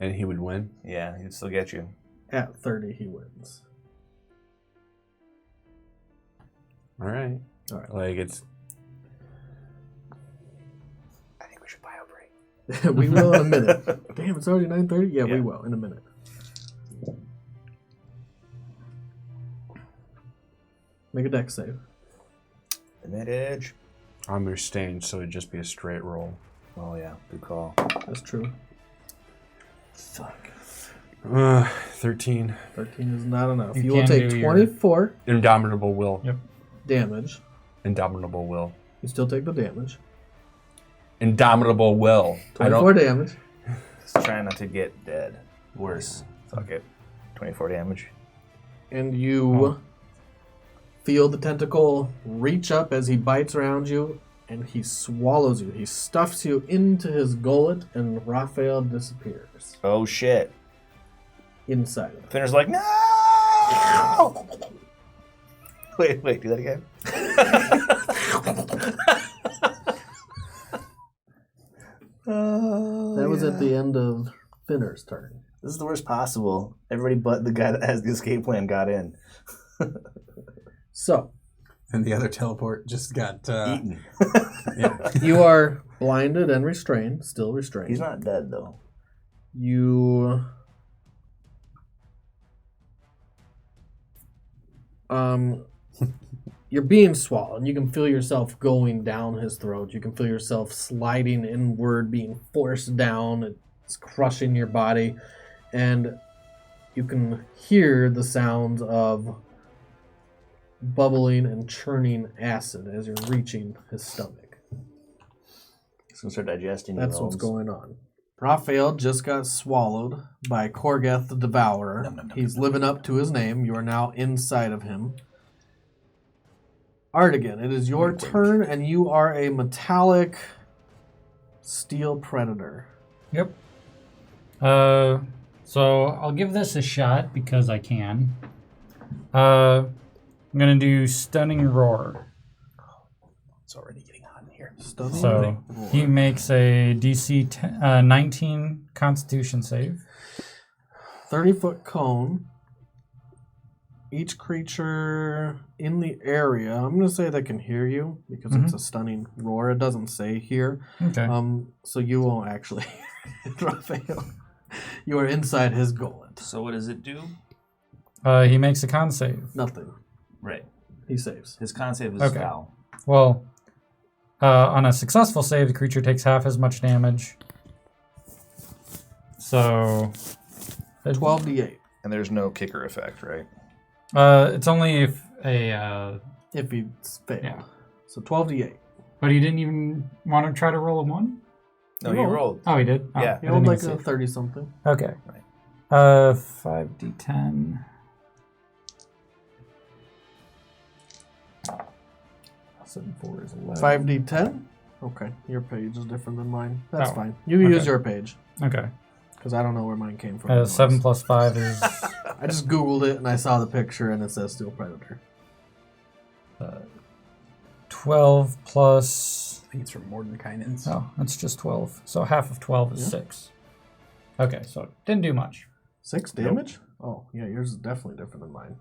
And he would win. Yeah, he'd still get you. At 30, he wins. All right. All right. Like it's I think we should buy a break. We will in a minute. Damn, it's already 9:30? Yeah, we Yeah. will in a minute. Make a dex save. Advantage. I'm restrained, so it'd just be a straight roll. Oh, yeah. Good call. That's true. Fuck. 13. 13 is not enough. You You will can take do your- 24 Indomitable will. Yep. damage. Indomitable will. You still take the damage. Indomitable will. I 24 don't. damage. Just trying not to get dead. Worse. Fuck it. 24 damage. And you feel the tentacle reach up as he bites around you, and he swallows you. He stuffs you into his gullet, and Raphael disappears Oh, shit. inside of it. Finner's like, no! Wait, do that again. That was at the end of Finner's turn. This is the worst possible. Everybody but the guy that has the escape plan got in. So, And the other teleport just got Eaten. you are blinded and restrained, still restrained. He's not dead, though. You you're being swallowed. You can feel yourself going down his throat. You can feel yourself sliding inward, being forced down. It's crushing your body, and you can hear the sounds of bubbling and churning acid as you're reaching his stomach. He's gonna start digesting. That's what's going on. Raphael just got swallowed by Qorgeth the Devourer. He's living up to his name. You are now inside of him. Artigan, it is your turn, and you are a metallic steel predator. Yep. So I'll give this a shot because I can. I'm gonna do Stunning Roar. It's already getting hot in here. Stunning So roar. he makes a DC 19 Constitution save. 30-foot cone. Each creature in the area, I'm going to say they can hear you because it's a stunning roar. It doesn't say here. Okay. So you won't actually hear it, Raphael. You are inside his gullet. So what does it do? He makes a con save. Nothing. Right. He saves. His con save is Okay. foul. Well, on a successful save, the creature takes half as much damage. So 12d8. And there's no kicker effect, right? it's only if a If he failed. yeah. So 12d8. But he didn't even want to try to roll a 1? No, he rolled. Oh, he did? Oh, Yeah. I He rolled didn't like even a see. 30-something. Okay. Right. 5d10. 7, 4 is 11. 5d10? Okay. Your page is different than mine. That's Oh, fine. You can use okay. your page. Okay. Because I don't know where mine came from. 7 plus 5 is I just Googled it and I saw the picture and it says Steel Predator. 12 plus... I think it's from Mordenkainen's. Oh, that's just 12. So half of 12 is 6. Okay, so it didn't do much. 6 damage? Oh, yeah, yours is definitely different than mine.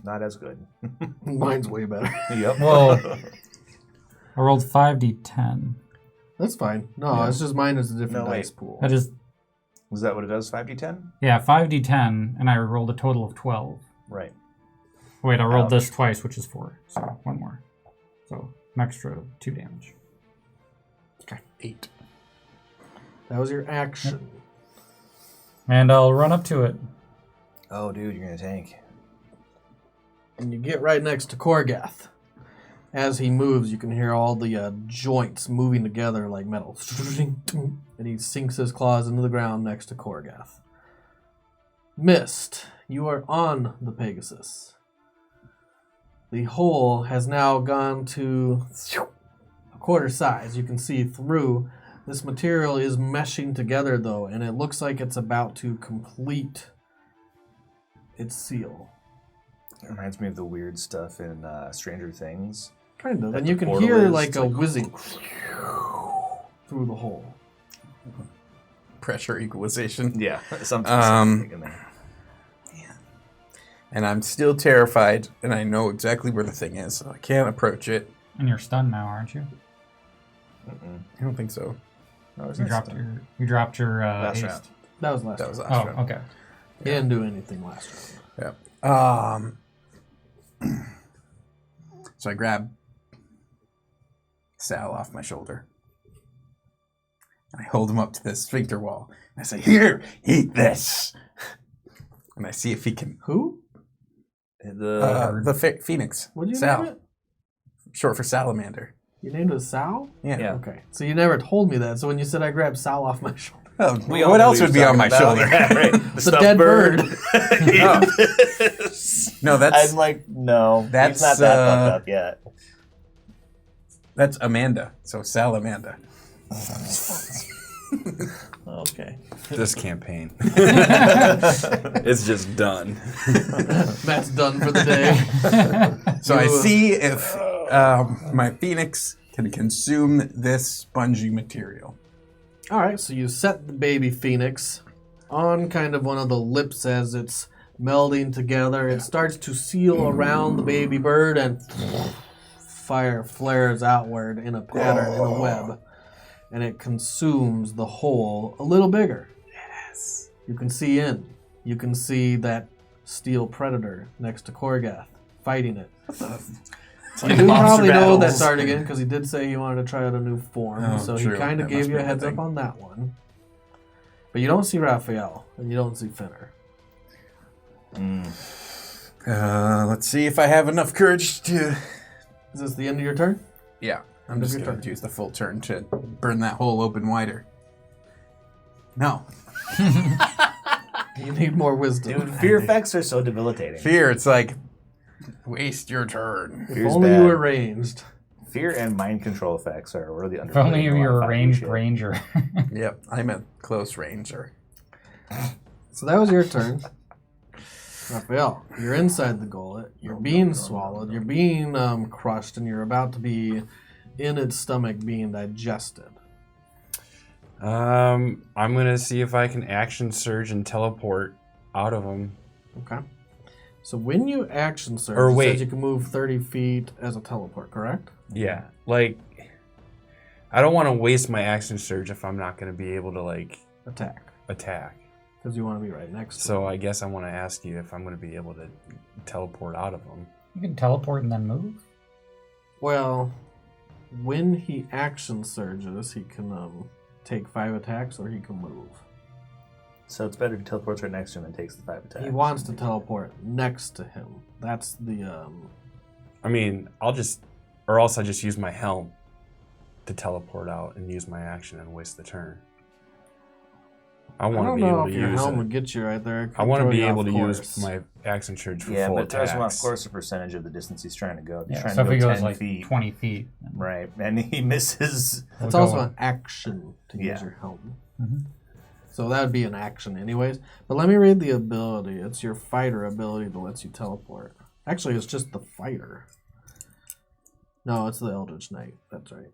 Not as good. Mine's way better. Yep. Well, I rolled 5d10. That's fine. No, Yeah. it's just mine is a different No, wait. dice pool. I just... Is that what it does? 5d10? Yeah, 5d10, and I rolled a total of 12. Right. Wait, I rolled Ouch. this twice, which is 4. So, one more. So, an extra 2 damage. 8. That was your action. And I'll run up to it. Oh, dude, you're going to tank. And you get right next to Qorgeth. As he moves, you can hear all the joints moving together like metal. And he sinks his claws into the ground next to Qorgeth. Mist, you are on the Pegasus. The hole has now gone to a quarter size. You can see through. This material is meshing together, though, and it looks like it's about to complete its seal. It reminds me of the weird stuff in Stranger Things. Kind of. That And the you can portal hear is, like it's a like- whizzing through the hole. Pressure equalization. Yeah, something in there. And I'm still terrified, and I know exactly where the thing is, so I can't approach it. And you're stunned now, aren't you? I don't think so. No, it's You not dropped stuff. your Last haste. round. That was last That was round. last Oh, round. okay. He didn't do anything last round. Yeah. So I grab Sal off my shoulder. And I hold him up to the sphincter wall. And I say, "Here, eat this." And I see if he can. Who? The Phoenix. What did you Sal. name it? Short for salamander. You named it Sal? Yeah. Yeah. Okay. So you never told me that. So when you said I grabbed Sal off my shoulder. Oh, We all what know else who would you're be on my talking about. shoulder? Yeah, right. The stuffed dead bird. No, that's I'm like, no, That's, he's not that fucked up yet. that's Amanda. So Salamanda. Okay. This campaign. It's just done. Matt's done for the day. So I see if my Phoenix can consume this spongy material. All right. So you set the baby Phoenix on kind of one of the lips as it's melding together. It starts to seal around the baby bird and fire flares outward in a pattern, in a web. And it consumes the hole a little bigger. Yes. You can see in. You can see that steel predator next to Qorgeth fighting it. You do probably know that Sardigan because he did say he wanted to try out a new form, Oh, so true. he kind of That gave must you a be the heads up thing. on that one. But you don't see Raphael and you don't see Finner. Let's see if I have enough courage to. Is this the end of your turn? Yeah, I'm End of just your going to turn. use the full turn to burn that hole open wider. No. You need more wisdom. Dude, fear effects are so debilitating. Fear, it's like, waste your turn. If Fear's only bad. you were ranged. Fear and mind control effects are really If only underrated. you were a ranged ranger. Yep, I'm a close ranger. So that was your turn. Raphael, you're inside the gullet. You're being swallowed. You're being crushed, and you're about to be in its stomach being digested. I'm gonna see if I can action surge and teleport out of him. Okay. So when you action surge, Or it wait. says you can move 30 feet as a teleport, correct? Yeah, like I don't want to waste my action surge if I'm not gonna be able to like Attack. attack. Because you want to be right next to So I guess I want to ask you if I'm gonna be able to teleport out of him. You can teleport and then move. Well, when he action surges, he can take 5 attacks or he can move. So it's better if he teleports right next to him and takes the 5 attacks. He wants to teleport next to him. That's the I mean, or else I just use my helm to teleport out and use my action and waste the turn. I I want to don't be know able if to your use helm it. would get you right there. It I could want to throw be you able off to course. use my action surge for Yeah, full but it throws him off attacks. course a percentage of the distance he's trying to go. He's Yeah, trying so to if go he 10 goes like feet. 20 feet. Right, and he misses. It's We'll also go- an action to use Yeah. your helm. Mhm. So that would be an action anyways. But let me read the ability. It's your fighter ability that lets you teleport. Actually, it's just the fighter. No, it's the Eldritch Knight. That's right.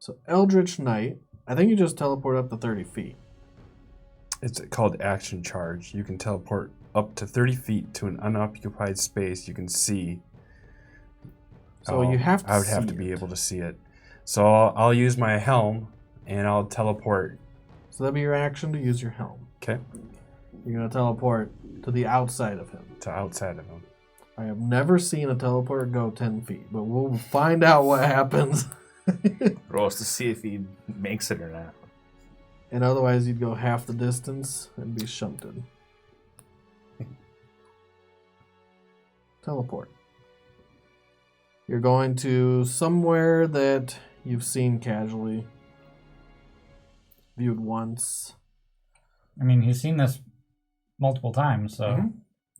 So Eldritch Knight, I think you just teleport up to 30 feet. It's called action charge. You can teleport up to 30 feet to an unoccupied space you can see. So you have to I would have see to be it. able to see it. So I'll use my helm and I'll teleport. So that'd be your action to use your helm. Okay, You're going to teleport to the outside of him. to outside of him. I have never seen a teleport go 10 feet, but we'll find out what happens. Roll us to see if he makes it or not. And otherwise, you'd go half the distance and be shunted. Teleport. You're going to somewhere that you've seen casually, viewed once. I mean, he's seen this multiple times, so Mhm.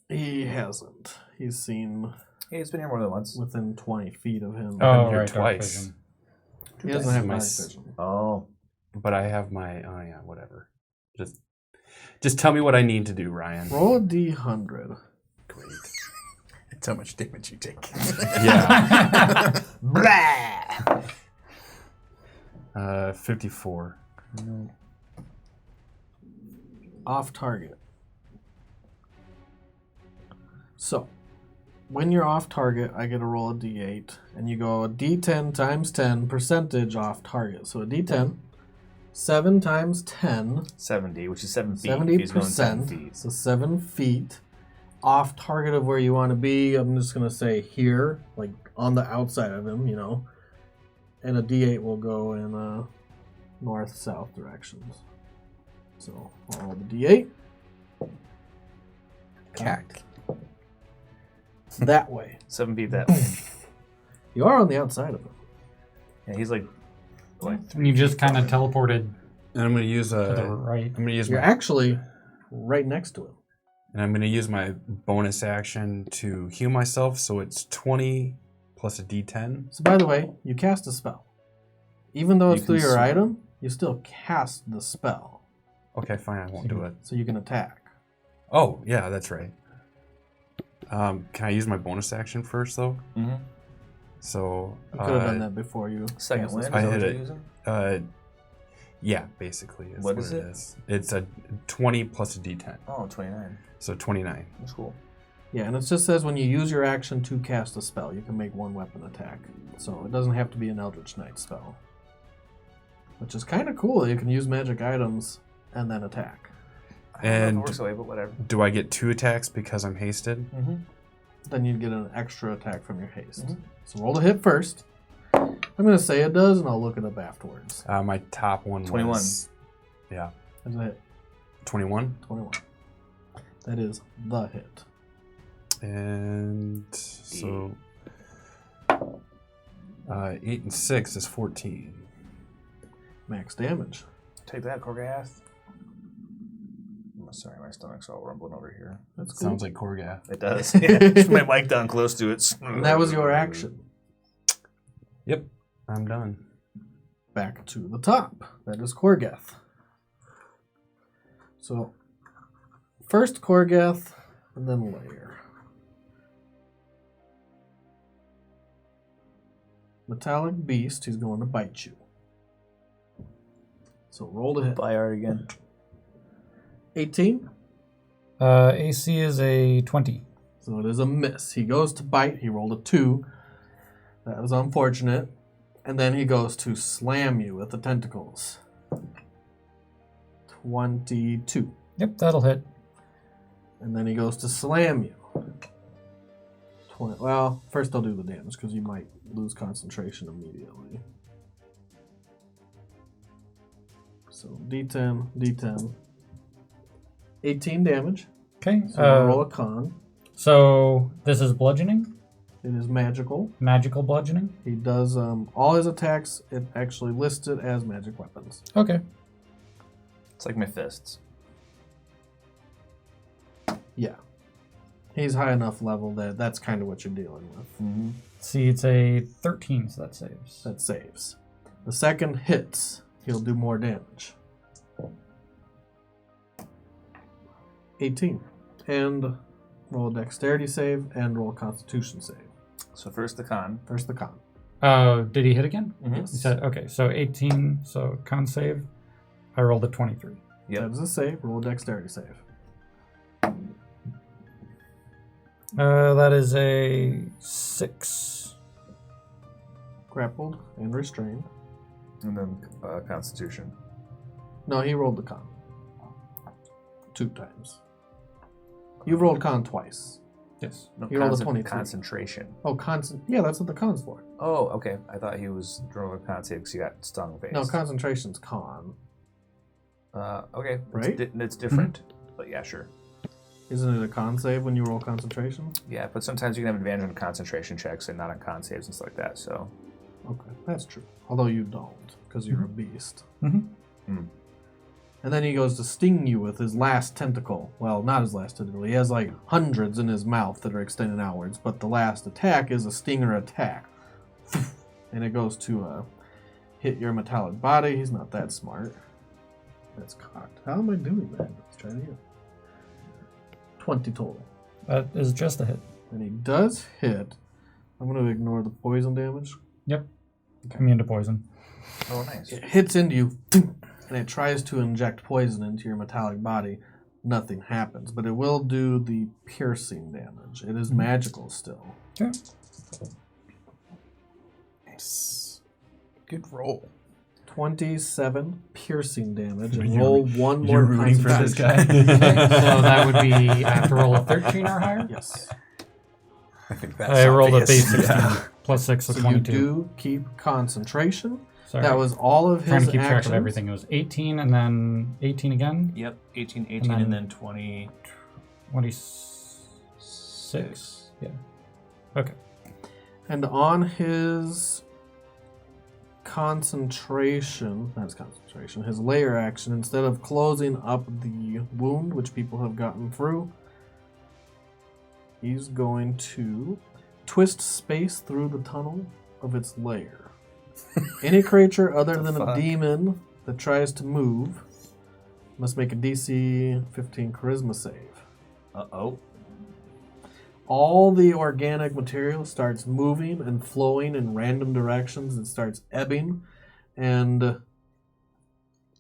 He hasn't. He's seen Hey, he's been here more than once. within 20 feet of him. oh here right, dark twice. vision. He doesn't have My night s- vision. Oh, But I have my, oh yeah, whatever. Just tell me what I need to do, Ryan. Roll a D100. Great. That's how much damage you take. Yeah. blah. 54. Off target. So, when you're off target, I get to roll a d8, and you go a d10 times 10 percentage off target. So a d10, 7 times 10, 70, which is 7 feet. if He's going 7 70%. feet. So 7 feet off target of where you want to be. I'm just going to say here, like on the outside of him, you know. And a d8 will go in north-south directions. So I'll roll the d8. Cack. That way. 7 feet that way. You are on the outside of him. Yeah, he's like And you just kind of teleported And I'm gonna use to the I'm right. gonna use You're my actually right next to him. and I'm gonna use my bonus action to heal myself. So it's 20 plus a D10. So by the way, you cast a spell. Even though You it's through can your sw- item, you still cast the spell. Okay, fine. I won't do it. So you can attack. Oh yeah, that's right. Can I use my bonus action first though? Mhm. So You could have done that before you second cast the wind. spell. I Is that hit what it. you're using? Yeah, basically. What is it? It's a 20 plus a D10. Oh, 29. So 29. That's cool. Yeah, and it just says when you use your action to cast a spell, you can make one weapon attack. So it doesn't have to be an Eldritch Knight spell. Which is kind of cool. You can use magic items and then attack. I don't know if And- it works that way, but whatever. Do I get 2 attacks because I'm hasted? Mm-hmm. Then you'd get an extra attack from your haste. Mhm. So roll to hit first. I'm going to say it does, and I'll look it up afterwards. My top one 21. was... Yeah. There's a hit. 21. 21. That is the hit. And so... 8 and 6 is 14. Max damage. Take that, Qorgeth. sorry, my stomach's all rumbling over here. That's cool. Sounds like Qorgeth. It does. Yeah, just my mic down close to it. And that was your action. Yep, I'm done. Back to the top. That is Qorgeth. So, first Qorgeth, and then Lair. Metallic Beast, he's going to bite you. So roll to hit. Buy art again. 18. AC is a 20. So it is a miss. He goes to bite. He rolled a 2. That was unfortunate. And then he goes to slam you with the tentacles. 22. Yep, that'll hit. And then he goes to slam you. 20. Well, first I'll do the damage because you might lose concentration immediately. So D10, D10. 18 damage. Okay. So we'll roll a con. So this is bludgeoning, It is magical. magical bludgeoning. He does all his attacks. It actually listed as magic weapons. Okay. It's like my fists. Yeah, he's high enough level that that's kind of what you're dealing with. See, it's a 13, so that saves. That saves. The second hits. He'll do more damage. 18. And roll a dexterity save and roll a constitution save. So first the con. First the con. Did he hit again? Mhm. You said, okay, so 18, so con save. I rolled a 23. Yep. That is a save. Roll a dexterity save. That is a 6. Grappled and restrained. And then Constitution. No, he rolled the con. 2 times. You've rolled con twice. Yes. No, You rolled a 23. concentration. Oh, yeah, that's what the con's for. Oh, okay. I thought he was drawing a con save because he got stung face. No, concentration's con. Okay. Right? It's different. But yeah, sure. Isn't it a con save when you roll concentration? Yeah, but sometimes you can have advantage on concentration checks and not on con saves and stuff like that. So Okay, that's true. Although you don't, because you're a beast. Mm-hmm. And then he goes to sting you with his last tentacle. Well, not his last tentacle. He has like hundreds in his mouth that are extended outwards, but the last attack is a stinger attack. And it goes to hit your metallic body. He's not that smart. That's cocked. How am I doing that? Let's try it again. 20 total. That is just a hit. And he does hit. I'm going to ignore the poison damage. Yep. Immune to poison. oh, nice. It hits into you, and it tries to inject poison into your metallic body. Nothing happens, but it will do the piercing damage. It is magical still. Okay. Nice. Good roll. 27 piercing damage, and You're- roll one more You're rooting for this guy. So that would be, I have to roll a 13 or higher? Yes. I think that's I rolled a obvious. base 16 plus 6, so So you 22. do keep concentration. Sorry. That was all of his trying to keep actions. track of everything. It was 18 and then 18 again. Yep. 18, 18, then- and then 20. 26. Yeah. Okay. And on his concentration, not his concentration, his layer action, instead of closing up the wound, which people have gotten through, he's going to twist space through the tunnel of its lair. Any creature other than a fuck? demon that tries to move must make a DC 15 charisma save. Uh-oh. All the organic material starts moving and flowing in random directions. It starts ebbing. And,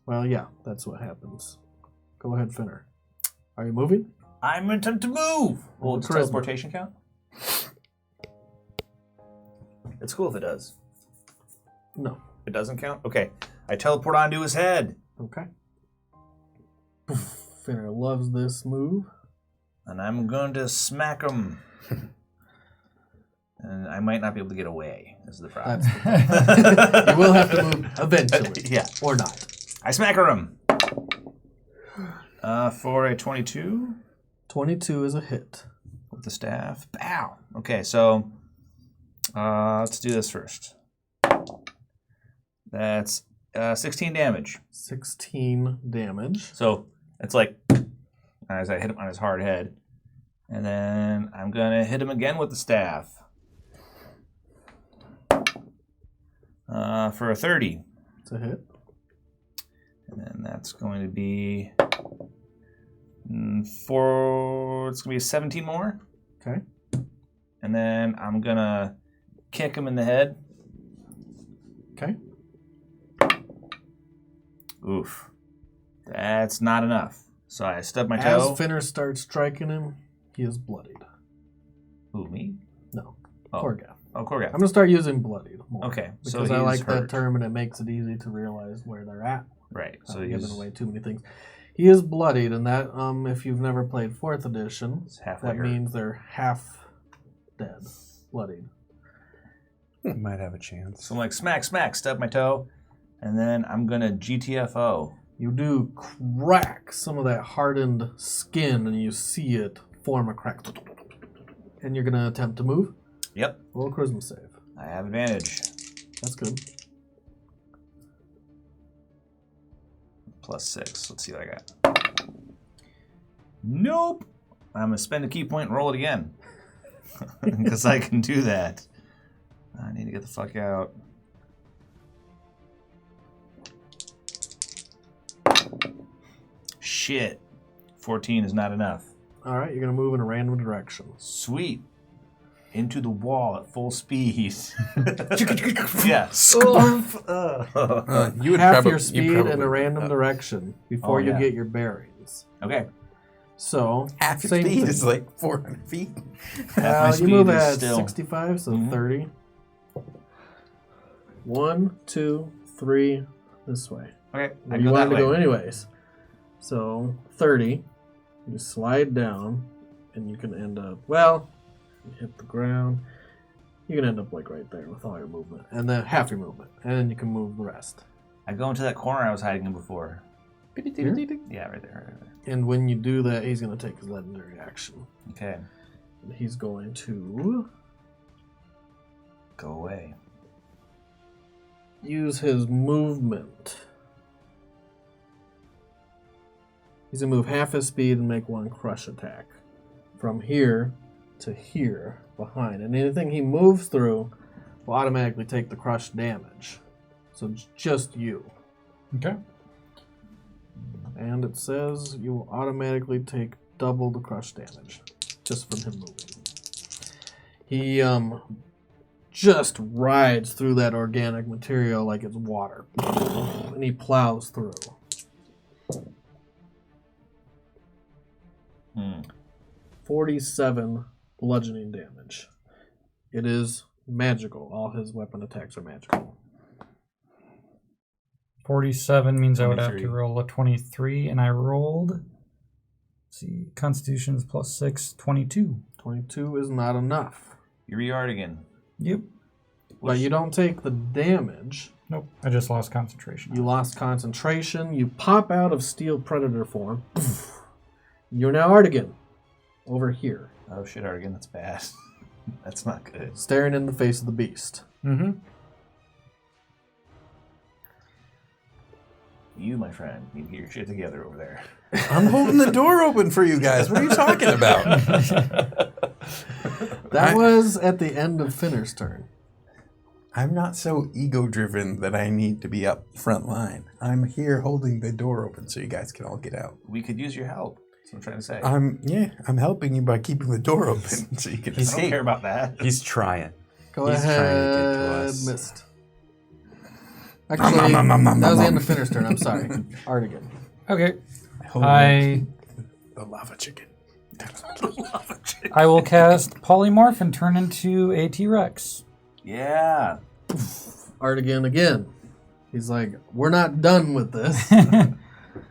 well, yeah, that's what happens. Go ahead, Finner. Are you moving? I'm intent to move. Well, does Charisma. teleportation count? It's cool if it does. No. It doesn't count? Okay. I teleport onto his head. Okay. Finner loves this move. And I'm going to smack him. And I might not be able to get away, is the problem. That's you will have to move eventually. Yeah. Or not. I smacker him. For a 22 22 is a hit. with the staff. Pow! Okay, so let's do this first. That's 16 damage. 16 damage. So it's like as I hit him on his hard head. And then I'm going to hit him again with the staff. For a 30. It's a hit. And then that's going to be it's going to be a 17 more. Okay. And then I'm going to kick him in the head. Okay. Oof. That's not enough. So I stub my As toe. Finner starts striking him, he is bloodied. Ooh, me? No. Oh. Qorgeth. Oh, Qorgeth. I'm going to start using bloodied more. Okay. So Because I he's like that hurt. term and it makes it easy to realize where they're at. Right. So Not he's giving away too many things. He is bloodied, and that, if you've never played 4th edition, halfway that hurt. means they're half dead, bloodied. Might have a chance. So I'm like, smack, smack, stub my toe. And then I'm going to GTFO. You do crack some of that hardened skin, and you see it form a crack. And you're going to attempt to move. Yep. Roll a charisma save. I have advantage. That's good. +6. Let's see what I got. Nope. I'm going to spend a key point and roll it again. Because I can do that. I need to get the fuck out. Shit. 14 is not enough. All right, you're going to move in a random direction. Sweet. Into the wall at full speed. Yeah. You would Half probably, your speed in a random direction before you yeah. get your bearings. Okay. So, half your same speed thing. is like 400 feet. Half my You speed move is at still- 65, so Mhm. 30. 1, 2, 3, this way. Okay. I And you go that wanted to way. go anyways. So 30. You slide down, and you can end up, well, you hit the ground. You can end up like right there with all your movement. And then half your movement. And then you can move the rest. I go into that corner I was hiding in before. Here? Yeah, right there. Right there. And when you do that, he's going to take his legendary action. Okay. And he's going to Go away. use his movement. He's going to move half his speed and make one crush attack. From here to here, behind. And anything he moves through will automatically take the crush damage. So just you. Okay. And it says you will automatically take double the crush damage. Just from him moving. He just rides through that organic material like it's water. And he plows through. 47 bludgeoning damage. It is magical. All his weapon attacks are magical. 47 means I would have to 23. roll a 23, and I rolled. Let's see, Constitution is +6, 22. 22 is not enough. You re-art again. Yep. But you don't take the damage. Nope. I just lost concentration. You lost concentration. You pop out of steel predator form. You're now Artigan. Over here. Oh shit, Artigan, that's bad. That's not good. Staring in the face of the beast. Mm-hmm. You, my friend, need to get your shit together over there. I'm holding the door open for you guys. What are you talking about? That was at the end of Finner's turn. I'm not so ego-driven that I need to be up front line. I'm here holding the door open so you guys can all get out. We could use your help. That's what I'm trying to say. I'm helping you by keeping the door open so you can I don't escape. care about that. He's trying. Go He's trying to get to ahead. us. Missed. Actually, that was the end of Finner's turn. I'm sorry. Artigan. Okay. Hold I the lava chicken. I will cast Polymorph and turn into a T-Rex. Yeah. Artigan again. He's like, we're not done with this.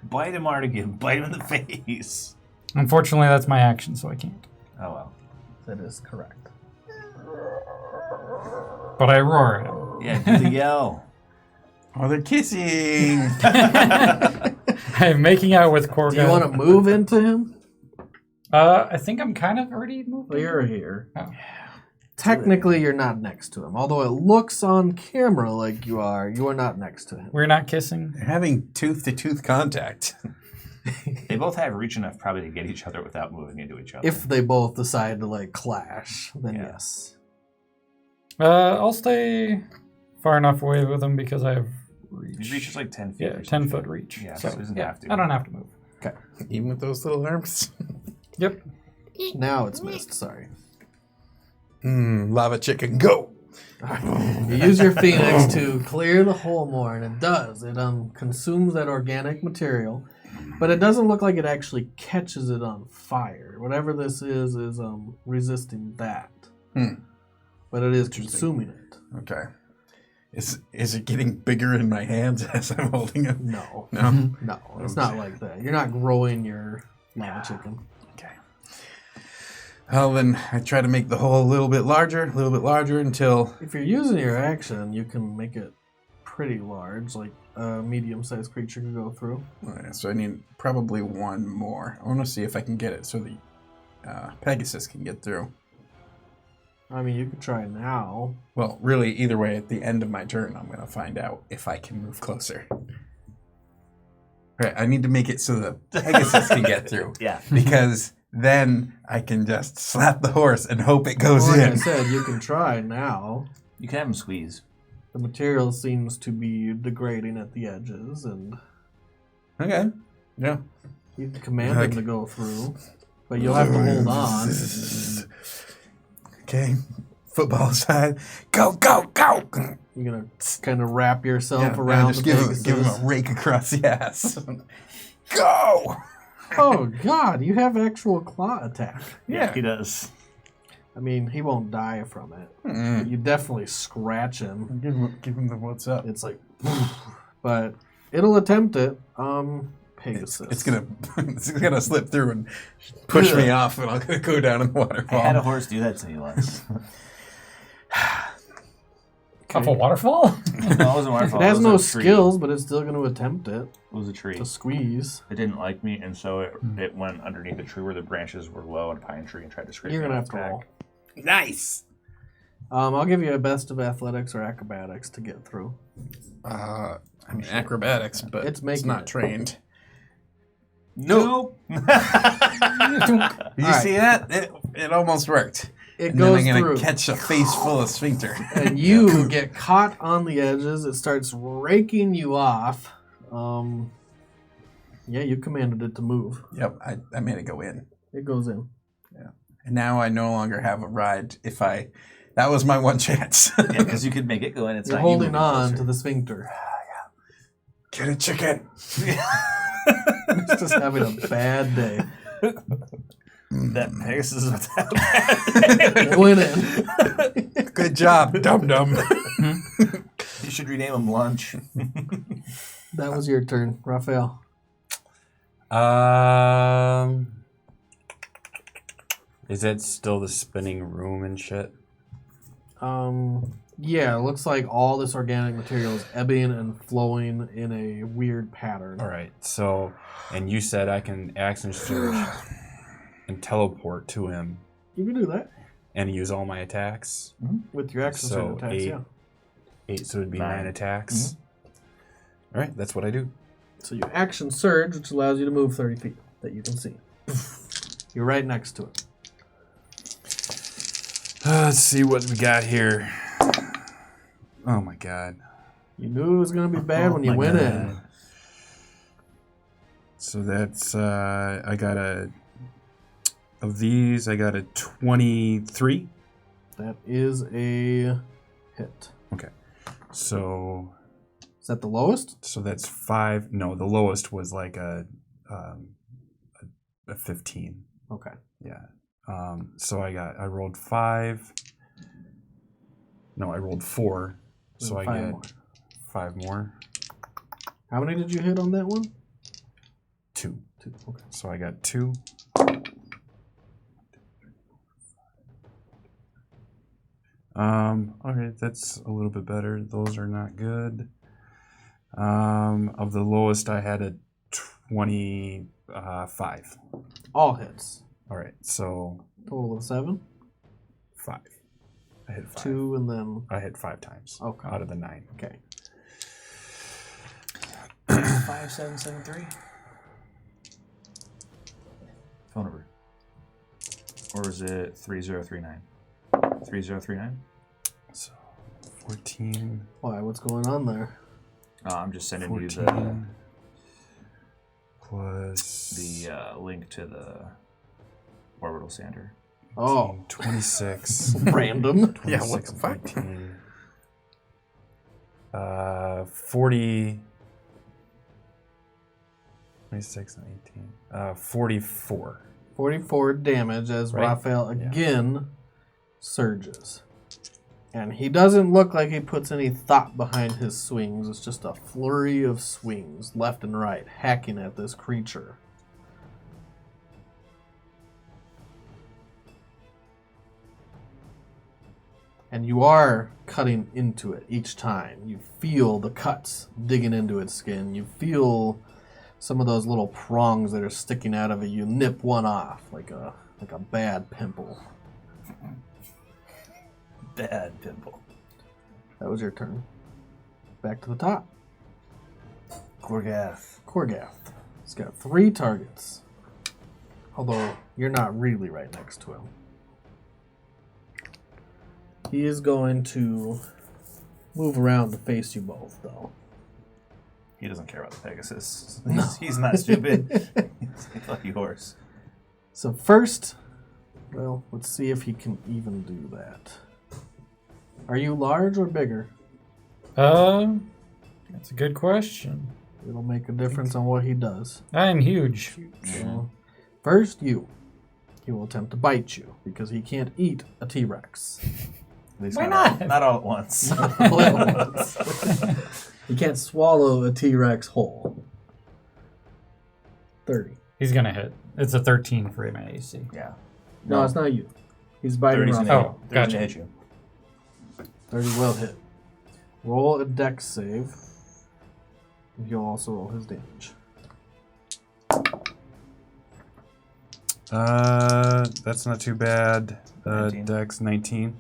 Bite him, Artigan. Bite him in the face. Unfortunately, that's my action, so I can't. Oh well. That is correct. But I roar at him. Yeah, do the yell. Oh, they're kissing. I'm making out with Qorgeth. Do you want to move into him? I think I'm kind of already moved. Well, you're here. Oh. Technically, you're not next to him. Although it looks on camera like you are not next to him. We're not kissing. They're having tooth-to-tooth contact. They both have reach enough probably to get each other without moving into each other. If they both decide to like clash, then Yeah. yes. I'll stay far enough away with him because I have reach. His reach is like 10 feet. Yeah, or 10 something. foot reach. Yeah, so so he doesn't yeah, have to. I don't have to move. Even with those little arms. Yep. Now it's missed. Sorry. Lava chicken, go! You use your phoenix to clear the hole more, and it does. It consumes that organic material, but it doesn't look like it actually catches it on fire. Whatever this is resisting that. But it is consuming it. Okay. Is it getting bigger in my hands as I'm holding it? No. No? No, it's not like that. You're not growing your lava chicken. Okay. Well, then I try to make the hole a little bit larger until... If you're using your action, you can make it pretty large, like a medium-sized creature can go through. Okay, so I need probably one more. I want to see if I can get it so the Pegasus can get through. I mean, you could try now. Well, really, either way, at the end of my turn, I'm going to find out if I can move closer. Right, I need to make it so the Pegasus can get through. Yeah. Because then I can just slap the horse and hope it goes Like I in. said, you can try now. You can have him squeeze. The material seems to be degrading at the edges, and Okay. Yeah. you can command him to go through, but you'll have to hold on. Okay. Football aside. Go, go, go! You're gonna kind of wrap yourself Yeah, around just the give him Pegasus. a rake across the ass. Go! Oh God, you have actual claw attack. Yeah. He does. I mean, he won't die from it. Mm. You definitely scratch him. Give him the what's up. It's like, but it'll attempt it. Pegasus. It's gonna slip through and push me off, and I'm gonna go down in the waterfall. I had a horse do that to me once. Off a waterfall? No, it wasn't my It fault. has was no a tree. skills, but it's still going to attempt it It was a tree. to squeeze. It didn't like me, and so it went underneath the tree where the branches were low and a pine tree and tried to scrape You're me gonna off have to back. roll. Nice. I'll give you a best of athletics or acrobatics to get through. I mean acrobatics, but It's it's making not it. trained. Nope. You Alright. see that? It almost worked. It And goes then I'm gonna through, catch a face full of sphincter. and you get caught on the edges. It starts raking you off. Yeah, you commanded it to move. Yep, I made it go in. It goes in. And now I no longer have a ride. That was my one chance. Yeah, because you could make it go in. It's You're not you holding moving on closer. to the sphincter. Get a chicken. It's just having a bad day. That Pegasus was It went in. Good job, dum dum. You should rename him Lunch. That was your turn, Raphael. Is that still the spinning room and shit? Yeah, it looks like all this organic material is ebbing and flowing in a weird pattern. All right. So, and you said I can action surge and teleport to him You can do that and use all my attacks. with your action So, surge attacks, 8. yeah. 8, so it'd be 9. 9 attacks. All right, that's what I do. So you action surge, which allows you to move 30 feet that you can see. You're right next to it. Let's see what we got here. Oh my god. You knew it was going to be bad when you my went God. in. So that's I got of these I got a 23. That is a hit. Okay. So Is that the lowest? that's 5. No, the lowest was like a 15. Okay. Yeah. So I rolled 5. No, I rolled 4. So I 5 get more. 5 more. How many did you hit on that one? 2. 2. Okay. So I got 2. Okay, that's a little bit better. Those are not good. Of the lowest, I had a 25. All hits. All right, so Total of 7. 5. I hit 5. 2 and then... I hit 5 times. Okay. Out of the 9. Okay. 5773. phone number. Or is it 3039? 3039? So 14. Why? What's going on there? I'm just sending 14 you plus the link to the orbital sander. Oh, 26. random. Yeah, what 26 the fuck? 14. 40. 26 and 18. 44. 44 damage as Right? Raphael again surges. And he doesn't look like he puts any thought behind his swings. It's just a flurry of swings, left and right, hacking at this creature. And you are cutting into it each time. You feel the cuts digging into its skin. You feel some of those little prongs that are sticking out of it. You nip one off like a bad pimple. Bad pimple. That was your turn. Back to the top. Qorgeth. He's got 3 targets. Although you're not really right next to him. He is going to move around to face you both, though. He doesn't care about the Pegasus. No. He's not stupid. He's a lucky horse. So first, well, let's see if he can even do that. Are you large or bigger? That's a good question. It'll make a difference on what he does. I am huge. So, first, you. He will attempt to bite you because he can't eat a T-Rex. Why not? Not all at once. All at once. He can't swallow a T-Rex whole. 30. He's gonna hit. It's a 13 for him at AC. Yeah. No, it's not you. He's biting 30's Raphael. gonna, Oh, 30's gonna gotcha. hit you. 30 will hit. Roll a dex save. And he'll also roll his damage. That's not too bad. 19. Dex 19.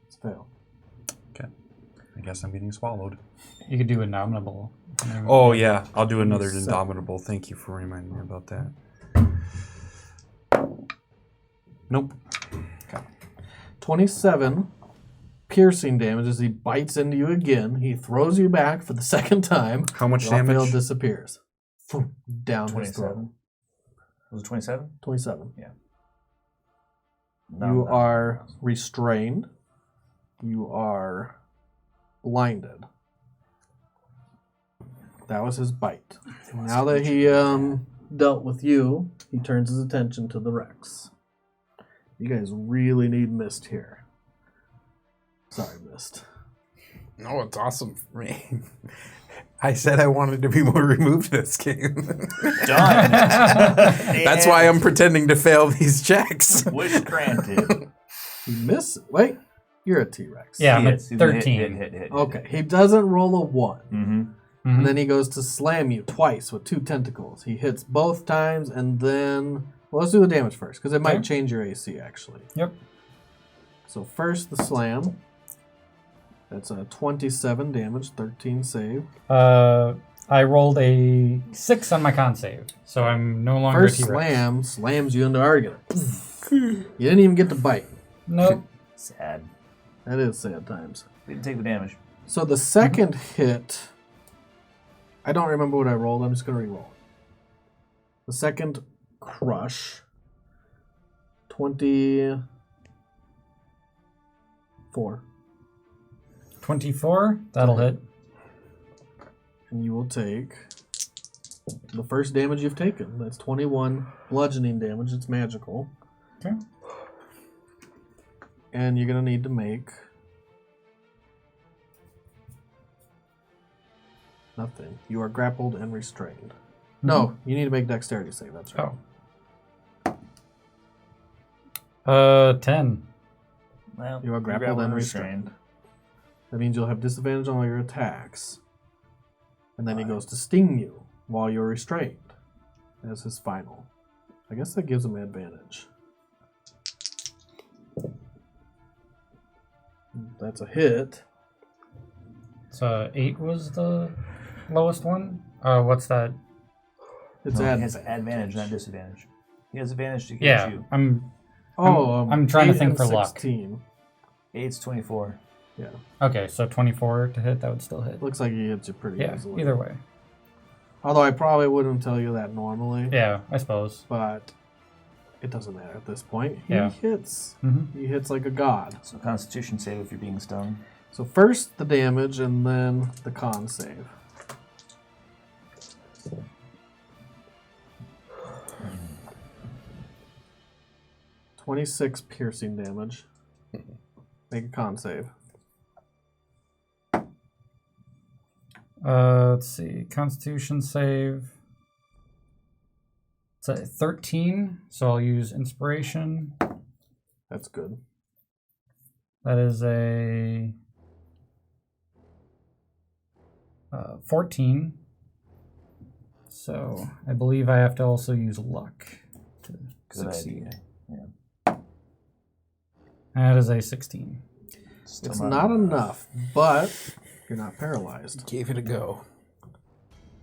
It's fail. Okay. I guess I'm getting swallowed. You could do Indomitable. Oh, yeah. I'll do another 27. Indomitable. Thank you for reminding me about that. Nope. 27 piercing damage as he bites into you again. He throws you back for the second time. How much Raphael damage? disappears. Down his throat. 27. Was it 27? 27. No, You no. are restrained. You are blinded. That was his bite. Now that he dealt with you, he turns his attention to the Rex. You guys really need Mist here. Sorry, Mist. No, it's awesome for me. I said I wanted to be more removed this game. Done. That's why I'm pretending to fail these checks. Wish granted. You miss. Wait, you're a T-Rex. Yeah, I'm at He's gonna 13. Hit. Okay, he doesn't roll a 1. Mm-hmm. Mhm. And then he goes to slam you twice with 2 tentacles. He hits both times, and then... Well, let's do the damage first, because it might Okay. change your AC, actually. Yep. So first, the slam. That's a 27 damage, 13 save. I rolled a 6 on my con save, so I'm no longer First a T-Rex. slam slams you into Argon. You didn't even get to bite. Nope. Sad. That is sad times. Didn't take the damage. So the second hit... I don't remember what I rolled. I'm just going to re-roll. The second crush. 24. 24. That'll hit. And you will take the first damage you've taken. That's 21 bludgeoning damage. It's magical. Okay. And you're going to need to make... Nothing. You are grappled and restrained. No, you need to make dexterity save. That's right. Oh. 10. Well, You are grappled and restrained. That means you'll have disadvantage on all your attacks. And then he goes to sting you while you're restrained as his final. I guess that gives him advantage. That's a hit. So 8 was the lowest one. What's that? It's He ad. has advantage, not disadvantage. He has advantage to get Yeah, you. I'm I'm trying to 8 think and for luck. 16. 8's 24. Yeah. okay. So 24 to hit. That would still hit. Looks like he hits you pretty Yeah. easily. Either way. Although I probably wouldn't tell you that normally. Yeah, I suppose. But it doesn't matter at this point. He Yeah. hits. Mm-hmm. He hits like a god. So Constitution save if you're being stung. So first the damage and then the con save. $26 piercing damage. Make a con save. Let's see. Constitution save. It's a 13, so I'll use inspiration. That's good. That is a 14. So I believe I have to also use luck to Good succeed. idea. That is a 16. Still It's not enough, but you're not paralyzed. Gave it a go.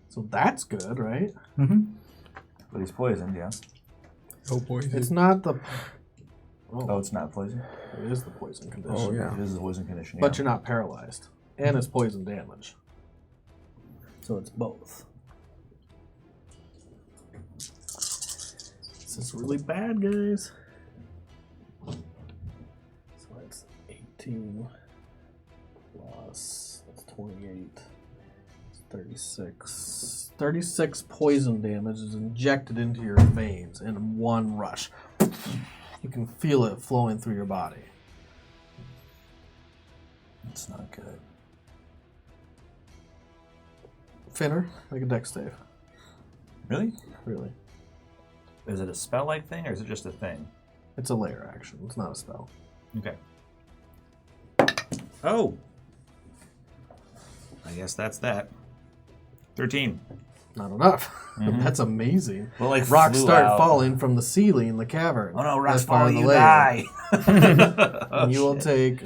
So that's good, right? Mm-hmm. But he's poisoned, yeah. Oh boy. It's not the... Oh, it's not poison? It is the poison condition. Oh, yeah. It is the poison condition, But you're not paralyzed. And it's poison damage. So it's both. This is really bad, guys. So that's 18 plus, that's 28, it's 36. 36 poison damage is injected into your veins in one rush. You can feel it flowing through your body. It's not good. Finner, make a dex save. Really? Really. Is it a spell-like thing, or is it just a thing? It's a layer action. It's not a spell. Okay. Oh! I guess that's that. 13. Not enough. Mhm. That's amazing. Well, like Rocks flew start out. falling from the ceiling in the cavern. Oh no, rocks That's part fall, of the you layer. die! Oh, And you will shit. take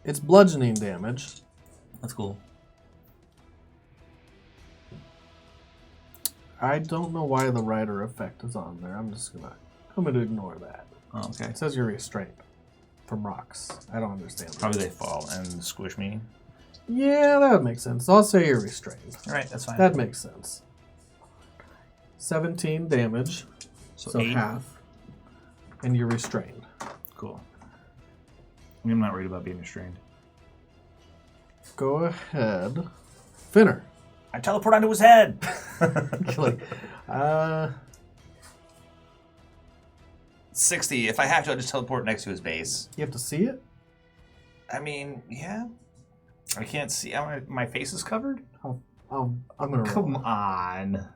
it's bludgeoning damage. That's cool. I don't know why the rider effect is on there. I'm gonna ignore that. Oh, okay. It says you're restrained from rocks. I don't understand that. Probably they fall and squish me. Yeah, that would make sense. I'll say you're restrained. Alright, that's fine. That makes sense. 17 damage, so 8. half, and you're restrained. Cool. I'm not worried about being restrained. Go ahead. Finner. I teleport onto his head! Like, 60. If I have to, I'll just teleport next to his base. you have to see it? I mean, yeah. I can't see. My face is covered? I'm gonna roll. Come on.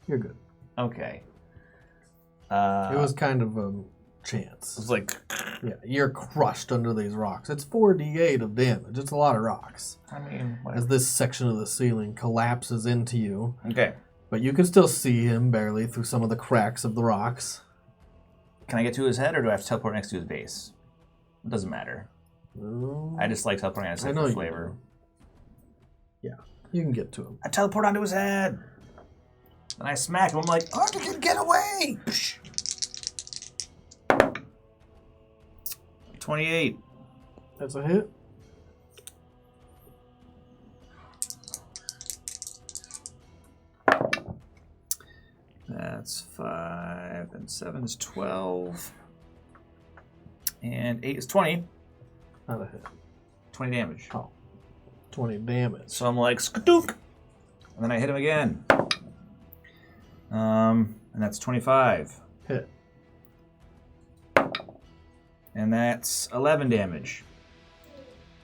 You're good. Okay. It was kind of a It chance. was like, Yeah, you're crushed under these rocks. It's 4d8 of damage. It's a lot of rocks. I mean, As whatever. this section of the ceiling collapses into you, Okay. but you can still see him barely through some of the cracks of the rocks. Can I get to his head, or do I have to teleport next to his base? It doesn't matter. I just like teleporting on his I head know for you flavor. do. Yeah, you can get to him. I teleport onto his head. And I smack him. I'm like, oh, you can get away! 28. That's a hit. That's 5, and 7 is 12. And 8 is 20. Not a hit. 20 damage. 20 damage. So I'm like, skadook! And then I hit him again. And that's 25. Hit. And that's 11 damage.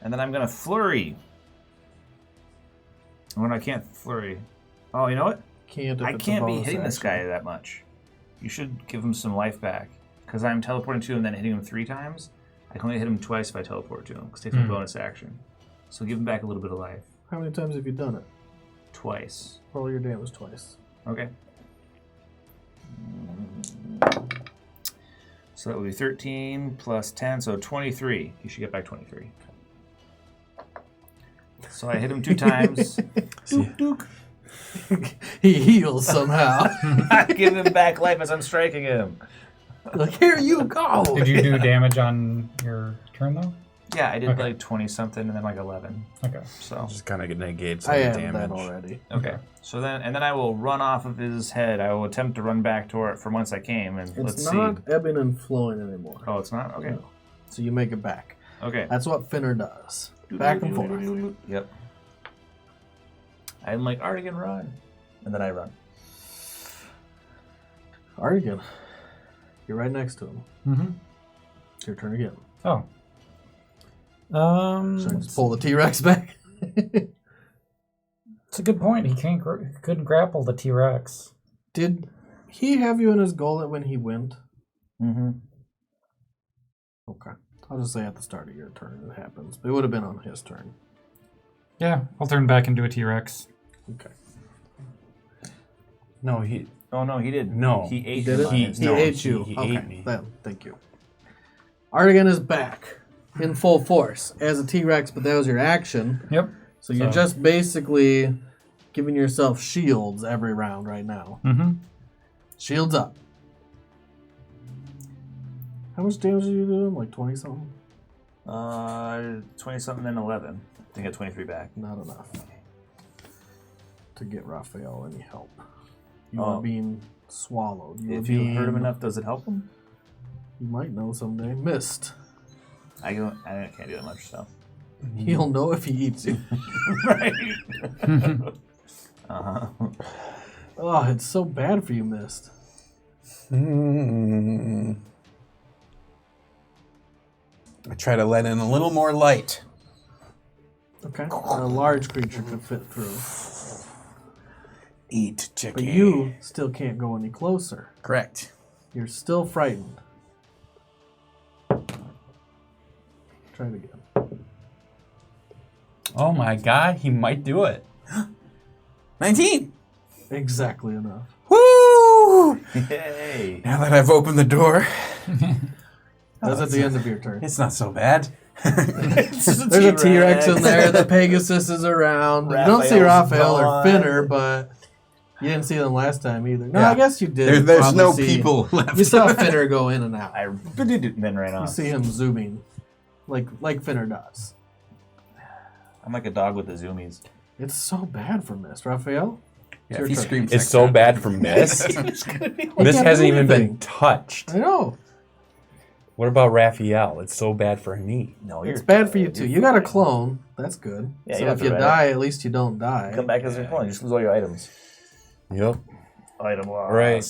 And then I'm going to flurry. When I can't flurry. Oh, you know what? Can't if I it's a can't be bonus hitting this guy action. that much. You should give him some life back. Because I'm teleporting to him and then hitting him 3 times. I can only hit him twice if I teleport to him. Because it takes a bonus action. So give him back a little bit of life. How many times have you done it? Twice. Roll your damage twice. Okay. So that would be 13 plus 10, so 23. You should get back 23. So I hit him 2 times. He heals somehow. I give him back life as I'm striking him. Like, here you go. Did you do damage on your turn though? Yeah, I did Okay. like 20 something and then like 11. Okay. So Just kind of negate some I of the have damage. that already. okay. So then I will run off of his head. I will attempt to run back to it from whence I came and let's It's see. not ebbing and flowing anymore. Oh, it's not? Okay. No. So you make it back. Okay. That's what Finner does. Back and forth. Yep. I'm like, Artigan, run. And then I run. Artigan, you're right next to him. Mm-hmm. It's your turn again. Oh. Should I just pull the T-Rex back? It's a good point. He couldn't grapple the T-Rex. Did he have you in his gullet when he went? Mm-hmm. Okay. I'll just say at the start of your turn it happens. It would have been on his turn. Yeah, I'll turn back into a T-Rex. Okay. No, he. Oh, no, he didn't. No. He ate Did him it? on his He no, ate he- you. he okay. ate me. Then, thank you. Artigan is back in full force as a T-Rex, but that was your action. Yep. So you're So- just basically giving yourself shields every round right now. Mm-hmm. Shields up. How much damage are you doing? Like 20 something? 20 something and 11. I think I got 23 back. Not enough to get Raphael any help. You Oh. are being swallowed. If you hurt him enough, does it help him? You might know someday. Missed. I can't do that much, so. He'll know if he eats you. Right. Uh-huh. Oh, it's so bad for you, Mist. I try to let in a little more light. Okay. A large creature could fit through. Eat chicken. But you still can't go any closer. Correct. You're still frightened. Try it again. Oh my god, he might do it. 19. Exactly enough. Woo! Yay. Now that I've opened the door, That's at the end of your turn. it's not so bad. There's a T-Rex in there. The Pegasus is around. You don't see Raphael or gone. Finner, but you didn't see them last time either. No, Yeah. I guess you did. There's probably no see- people left. You saw Finner go in and out. I then ran You off. see him zooming, like Finner does. I'm like a dog with the zoomies. It's so bad for Mist, Raphael. Yeah, your if he turn. screams It's next so time. bad for Mist. He Mist can't hasn't do even been anything. touched. I know. What about Raphael? It's so bad for me. No, It's bad for you too. You got a clone. That's good. Yeah, you so don't if have you to die, at least you don't die. Come back as a clone. Just lose all your items. Yep. Item loss. Right.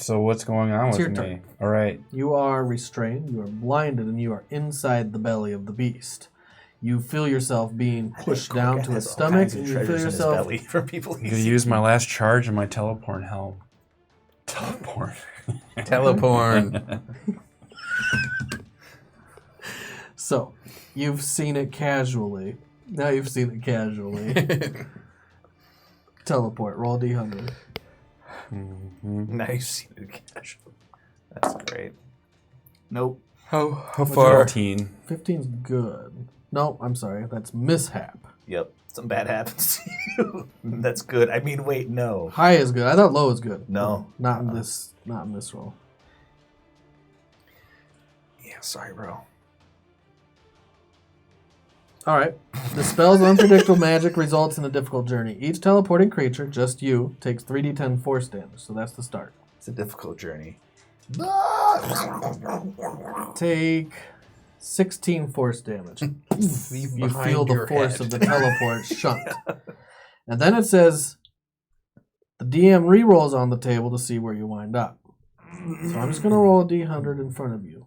So what's going on It's with your me? turn. All right. You are restrained, you are blinded, and you are inside the belly of the beast. You feel yourself being pushed down to his stomach, and you feel yourself. for people. I'm gonna use my last charge in my teleport helm. Teleport. Teleporn. So, you've seen it casually. Now you've seen it casually. Teleport. Roll D100. Nice. That's great. Nope. How far? 15. 15's good. No, I'm sorry. That's mishap. Yep. Something bad happens to you. That's good. I mean, wait, no. High is good. I thought low is good. No. Not in this. Not in this roll. Yeah, sorry, bro. All right. The spell's unpredictable magic results in a difficult journey. Each teleporting creature, just you, takes 3d10 force damage. So that's the start. It's a difficult journey. Take 16 force damage. You behind feel the your force head. of the teleport shunt. And then it says the DM re-rolls on the table to see where you wind up. So I'm just going to roll a d100 in front of you.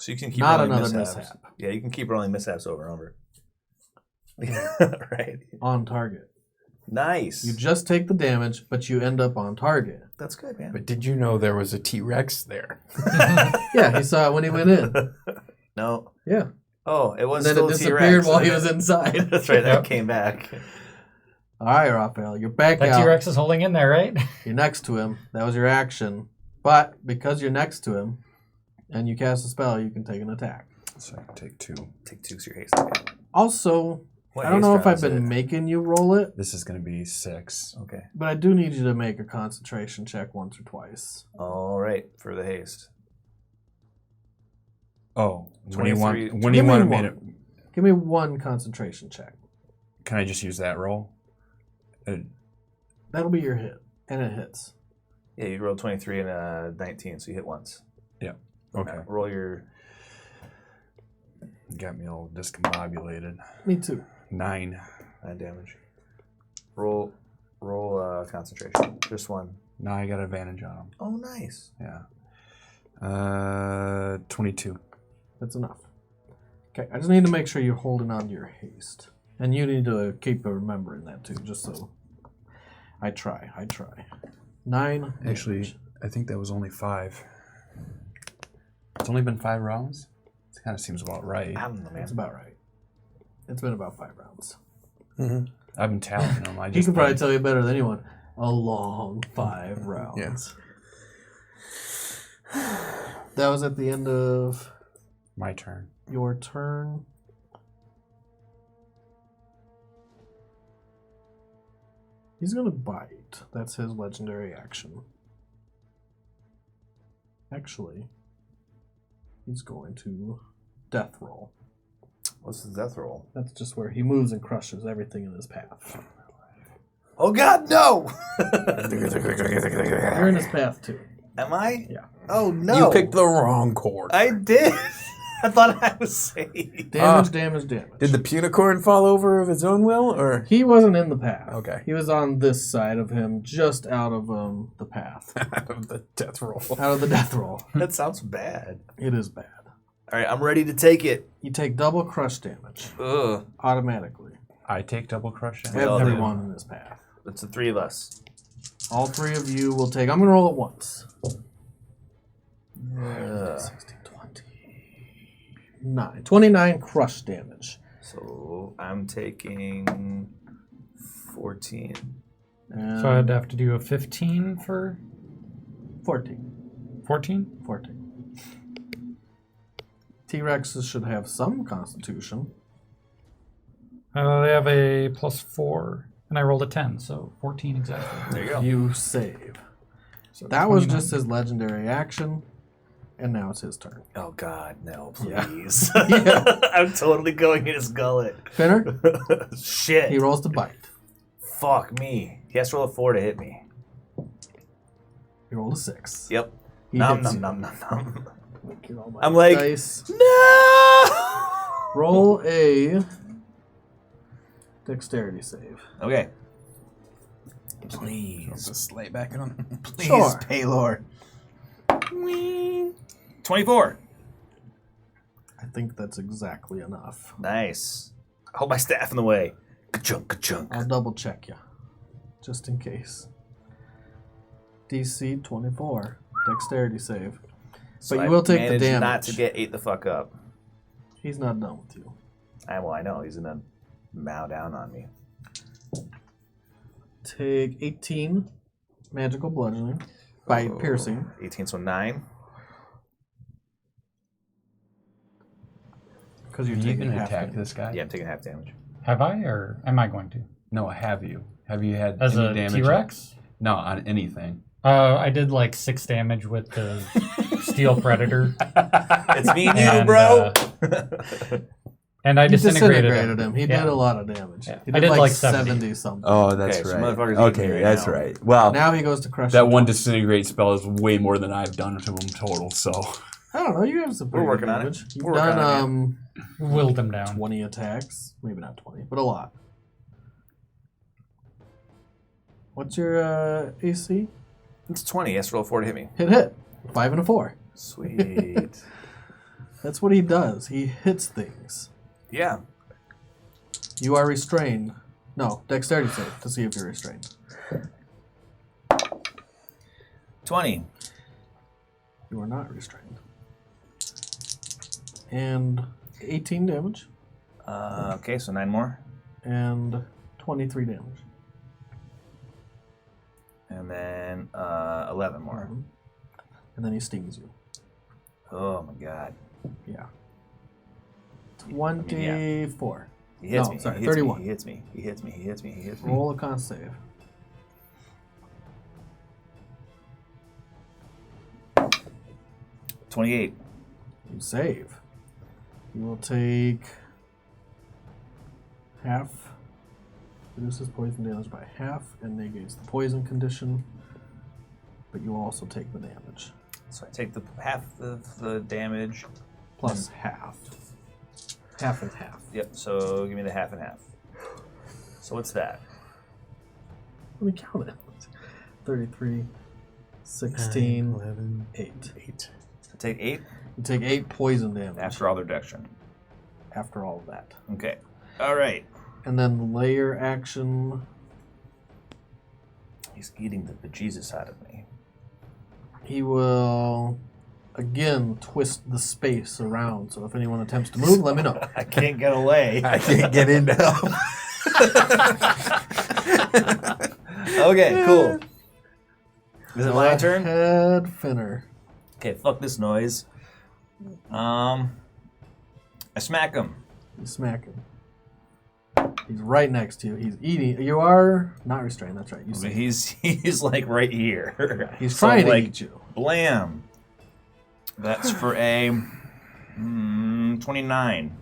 So you can keep Not rolling another mishaps. mishap. Yeah, you can keep rolling mishaps over and over. Right. On target. Nice. You just take the damage, but you end up on target. That's good, man. But did you know there was a T-Rex there? Yeah, he saw it when he went in. No. Yeah. Oh, it was And then still it a disappeared T-Rex. while he was inside. That's right. That Yep. came back. All right, Raphael, you're back That out. T-Rex is holding in there, right? You're next to him. That was your action. But because you're next to him and you cast a spell, you can take an attack. So I can take 2. Take 2 because you're hasted. Okay. Also, What I don't haste know if round I've is been it? making you roll it, This is going to be 6. Okay. but I do need you to make a concentration check once or twice. All right, for the haste. Oh, when you want 23. when you Give me want to one. make it, Give me one concentration check. can I just use that roll? That'll be your hit, and it hits. Yeah, you rolled 23 and 19, so you hit once. Yeah. Okay. Roll your... Got me all discombobulated. Me too. 9. 9 damage. Roll concentration. Just one. Now I got advantage on him. Oh, nice. Yeah. 22. That's enough. Okay, I just need to make sure you're holding on to your haste. And you need to keep remembering that too, just so... I try. 9 Actually, damage. I think that was only 5. It's only been 5 rounds? It kind of seems about right. I don't know, man. That's about right. It's been about 5 rounds. I've been tallying them. He could probably tell you better than anyone. A long 5 rounds. That was at the end of My turn. your turn. He's going to bite. That's his legendary action. Actually, he's going to death roll. What's the death roll? That's just where he moves and crushes everything in his path. Oh, God, no! You're in his path too. Am I? Yeah. Oh, no. You picked the wrong chord. I did. I thought I was safe. Damage. Did the punicorn fall over of his own will, or? He wasn't in the path. Okay. He was on this side of him, just out of the path. Out of the death roll. Out of the death roll. That sounds bad. It is bad. All right, I'm ready to take it. You take double crush damage Ugh. automatically. I take double crush damage. We all do. Everyone in this path. It's the 3 of us. All 3 of you will take. I'm going to roll it once. 16, 29. 29 crush damage. So I'm taking 14. And So I'd have to do a 15 for 14. 14? 14. T-Rexes should have some constitution. They have a +4, and I rolled a 10, so 14 exactly. There you go. You save. So That was 29. just his legendary action, and now it's his turn. Oh, God, no, Yeah. please. Yeah. I'm totally going in his gullet. Finner, Shit. he rolls to bite. Fuck me. He has to roll a 4 to hit me. He rolled a 6. Yep. He Nom, hits nom, you. nom, nom, nom. Look at all my I'm like, dice. no! Roll a dexterity save. Okay. Please. Just slay back on. Please, Sure. Paylor. 24. I think that's exactly enough. Nice. Hold my staff in the way. Ka-chunk, ka-chunk. I'll double check you, just in case. DC 24, dexterity save. So But you I will take the managed damage. not to get ate the fuck up. He's not done with you. I know. He's going to mow down on me. Take 18 magical bludgeoning by Oh, piercing. 18, so 9. Because you're Have you taking even half attacked damage. this guy? Yeah, I'm taking half damage. Have I, or am I going to? No, have you? Have you had As any a damage? T-Rex? No, on anything. I did like 6 damage with the Steel Predator. It's me and you, And, bro. And I You disintegrated him. He Yeah. did a lot of damage. Yeah. He I did did like 70 70 something. Oh, that's Okay, so right. motherfucker's eating me Okay, right that's now. right. Well, Now he goes to crush that you one twice. disintegrate spell is way more than I've done to him total. So I don't know. You have some We're pretty good working on it. damage. You've We're working done on Willed him down. 20 attacks. Maybe not 20, but a lot. What's your AC? It's 20. He has to roll 4 to hit me. Hit. 5 and a 4. Sweet. That's what he does. He hits things. Yeah. You are restrained. No, dexterity save to see if you're restrained. 20. You are not restrained. And 18 damage Okay, so 9 more. and 23 damage. And then 11 more. And then he stings you. Oh my god. Yeah. 24. He hits No, me. sorry, he hits 31. Me, he hits me. He hits me. He hits me. He hits me. Roll a con save. 28. You save. You will take half. Reduces poison damage by half and negates the poison condition. But you will also take the damage. So I take the half of the damage. Plus half. Half and half. Yep. So give me the half and half. So what's that? Let me count it. 33, 16, 11, 8. 8. I take 8 You take 8 poison damage after all the reduction. after all of that. Okay. All right. And then layer action. He's eating the bejesus out of me. He will again twist the space around. So if anyone attempts to move, let me know. I can't get away. I can't get into help. Okay, cool. Is it my turn? Head finner. Okay, fuck this noise. I smack him. You smack him. He's right next to you. He's eating. You are not restrained. That's right. You I see. mean, he's like right here. He's So, trying to like, eat you. Blam. That's for a 29.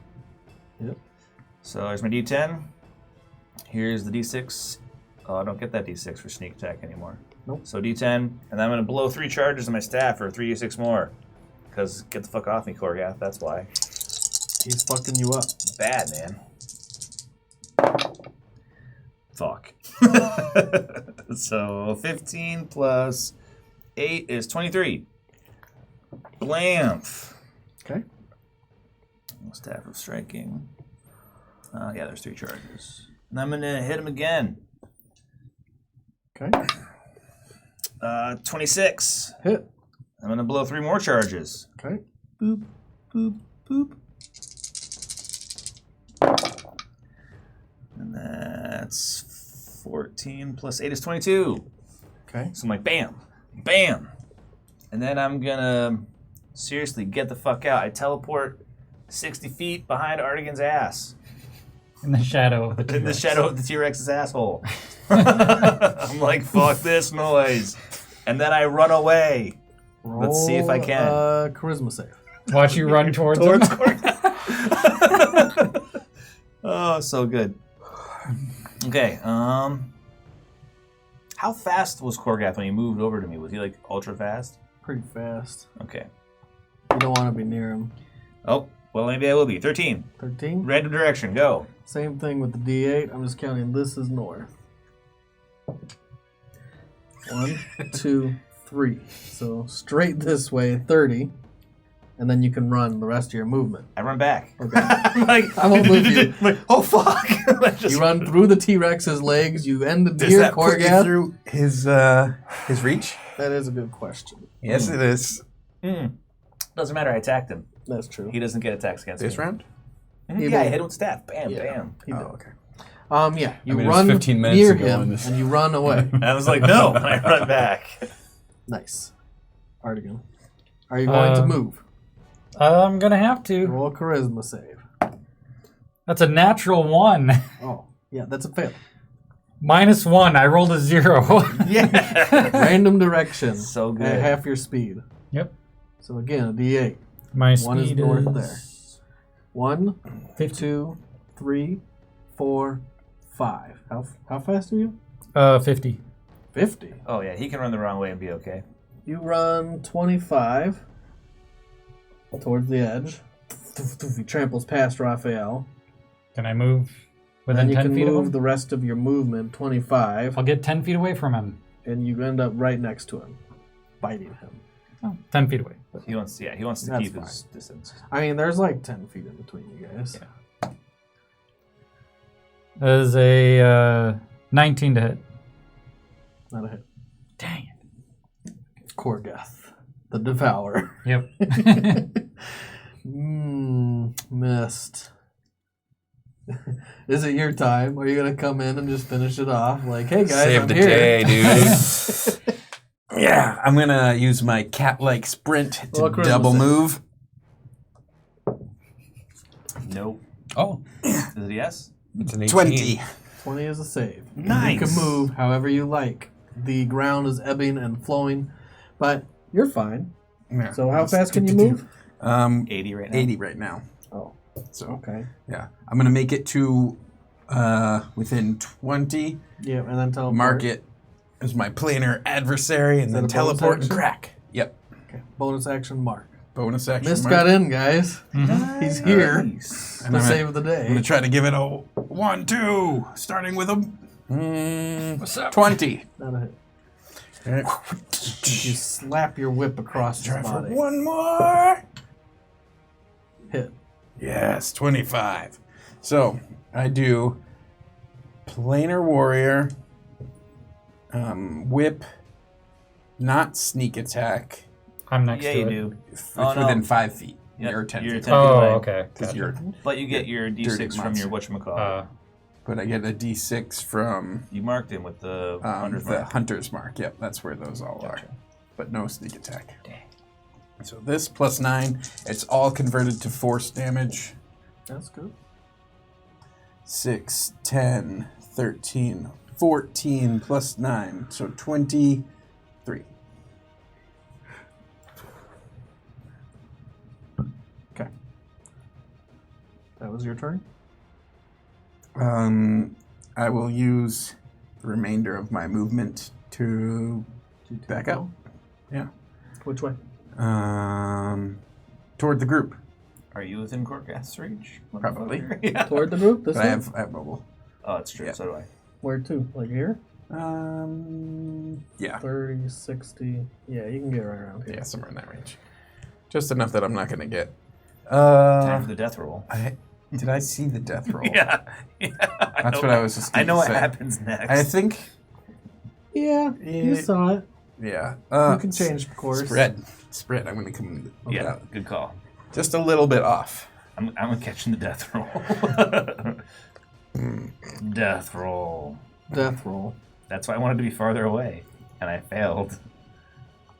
Yep. So there's my D10. Here's the D6. Oh, I don't get that D6 for sneak attack anymore. Nope. So D10, and then I'm going to blow 3 charges on my staff for 3d6 more. Because get the fuck off me, Qorgeth. That's why. He's fucking you up. Bad, man. Fuck. So 15 plus 8 is 23. Blamf. Okay. Staff of striking. Yeah, there's 3 charges. And I'm gonna hit him again. Okay. 26. Hit. I'm gonna blow 3 more charges. Okay. Boop, boop, boop. And that's 14 plus 8 is 22. Okay. So I'm like, bam, bam. And then I'm gonna seriously get the fuck out. I teleport 60 feet behind Artigan's ass. In the shadow of the In the T-Rex. shadow of the T-Rex's asshole. I'm like, fuck this noise. And then I run away. Let's see if I can. Charisma save. Watch you run towards him. Oh, so good. Okay, how fast was Qorgeth when he moved over to me? Was he like ultra fast? Pretty fast. Okay. You don't want to be near him. Oh, well, maybe I will be. 13. 13. Random direction, go. Same thing with the D8. I'm just counting this as north. 1, 2, 3. So straight this way, 30. And then you can run the rest of your movement. I run back. Okay. I'm like, I won't move you. I'm like, oh, fuck. I just- You run through the T-Rex's legs. You end Does near that put you Qorgeth. through his reach? That is a good question. Yes, it is. Doesn't matter, I attacked him. That's true. He doesn't get attacks against This me. round? Mhm, He yeah, I did. hit him with staff. Bam, Yeah. bam. He Oh, did. okay. Yeah, you I mean, it was run 15 minutes near ago him when this- and you run away. And I was like, no, and I run back. Nice. Artigan. Are you going to move? I'm gonna have to. Roll a charisma save. That's a natural 1. Oh, yeah, that's a fail. -1. I rolled a 0. Yeah. Random direction. So good. At half your speed. Yep. So again, a D8. My One is speed north there. 1, 50. 2, 3, 4, 5. How fast are you? 50. 50. Oh, yeah, he can run the wrong way and be okay. You run 25 towards the edge. He tramples past Raphael. Can I move Then within you 10 can feet of move him? the rest of your movement 25, I'll get 10 feet away from him. and you end up right next to him, biting him. Oh, 10 feet away. He wants to That's keep his fine. distance. I mean, there's like 10 feet in between you guys. Yeah. That is a 19 to hit. Not a hit. Dang it. Qorgeth the Devourer. Yep. Missed. Is it your time? Are you gonna come in and just finish it off? Like, hey guys, Save I'm the here. day, dude. Yeah, I'm gonna use my cat-like sprint to Roll a charisma double save. move. Nope. Oh, Is it a yes? it's an 18. 20. 20 is a save. Nice. You can move however you like. The ground is ebbing and flowing, but you're fine. Yeah. So how fast can you move? 80 right now. 80 right now. Oh, So, okay. yeah. I'm going to make it to within 20. Yeah, and then teleport. Mark it as my planar adversary, and Is then that a bonus teleport and action? crack. Yep. Okay. Bonus action mark. Bonus action. Mist mark. got in, guys. He's here Nice. And to I'm save the going day. to try to give it a 1, 2, starting with a What's up? 20. Not a hit. All right. You slap your whip across his Try for body. one more. Hit. Yes, 25. So I do planar warrior, whip, not sneak attack. I'm next Yeah, to you it. do. If Oh, it's no. within 5 feet. Yep, You're 10 you're feet. 10 feet Oh, away. okay. Because Gotcha. you're, But you get your Dirty D6 from your monster. whatchamacallit. but I get a D6 from You marked him with the hunter's the mark. hunter's mark. Yep, that's where those all Gotcha. are. But no sneak attack. Dang. So this plus 9, it's all converted to force damage. That's good. 6, 10, 13, 14 plus 9. So 23. Okay. That was your turn? I will use the remainder of my movement to back up. Yeah. Which way? Toward the group. Are you within Qorgeth's reach? Probably. Yeah. Toward the group? This But way? I have mobile. Oh, it's true. Yeah. So do I. Where to? Like here? Yeah. 30, 60. Yeah, you can get right around here. Yeah, somewhere in that range. Just enough that I'm not going to get. Time for the death roll. Did I see the death roll? Yeah. That's what I was just I gonna know what say. happens next. I think. Yeah, you Yeah. saw it. Yeah. You can change course. Spread. I'm going to come. Yeah, good call. Just a little bit off. I'm catching the death roll. Death roll. Death roll. That's why I wanted to be farther away, and I failed.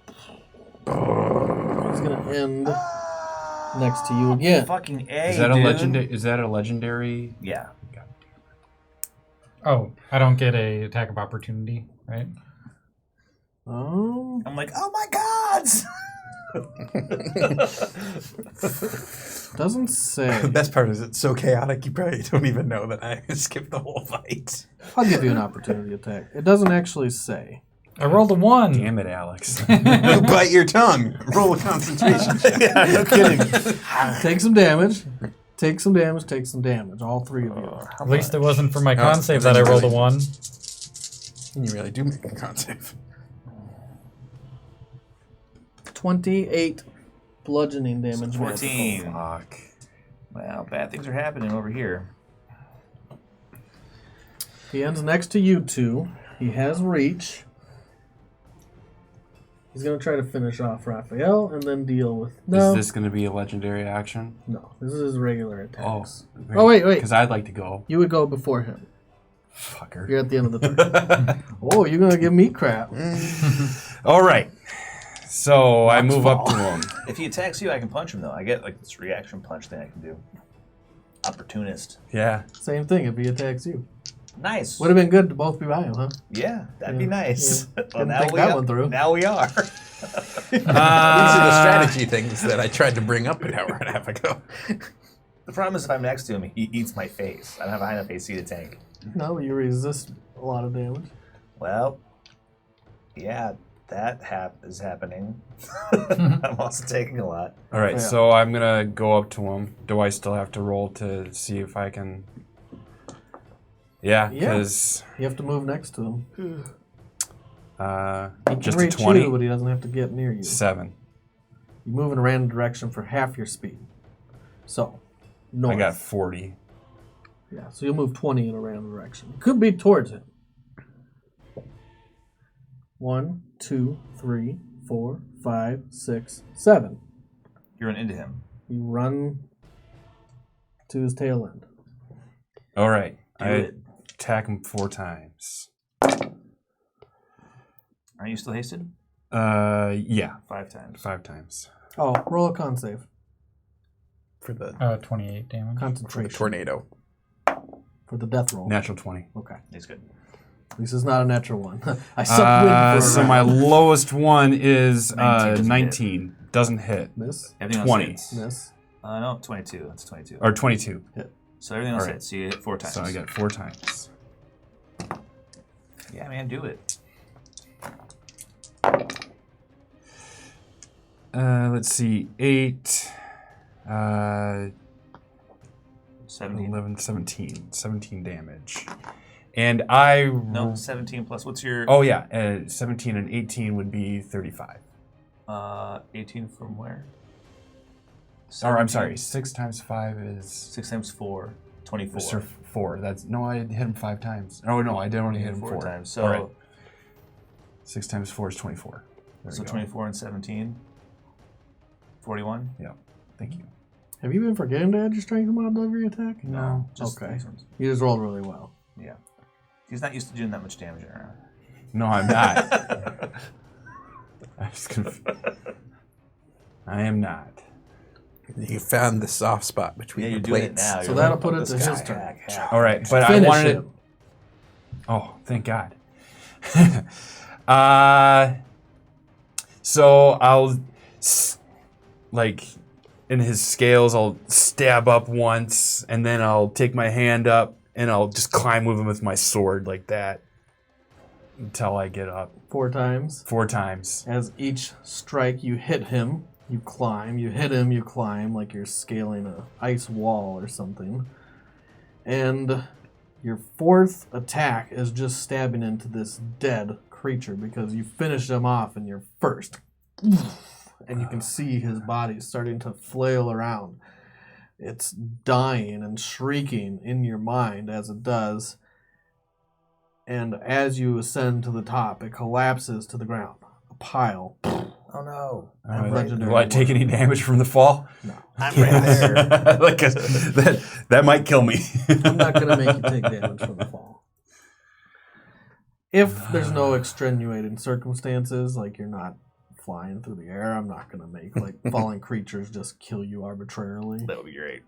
It's gonna end next to you again. Fucking A, Is that a dude. legendary? Is that a legendary? Yeah. Oh, I don't get a attack of opportunity, right? Oh, I'm like, oh my gods! doesn't say. The best part is it's so chaotic you probably don't even know that I skipped the whole fight. I'll give you an opportunity attack. It doesn't actually say. I rolled a 1. Damn it, Alex. You bite your tongue. Roll a concentration check. Yeah, no kidding. Take some damage. Take some damage. Take some damage. All three of you. At least it wasn't for my Oh, con save that I rolled a 1. And you really do make a con save. 28 bludgeoning damage. 14. Fuck. Wow, bad things are happening over here. He ends next to you two. He has reach. He's gonna try to finish off Raphael and then deal with. No, Is this going to be a legendary action? no. This is his regular Oh. attacks. Oh, wait. Because I'd like to go. You would go before him. Fucker. You're at the end of the turn. Oh, you're gonna give me crap. All right. So I move up to him. If he attacks you, I can punch him, though. I get, like, this reaction punch thing I can do. Opportunist. Yeah. Same thing if he attacks you. Nice. Would have been good to both be by him, huh? Yeah, that'd be Yeah, nice. yeah. Well, Didn't think that one through. Now we are. These are the strategy things that I tried to bring up an hour and a half ago. The problem is if I'm next to him, he eats my face. I don't have a high enough AC to tank. No, you resist a lot of damage. Well, yeah, that is happening. I'm also taking a lot. All right. Yeah. So I'm going to go up to him. Do I still have to roll to see if I can? Yeah. Yeah. Because You have to move next to him. He can just a reach 20. you, but he doesn't have to get near you. 7. You move in a random direction for half your speed. So, north. I got 40. Yeah, so you'll move 20 in a random direction. It could be towards him. 1, 2, 3, 4, 5, 6, 7. You run into him. You run to his tail end. All right. Do I it. attack him 4 times. Are you still hasted? Yeah. 5 times. 5 times. Oh, roll a con save. for the 28 damage. Concentration. tornado. For the death roll. Natural 20. Okay. He's good. This is not a natural one. I suck wind for a So round. my lowest one is 19 19. Doesn't hit. Miss. Everything 20. else hits. Miss. No, 22. That's 22. Or 22. So everything else Alright. hits. So you hit 4 times. So I got 4 times. Yeah, man, do it. Let's see. 8, 17. 11, 17. 17 damage. And I... No, 17 plus. What's your... Oh, yeah. 17 and 18 would be 35. 18 from where? Or, 17. I'm sorry. 6 times 5 is... 6 times 4. 24. Sir, 4. That's... No, I hit him 5 times. Oh, no. I did only hit him 4 times. So, All right. 6 times 4 is 24. There so we go. 24 and 17. 41? Yeah. Thank you. Have you been forgetting to add your strength mod to every attack? No. Just Okay. these ones. You just rolled really well. Yeah. He's not used to doing that much damage around. No, I'm not. I was I am not. You found the soft spot between Yeah, the you're doing it plates. now. So You're that'll like, put oh, it to this his guy. turn. All right, but Finish I wanted him. Oh, thank God. So I'll like in his scales, I'll stab up once, and then I'll take my hand up and I'll just climb with him with my sword like that until I get up 4 times. 4 times. As each strike you hit him, you climb. You hit him, you climb like you're scaling a ice wall or something. And your 4th attack is just stabbing into this dead creature because you finished him off in your first. And you can see his body starting to flail around. It's dying and shrieking in your mind as it does. And as you ascend to the top, it collapses to the ground. A pile. Oh, no. Legendary Will I take any damage from the fall? No. I'm right there. Like that might kill me. I'm not going to make you take damage from the fall. If there's no extenuating circumstances, like you're not flying through the air, I'm not going to make like falling creatures just kill you arbitrarily. That would be great.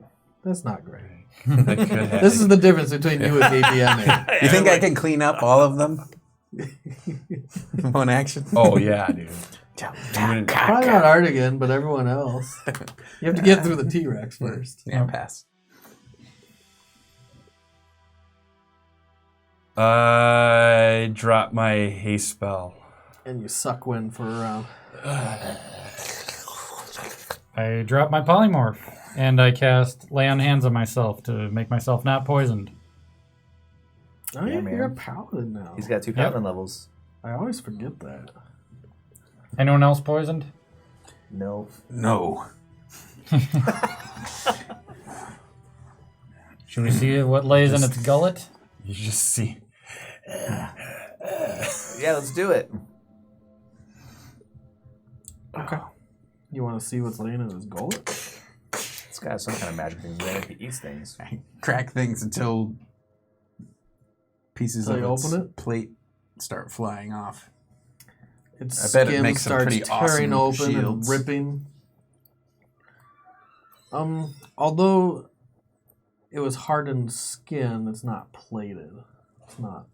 That's not great. That could happen. This is the difference between you and me DMing. You think I can clean up all of them? In one action? Oh yeah, dude. Probably not Artigan, but everyone else. You have to get through the T-Rex first. Yeah, pass. I dropped my haste spell. And you suck wind for a round. I drop my polymorph and I cast lay on hands on myself to make myself not poisoned. Oh, Yeah, yeah, man. you're a paladin now. He's got 2 paladin levels. I always forget that. Anyone else poisoned? No. No. Should we see what lays in its gullet? You just see. Yeah, let's do it. Okay. You want to see what's laying in his gullet? It's got some kind of magic thing. Then he eats things. I crack things until pieces Until of you its open it? plate start flying off. Its I bet it skin makes some starts pretty tearing awesome open shields. and ripping. Although it was hardened skin, it's not plated. It's not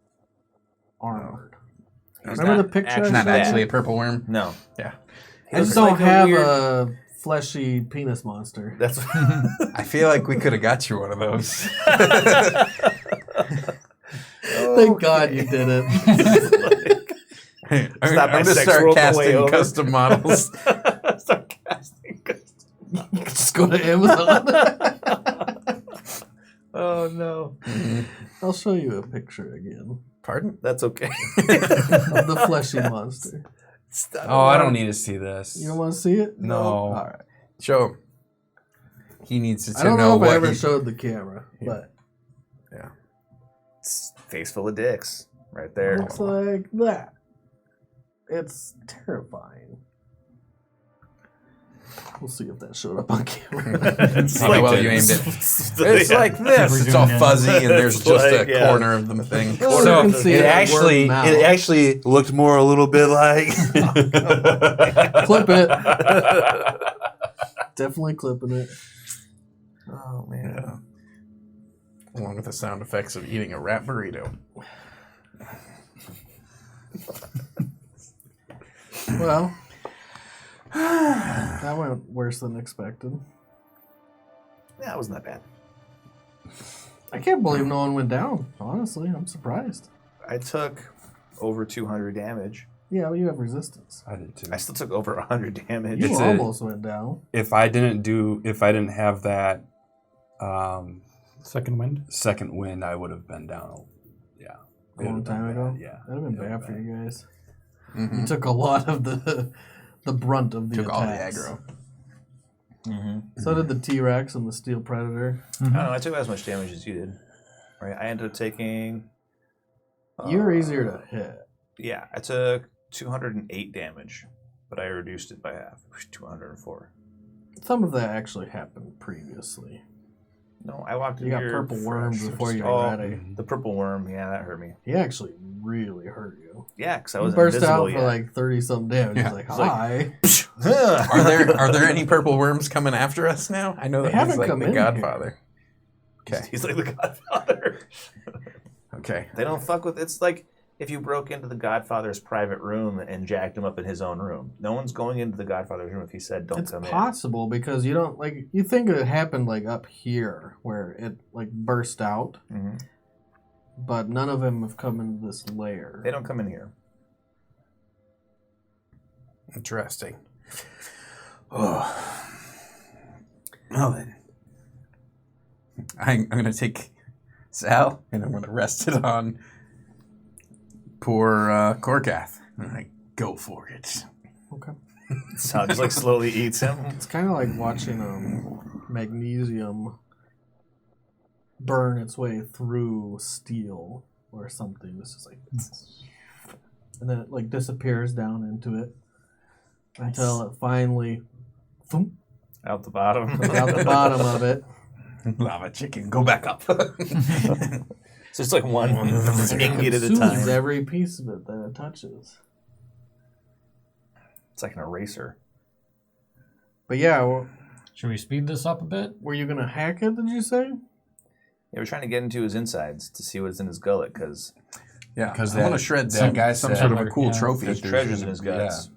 armored. He's Remember not the picture I actually Not showed you? actually a purple worm. No. Yeah. I just It's don't like a have weird- a fleshy penis monster. That's. I feel like we could have got you one of those. Thank God you did it. I'm not my going to sex start world the way casting over. custom models. Start casting custom. You can just go to Amazon. Oh no. I'll show you a picture again Pardon? That's okay. of the fleshy monster. Oh, I don't need to see this. You don't want to see it? No. All right. Show him. He needs to I don't know if I what ever he... showed the camera, but Yeah. It's face full of dicks, right there. it looks like that. It's terrifying. We'll see if that showed up on camera. It's Oh, well, you aimed it. It's like this. It's all fuzzy, and there's It's just like, a yeah. corner of the thing. Well, So you can see it it actually, word of it mouth. actually looked more a little bit like. Clip it. Definitely clipping it. Oh man. Yeah. Along with the sound effects of eating a rat burrito. Well, that went worse than expected. Yeah, it wasn't that bad. I can't believe no one went down. Honestly, I'm surprised. I took over 200 damage. Yeah, well, you have resistance. I did too. I still took over 100 damage. You It's almost went down. If I didn't have that Second wind. second wind, I would have been down. Yeah. A long time ago. Yeah. That'd have been It would've bad for you guys. Mm-hmm. You took a lot of the brunt of the Took all the attacks. aggro. So did the T-Rex and the Steel Predator. I don't know. I took as much damage as you did. Right. I ended up taking. You're easier to hit. Yeah, I took 208 damage, but I reduced it by half. 204. Some of that actually happened previously. No, I walked in You got here purple worms fresh. before you Oh, were ready. the purple worm. Yeah, that hurt me. He actually really hurt you. Yeah, because I He was burst invisible out yet. for like 30-some damage. Yeah. He's like, It's like- hi. Are there any purple worms coming after us now? I know They that he's haven't like come the in here. Godfather. Okay. He's like the Godfather. Okay. They don't fuck with. It's like if you broke into the Godfather's private room and jacked him up in his own room. No one's going into the Godfather's room if he said, "Don't It's come possible because you don't like. You think it happened like up here where it like burst out, in." Mm-hmm. but none of them have come into this layer. They don't come in here. Interesting. Oh. Well then. I'm going to take Sal and I'm going to rest it on poor Qorgeth. And I go for it. Okay. So just like slowly eats him. It's kind of like watching magnesium burn its way through steel or something. It's just like, and then it like disappears down into it until it finally thump, Out the bottom. out the bottom of it. Lava chicken, go back up. So it's like one ingot at a Consumes time. every piece of it that it touches. It's like an eraser. But yeah, well, Should we speed this up a bit? were you gonna hack it? Did you say? Yeah, we're trying to get into his insides to see what's in his gullet because Yeah, 'Cause I want to that- shred that some, guy some said- sort of a cool Yeah. trophy. there's treasures in his guts.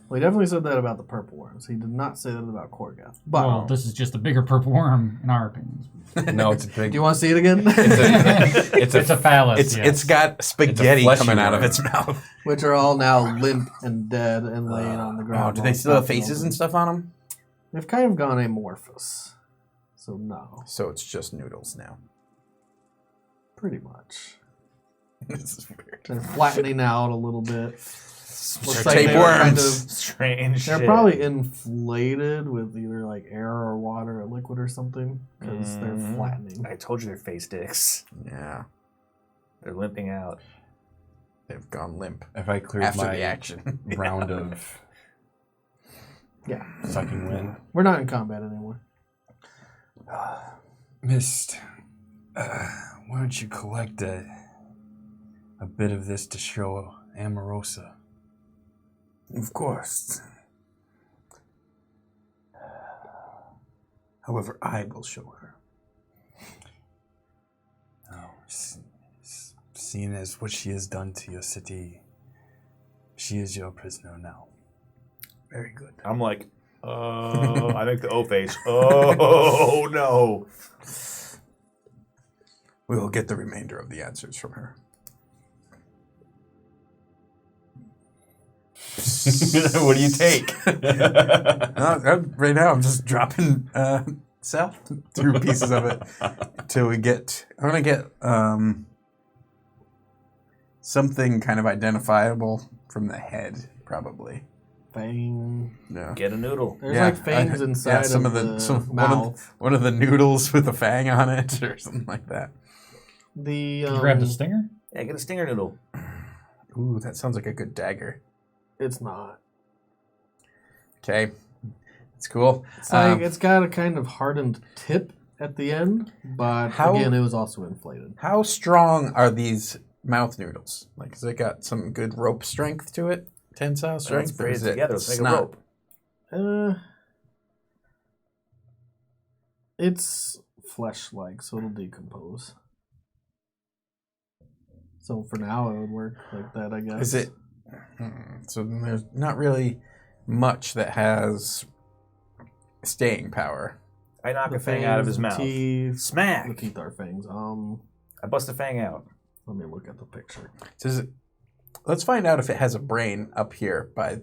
Well, he definitely said that about the purple worms. He did not say that about Qorgeth. But Well, this is just a bigger purple worm, in our opinions. No, it's a do big. you want to see it again? It's It's a phallus. yes. It's got spaghetti fleshy coming out of worm. its mouth. Which are all now limp and dead and laying on the Oh, ground. do while they still have popping faces open. and stuff on them? They've kind of gone amorphous. So no, So it's just noodles now. pretty much. This is weird. They're flattening out a little bit. Looks They're tapeworms. kind of, Strange. they're shit. probably inflated with either like air or water or liquid or something because they're Mhm. flattening. I told you they're face dicks. Yeah, They're limping out. they've gone limp If I cleared after my the action. round of Yeah, sucking wind, we're not in combat anymore. Mist, why don't you collect a bit of this to show Amorosa? Of course. However, I will show her. Oh, seeing as what she has done to your city, she is your prisoner now. Very good. I'm like, oh, I make the O face. Oh, no. We will get the remainder of the answers from her. What do you take? Right now, I'm just dropping Sal through pieces of it till we get. I'm gonna get something kind of identifiable from the head, probably. Fang. Yeah. Get a noodle. There's like fangs inside some of of the some, mouth. one of the noodles with a fang on it, or something like that. The You grab the stinger? Yeah, get a stinger noodle. Ooh, that sounds like a good dagger. It's not. Okay, it's cool. It's like it's got a kind of hardened tip at the end, but again, it was also inflated. How strong are these mouth noodles? Like, has it got some good rope strength to it? Tensile Let's strength? braid or it is together. Let's make a snot? rope. It's flesh-like, so it'll decompose. So for now, it would work like that, I guess. Is it? So then there's not really much that has staying power. I knock The a fang out of fangs, his the mouth. Teeth, the Smack! teeth are fangs. I bust a fang out. Let me look at the picture. Does it? Let's find out if it has a brain up here by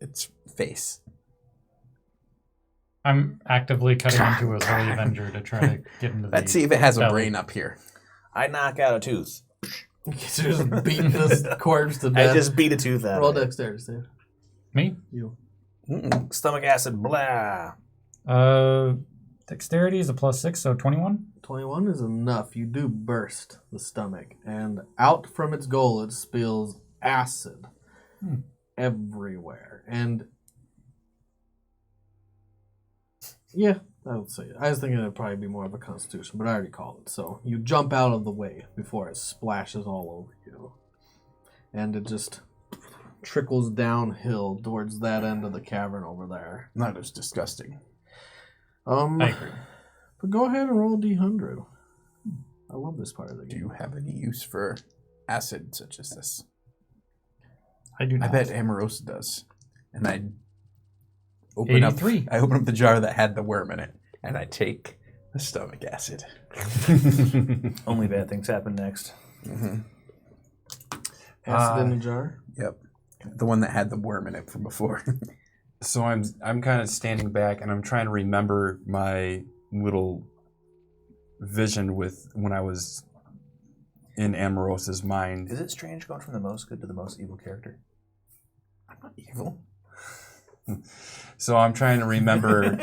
its face. I'm actively cutting into a Holy Avenger to try to get into the Let's see if it has a belly. brain up here. I knock out a tooth. You're just beating this corpse to death. I just beat a tooth out Roll of it. dexterity save. Me? You. Stomach acid, blah. Dexterity is a +6, so 21. 21 is enough. You do burst the stomach, and out from its goal, it spills acid everywhere. And yeah, I would say it. I was thinking it'd probably be more of a constitution, but I already called it. So you jump out of the way before it splashes all over you. And it just trickles downhill towards that end of the cavern over there. Not as disgusting. I agree. But go ahead and roll a d100. I love this part of the Do game. you have any use for acid such as this? I do not. I bet Amorosa does. And I open 83. I open up the jar that had the worm in it, and I take the stomach acid. Only bad things happen next. Acid in a jar? Yep. The one that had the worm in it from before. So I'm kind of standing back and I'm trying to remember my little vision with when I was in Amorosa's mind. Is it strange going from the most good to the most evil character? I'm not evil. So I'm trying to remember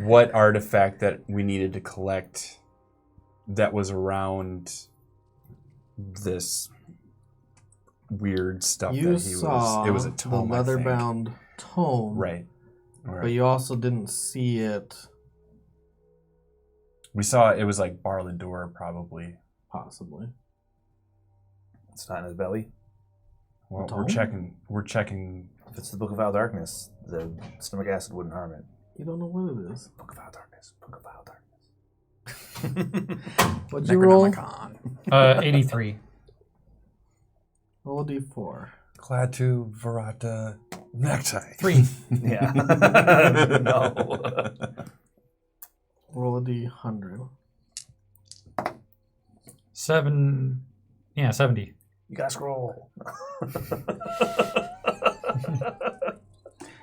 what artifact that we needed to collect that was around this weird stuff You that he saw was. It was a tome, the I think. leather-bound tome, Right. All but right. you also didn't see it, We saw it was like bar the door, probably. possibly. It's not in his belly. Well, Tome? we're checking. If it's the Book of Vile Darkness, the stomach acid wouldn't harm it. You don't know what it is. Book of Vile Darkness. Book of Vile Darkness. What'd you roll? Necronomicon. 83. Roll a d4. Clad to Verata necktie. 3. Yeah. No. Roll a d100. 7. Yeah, 70. You gotta scroll.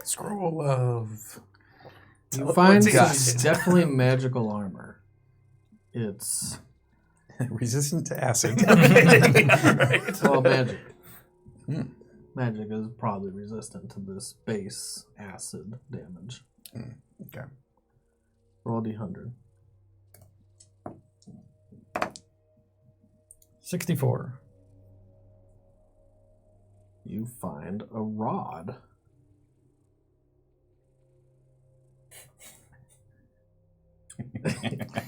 Scroll of... You find Teleportation. some definitely magical armor. It's resistant to acid. well, magic. Magic is probably resistant to this base acid damage. Okay. Roll a d100. 64. You find a rod.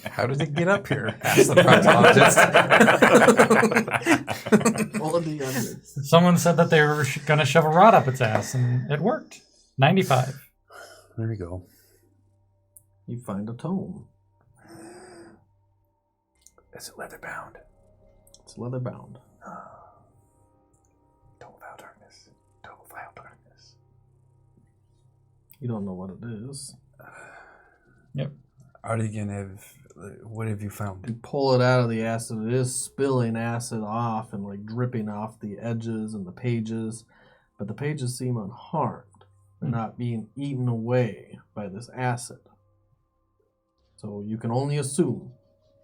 How did it get up here? Ask the proctologist. Roll a d100. Someone said that they were going to shove a rod up its ass, and it worked. 95. There we go. You find a tome. Is it leather bound? It's leather bound. Tome of Vile Darkness. Tome of Vile Darkness. You don't know what it is. Yep. What have you found? You pull it out of the acid. It is spilling acid off and like dripping off the edges and the pages, but the pages seem unharmed. They're not being eaten away by this acid. So you can only assume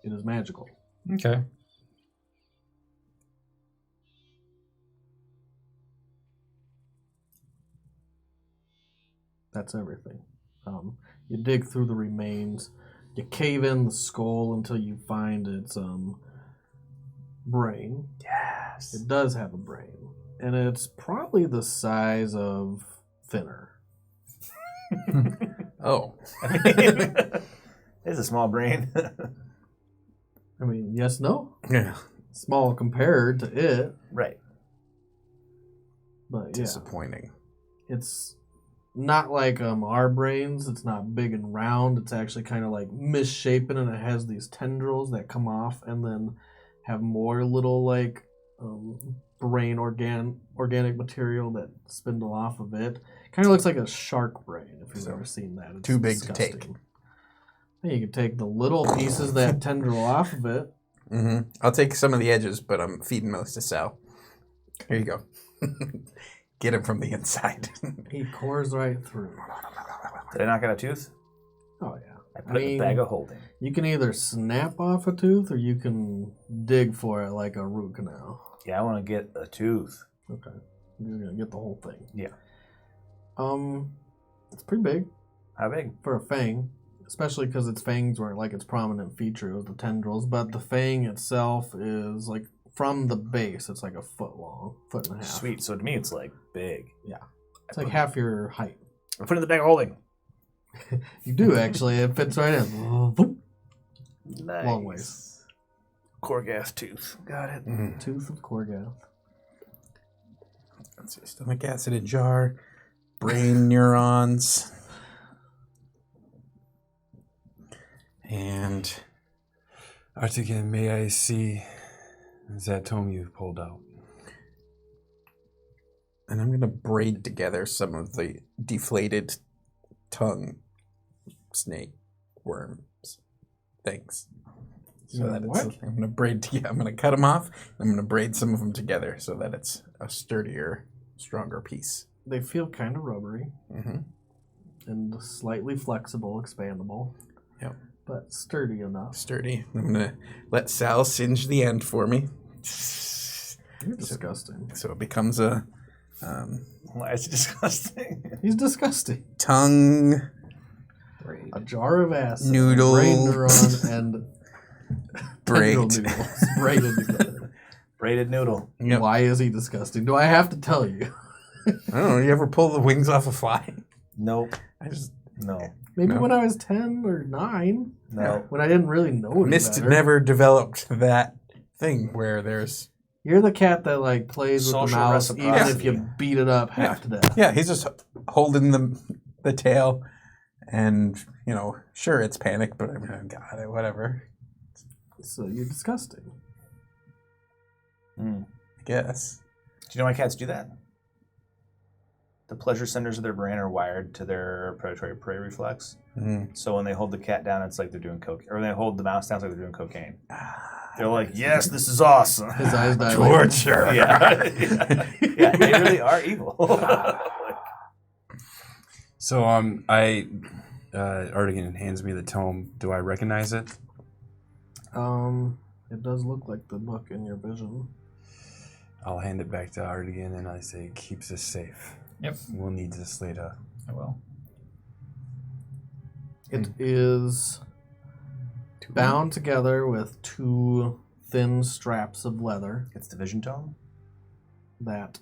it is magical. Okay. That's everything. You dig through the remains. You cave in the skull until you find its brain. Yes. It does have a brain. And it's probably the size of Thinner. Oh. It's a small brain. I mean, yes, no? Yeah. Small compared to it. Right. But yeah, Disappointing. it's not like our brains. It's not big and round. It's actually kind of like misshapen, and it has these tendrils that come off and then have more little like brain organic material that spindle off of it. Kind of looks like a shark brain if you've ever seen that. It's too big disgusting. to take. And you can take the little pieces that tendril off of it. Mm-hmm. I'll take some of the edges, but I'm feeding most to Sal. Here you go. Get him from the inside. He cores right through. Did I knock out a tooth? Oh yeah. I put it in the bag of holding. You can either snap off a tooth or you can dig for it like a root canal. Yeah, I want to get a tooth. Okay. You're gonna get the whole thing. Yeah. It's pretty big How big? for a fang, especially because its fangs weren't like its prominent feature of the tendrils. But the fang itself is like from the base, it's like a foot long, foot and a half. Sweet. So to me, it's like big. Yeah. It's like half your height. I put it in the bag of holding. You do actually. It fits right in. Boop. Nice. Long ways. Qorgeth tooth. Got it. Mm-hmm. Tooth of Qorgeth. Let's see, stomach acid in jar, brain neurons, and Artigan, may I see that tome you pulled out? I'm going to braid together some of the deflated tongue snake worms things. So that what? I'm going to braid together. I'm going to cut them off. I'm going to braid some of them together so that it's a sturdier, stronger piece. They feel kind of rubbery Mm-hmm. and slightly flexible, expandable. Yep. But sturdy enough. Sturdy. I'm going to let Sal singe the end for me. You're disgusting. So it becomes a Why is it disgusting? He's disgusting. tongue A jar of acid, Noodle. brain neuron, and braid. tendril noodles braided together. Braided noodle. Yep. Why is he disgusting? Do I have to tell you? I don't know. You ever pull the wings off a fly? Nope. I just No. Maybe No. when I was 10 or 9, No. when I didn't really know any Mist better. never developed that thing where there's You're the cat that like plays with the Social mouse even reciprocity. if you beat it up half to death. yeah. He's just holding the tail, and sure it's panic, but I mean, I got it. Whatever. So you're disgusting. Mm. I guess. Do you know why cats do that? The pleasure centers of their brain are wired to their predatory prey reflex. Mm. So when they hold the cat down, it's like they're doing coke, or when they hold the mouse down, it's like they're doing cocaine. They're like, "Yes, this is awesome." His eyes dilate. Torture. Yeah, yeah, they really are evil. So Artigan hands me the tome. Do I recognize it? It does look like the book in your vision. I'll hand it back to Artigan and I say, keeps us safe. Yep. We'll need this later. I will. It is bound together with 2 thin straps of leather It's the vision tome. that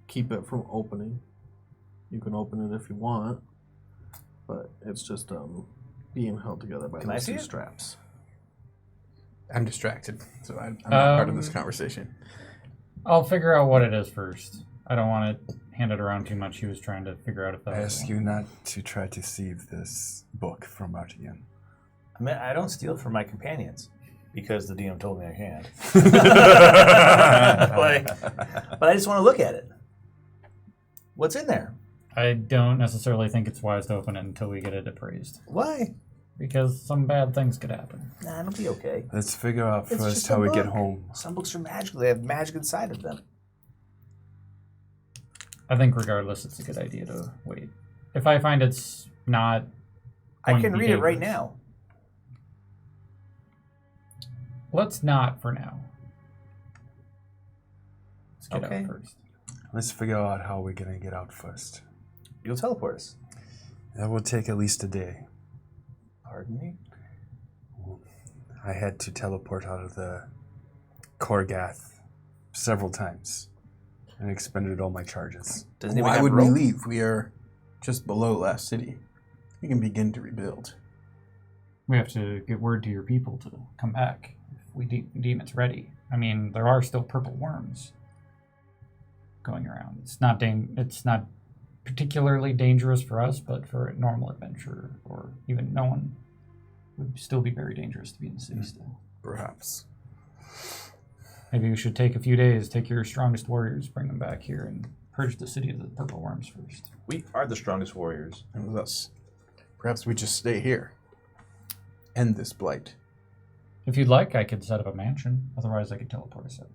keep it from opening. You can open it if you want, but it's just being held together by Can I those see 2 it? straps. I'm distracted, so I'm not part of this Um, conversation. I'll figure out what it is first. I don't want to hand it around too much. He was trying to figure out if that I was ask one. you not to try to thieve this book from Artigan. I mean, I don't steal from my companions because the DM told me I can't. But I just want to look at it. What's in there? I don't necessarily think it's wise to open it until we get it appraised. Why? Because some bad things could happen. Nah, it'll be okay. Let's figure out It's first just how a we get book. home. Some books are magical. They have magic inside of them. I think regardless, it's a good idea to wait. If I find it's not... I going to can be read it right dangerous, now. Let's not for now. Let's get Okay. out first. Let's figure out how we're going to get out first. You'll teleport us. That will take at least a day. Pardon me? I had to teleport out of the Qorgeth several times and expended all my charges. Does anyone Why have would a we rope? leave? We are just below Last City. We can begin to rebuild. We have to get word to your people to come back if we deem it's ready. I mean, there are still purple worms going around. It's not particularly dangerous for us, but for a normal adventure or even no one would still be very dangerous to be in the city still. Perhaps. Maybe we should take a few days, take your strongest warriors, bring them back here, and purge the city of the purple worms first. We are the strongest warriors. And with us. Perhaps we just stay here. End this blight. If you'd like, I could set up a mansion. Otherwise, I could teleport us out.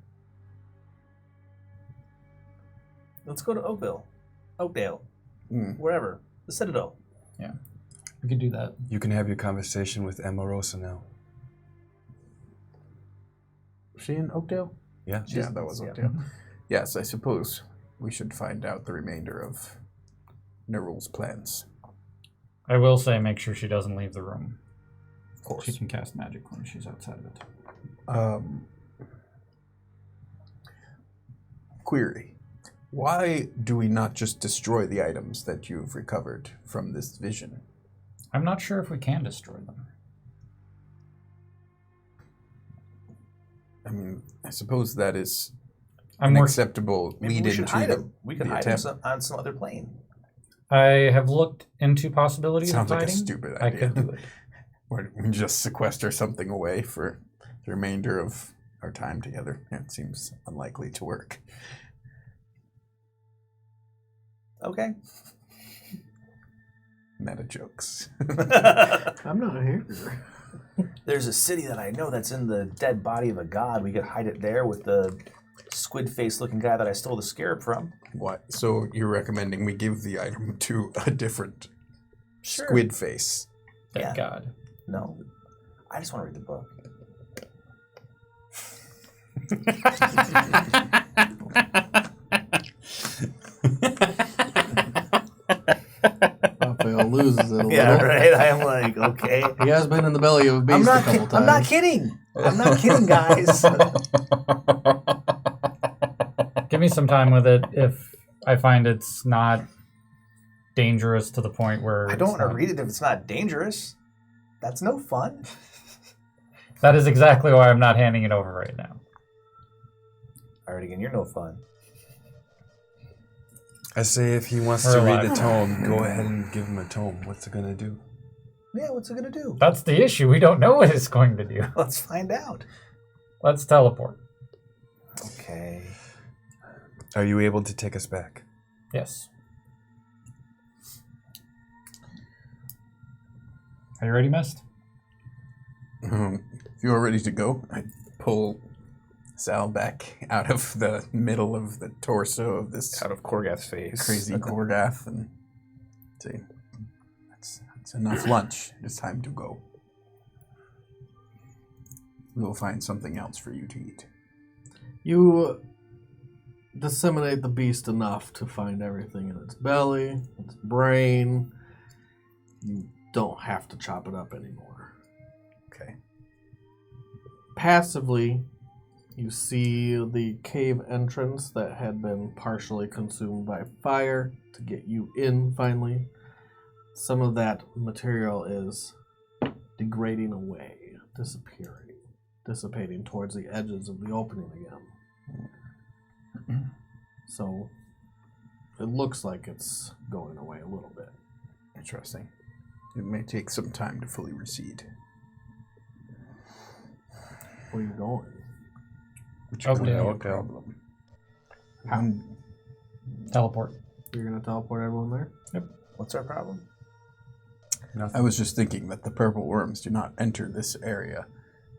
Let's go to Oakdale, wherever. The Citadel. Yeah, we could do that. You can have your conversation with Amorosa now. Was she in Oakdale? Yeah. Yeah, that was Oakdale. Yes, I suppose we should find out the remainder of Nerull's plans. I will say, make sure she doesn't leave the room. Of course. She can cast magic when she's outside of it. Query. Why do we not just destroy the items that you've recovered from this vision? I'm not sure if we can destroy them. I mean, I suppose that is I'm an more. acceptable Maybe lead we should into hide the, him. We can the hide him attempt. on some other plane. I have looked into possibilities Sounds of like a hiding. stupid I idea. could do it. Or we just sequester something away for the remainder of our time together. It seems unlikely to work. Okay. Meta jokes. I'm not here. There's a city that I know that's in the dead body of a god. We could hide it there with the squid face looking guy that I stole the scarab from. What? So you're recommending we give the item to a different squid face? Thank God. No. I just want to read the book. Raphael loses it a little. Yeah, right. I am like, okay. He has been in the belly of a beast a couple times. I'm not kidding. I'm not kidding, guys. Give me some time with it. If I find it's not dangerous to the point where I don't want to read it if it's not dangerous. That's no fun. That is exactly why I'm not handing it over right now. All right, again, you're no fun. I say if he wants We're to read alive. the tome, go ahead and give him a tome. What's it gonna do? Yeah, what's it going to do? That's the issue. We don't know what it's going to do. Let's find out. Let's teleport. Okay. Are you able to take us back? Yes. Are you ready, Mist? If you're ready to go, I pull Sal back out of the middle of the torso of this Out of Qorgeth's face. crazy Qorgeth and say, that's enough lunch. It's time to go. We'll find something else for you to eat. You disseminate the beast enough to find everything in its belly, its brain. You don't have to chop it up anymore. Okay. Passively, you see the cave entrance that had been partially consumed by fire to get you in finally. Some of that material is degrading away, disappearing, dissipating towards the edges of the opening again. So it looks like it's going away a little bit. Interesting. It may take some time to fully recede. Where are you going? Which Okay. could be a Okay. problem. Teleport. You're going to teleport everyone there? What's our problem? I was just thinking that the purple worms do not enter this area,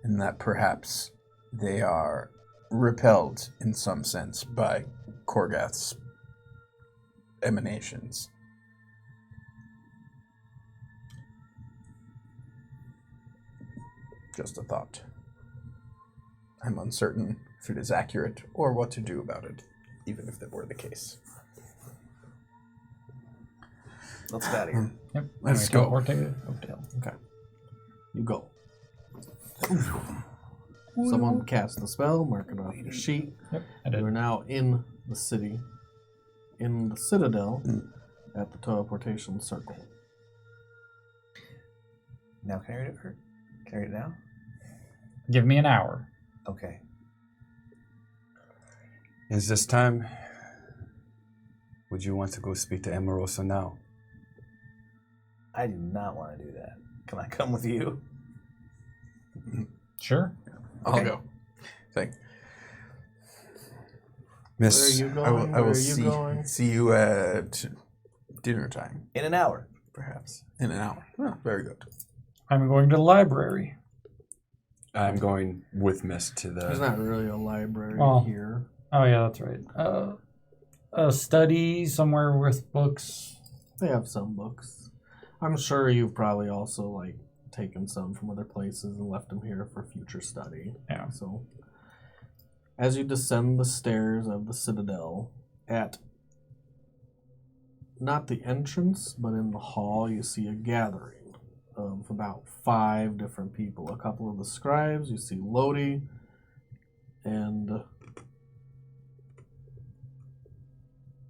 and that perhaps they are repelled in some sense by Qorgeth's emanations. Just a thought. I'm uncertain if it is accurate or what to do about it, even if that were the case. Let's get out of here. Yep. Let's Anyway, go. teleport to Oakdale. Okay. You go. Someone cast the spell, mark it off your sheet. Yep, I You are did. now in the city, in the Citadel, at the teleportation circle. Now, can I read it? Can I read it now? Give me an hour. Okay. Is this time Would you want to go speak to Amorosa now? I do not want to do that. Can I come with you? Sure. I'll go. Thanks. Where are Miss, you going? I will Where are you going? see you at dinner time, In an hour. perhaps. In an hour. Oh, very good. I'm going to the library. I'm going with Miss to There's the... not really a library Oh. here. Oh yeah, that's right. A study somewhere with books. They have some books. I'm sure you've probably also like taken some from other places and left them here for future study. Yeah. So, as you descend the stairs of the Citadel, at not the entrance, but in the hall, you see a gathering of about 5 different people. A couple of the scribes, you see Lodi, and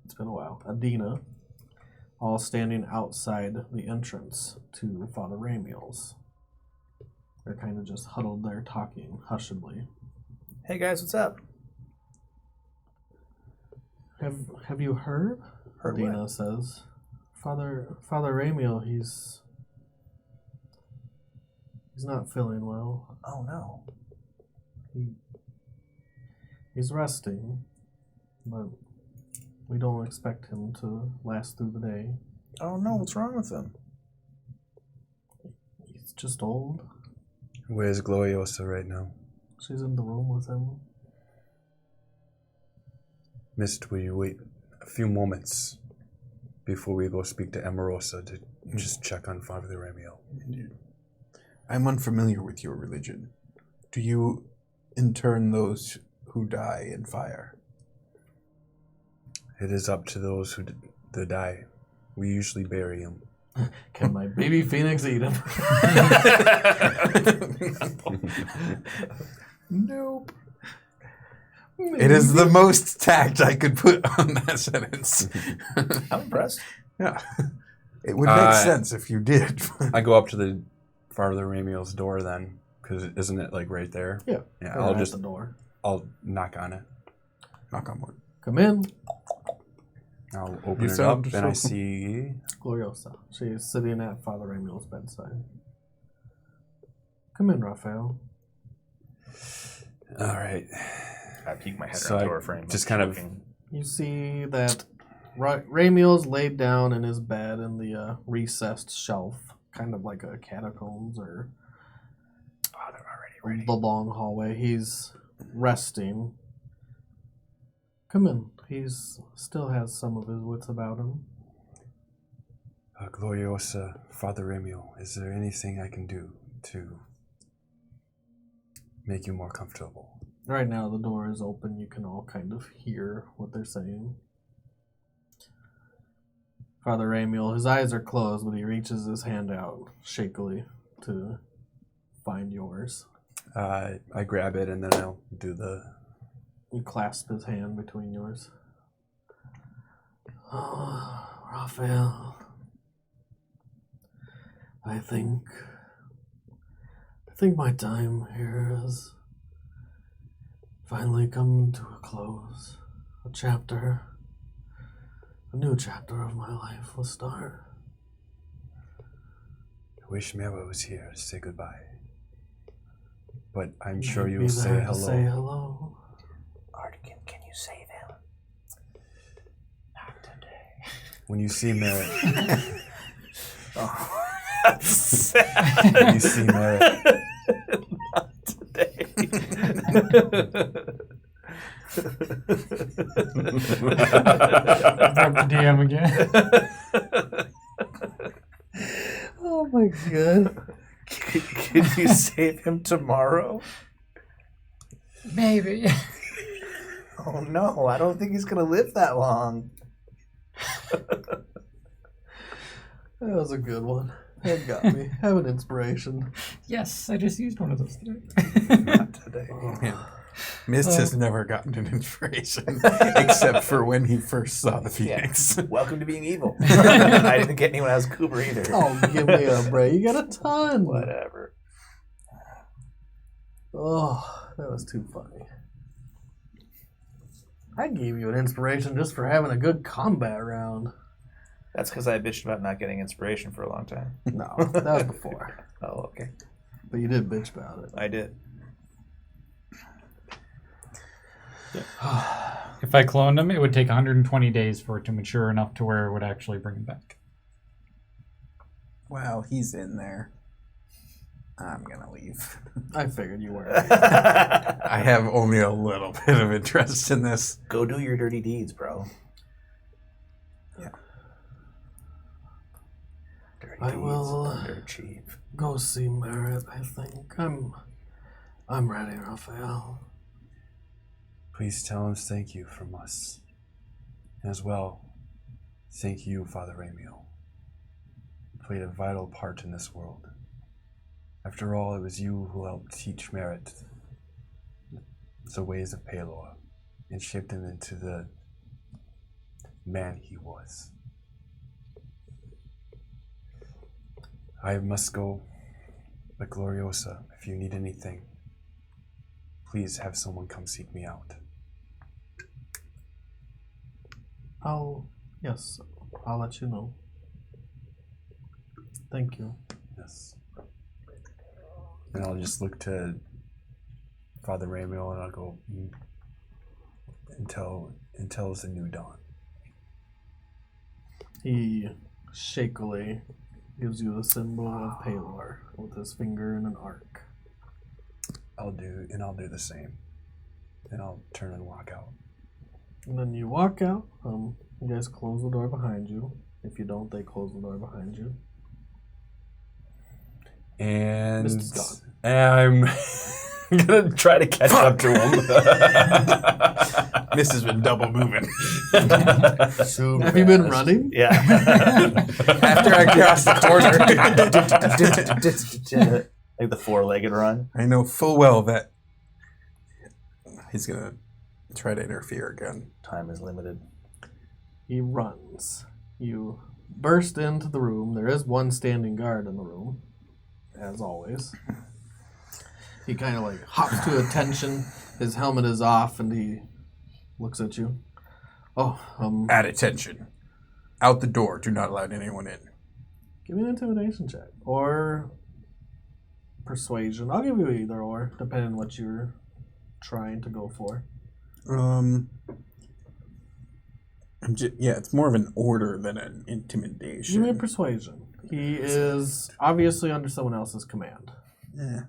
it's been a while, Adina, all standing outside the entrance to Father Ramiel's. They're kind of just huddled there talking hushedly. Hey guys, what's up? Have you heard? Heard Adina what? says. Father Ramiel, he's not feeling well. Oh no. He's resting, but we don't expect him to last through the day. Oh no, what's wrong with him? He's just old. Where's Gloriosa right now? She's in the room with him. Miss, will you wait a few moments before we go speak to Amorosa to just check on Father Ramiel? I'm unfamiliar with your religion. Do you intern those who die in fire? It is up to those who die. We usually bury them. Can my baby phoenix eat him? Nope. It is the most tact I could put on that sentence. I'm impressed. Yeah. It would make sense if you did. I go up to the Father Ramiel's door then, because isn't it like right there? Yeah. Yeah, Right at the door. I'll knock on it. Knock on wood. Come in, I'll open You it sound up and I so- see Gloriosa. She is sitting at Father Ramiel's bedside. Come in, Raphael. all right. I peek my head So around I door frame. just kind of- looking. You see that Ramiel's laid down in his bed in the recessed shelf, kind of like a catacombs or Oh, they're already ready. the long hallway. He's resting. Come in. He's still has some of his wits about him. Gloriosa, Father Ramiel, is there anything I can do to make you more comfortable? Right now, the door is open. You can all kind of hear what they're saying. Father Ramiel, his eyes are closed, but he reaches his hand out shakily to find yours. I grab it and then I'll do the... You clasp his hand between yours. Oh, Raphael. I think my time here has finally come to a close. A new chapter of my life will start. I wish Mira was here to say goodbye. But I'm You'd sure be you'll say there to hello. Say hello. Artigan, can you save him? Not today. When you see Mira, Oh, that's sad. when you see Mira, Not today. Broke the DM again. Oh my god. Can you save him tomorrow? Maybe. Oh no, I don't think he's gonna live that long. That was a good one. That got me. Have an inspiration. Yes, I just used one of those today. Not today. Yeah. Mist has never gotten an inspiration, except for when he first saw the Phoenix. Welcome to being evil. I didn't get any when I was Cooper either. Oh, give me a break. You got a ton. Whatever. Oh, that was too funny. I gave you an inspiration just for having a good combat round. That's because I bitched about not getting inspiration for a long time. No, that was before. Oh, okay. But you did bitch about it. I did. If I cloned him, it would take 120 days for it to mature enough to where it would actually bring him back. Well, he's in there. I'm gonna leave. I figured you were. I have only a little bit of interest in this. Go do your dirty deeds, bro. Yeah. Dirty I deeds, will underachieve. go see Merritt, I think. I'm ready, Raphael. Please tell him thank you from us. As well, thank you, Father Ramiel. You played a vital part in this world. After all, it was you who helped teach Merritt the ways of Palor and shaped him into the man he was. I must go, but Gloriosa, if you need anything, please have someone come seek me out. Yes, I'll let you know. Thank you. Yes. And I'll just look to Father Ramiel and I'll go, until it's a new dawn. He shakily gives you the symbol of Palor with his finger in an arc. I'll do the same. And I'll turn and walk out. And then you walk out. You guys close the door behind you. If you don't, they close the door behind you. And Mist is gone. I'm gonna try to catch up to him. Mist has been double moving. Have you been running? Yeah. After I crossed the corner. Like the four-legged run. I know full well that he's going to try to interfere again. Time is limited. He runs. You burst into the room. There is one standing guard in the room, as always. He kind of like hops to attention. His helmet is off, and he looks at you. At attention. Out the door. Do not allow anyone in. Give me an intimidation check. Or persuasion. I'll give you either or, depending on what you're trying to go for. It's more of an order than an intimidation. Give me a persuasion. He is obviously under someone else's command. Yeah.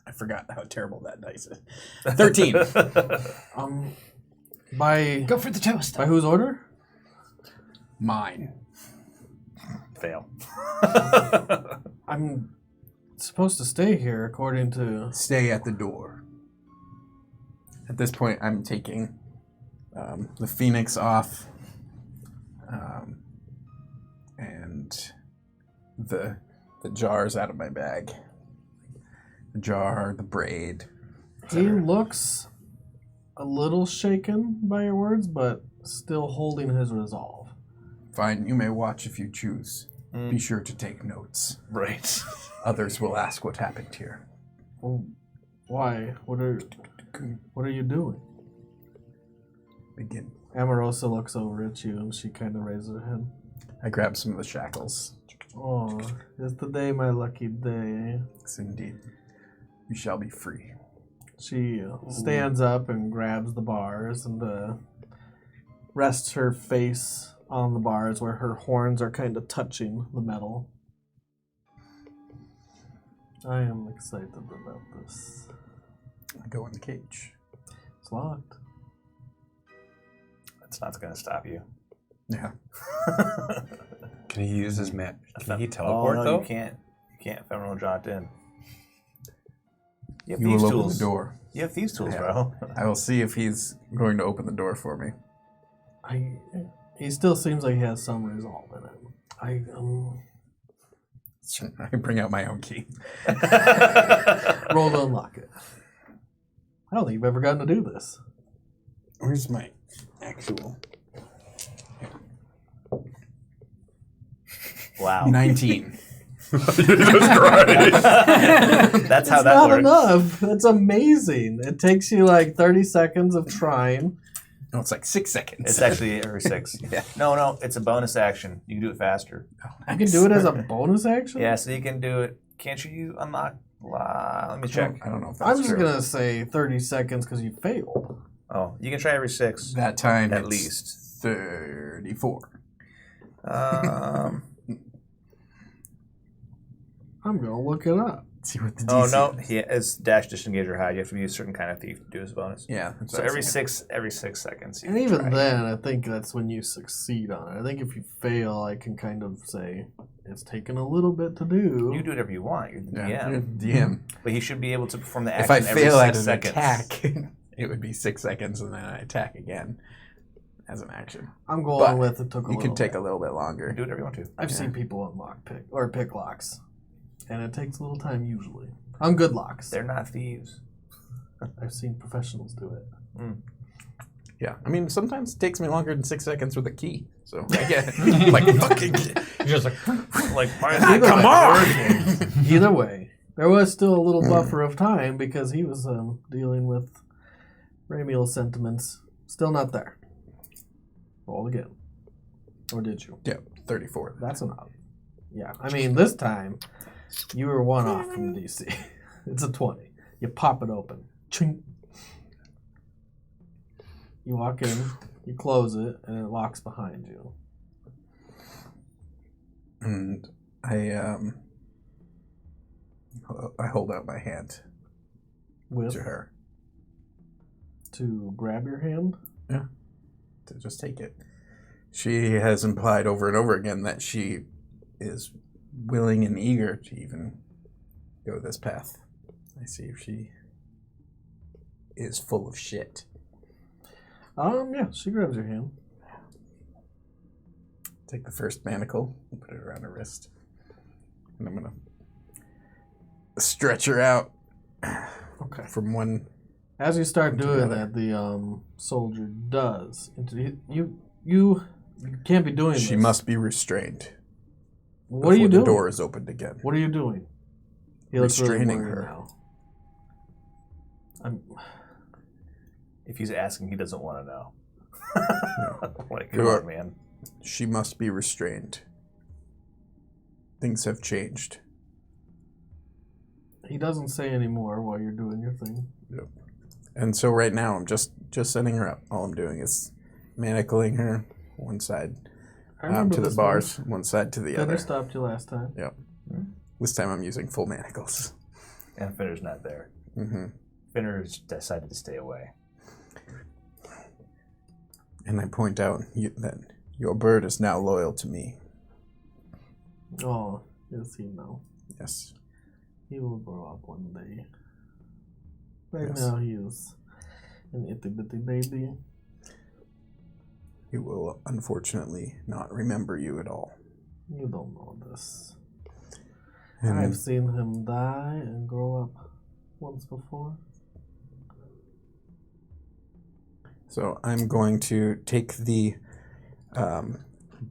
I forgot how terrible that dice is. 13. By Go for the toast. by whose order? Mine. Fail. I'm supposed to stay here according to... Stay at the door. At this point, I'm taking the phoenix off and the jars out of my bag. The jar, the braid. He looks a little shaken by your words, but still holding his resolve. Fine, you may watch if you choose. Be sure to take notes. Right. Others will ask what happened here. Well, why? What are you doing? Begin. Amorosa looks over at you and she kind of raises her head. I grab some of the shackles. Oh, is today my lucky day? Yes, indeed. You shall be free. She stands up and grabs the bars and rests her face on the bars where her horns are kind of touching the metal. I am excited about this. I go in the cage. It's locked. That's not going to stop you. Yeah. Can he use his map? Can he teleport no, though? You can't. You can't ephemeral jaunt in. You have You thieves will open tools. the door. You have thieves tools, Yeah. bro. I will see if he's going to open the door for me. He still seems like he has some resolve in it. I bring out my own key. Roll to unlock it. I don't think you've ever gotten to do this. Where's my actual? Wow. 19. That's how that Not works. enough. That's amazing. It takes you like 30 seconds of trying. No, it's like 6 seconds. It's actually every 6. Yeah. No, it's a bonus action. You can do it faster. You can do it as a bonus action? Yeah, so you can do it. Can't you unlock? Let me check. I don't know if that's I'm just true. going to say 30 seconds because you failed. Oh, you can try every 6 That time at it's least. 34. I'm going to look it up. See what the Oh DC no, is. it's dash, disengage, or hide. You have to be a certain kind of thief to do this bonus. Yeah. that's So what I was every thinking. 6 seconds. You And can even try. then, I think that's when you succeed on it. I think if you fail, I can kind of say, it's taken a little bit to do. You can do whatever you want. You're the Yeah, DM. you're the DM. But he should be able to perform the If action I every fail 6 at an seconds. attack, it would be 6 seconds, and then I attack again as an action. I'm going But with it took a You little can take bit. a little bit longer. Do whatever you want to. I've seen people unlock pick locks. And it takes a little time usually. On good locks. They're not thieves. I've seen professionals do it. Yeah, I mean, sometimes it takes me longer than 6 seconds with a key. So I get like fucking. You're just like, Come on! Either way, there was still a little buffer of time because he was dealing with Ramiel sentiments. Still not there. Roll again. Or did you? Yeah, 34. That's enough. Yeah, I mean, this time, you were one off from the DC. It's a 20. You pop it open. Ching. You walk in, you close it, and it locks behind you. And I hold out my hand With to her to grab your hand. to just take it. She has implied over and over again that she is willing and eager to even go this path. I see if she is full of shit. Yeah, she grabs your hand. Take the first manacle and put it around her wrist. And I'm going to stretch her out Okay. from one. As you start Into doing the that, the soldier does. You can't be doing this. She must be restrained. What are you before doing? the door is opened again. What are you doing? He looks really Restraining worried her. now. If he's asking, he doesn't want to know. Like, come You're- on, man. She must be restrained. Things have changed. He doesn't say anymore while you're doing your thing. And so right now I'm just setting her up. All I'm doing is manacling her one side I remember to the this bars, one side to the Fender other. stopped you last time. This time I'm using full manacles. And Finner's not there. Hmm Finner's decided to stay away. And I point out that your bird is now loyal to me. Oh, yes, he know. Yes. He will grow up one day. Right Yes. now he is an itty bitty baby. He will unfortunately not remember you at all. You don't know this. And I've seen him die and grow up once before. so I'm going to take the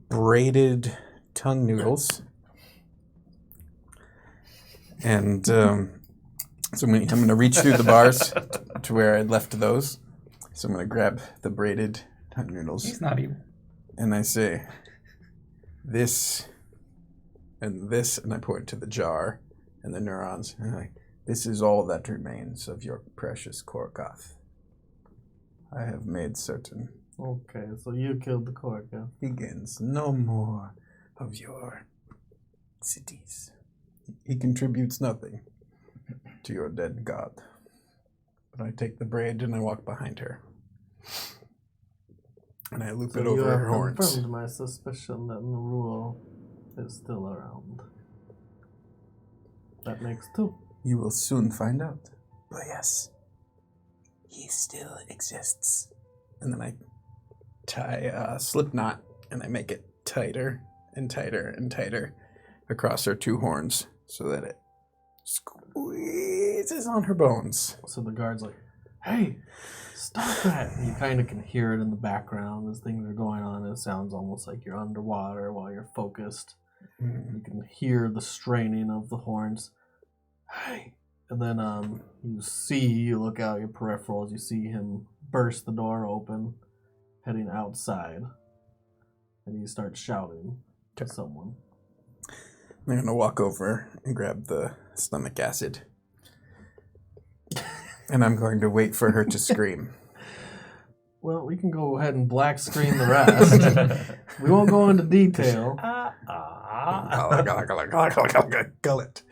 braided tongue noodles. And so I'm going to reach through the bars to where I left those. So I'm going to grab the braided tongue noodles. he's not evil. And I say, this, and I point to the jar and the neurons. And I'm like, this is all that remains of your precious Qorgeth. I have made certain Okay, so you killed the Qorgeth. begins no more of your cities. He contributes nothing to your dead god. But I take the braid and I walk behind her. And I loop So it you over have her horns. confirmed my suspicion that Nerull is still around. That makes two. You will soon find out. But yes, he still exists. And then I tie a slip knot and I make it tighter and tighter and tighter across her two horns so that it squeezes on her bones. So the guard's like, hey, stop that. And you kind of can hear it in the background as things are going on. It sounds almost like you're underwater while you're focused. You can hear the straining of the horns. Hey. And then you look out your peripherals, you see him burst the door open heading outside, and you start shouting to someone. I'm going to walk over and grab the stomach acid. And I'm going to wait for her to scream. Well, we can go ahead and black screen the rest. We won't go into detail. Gullet.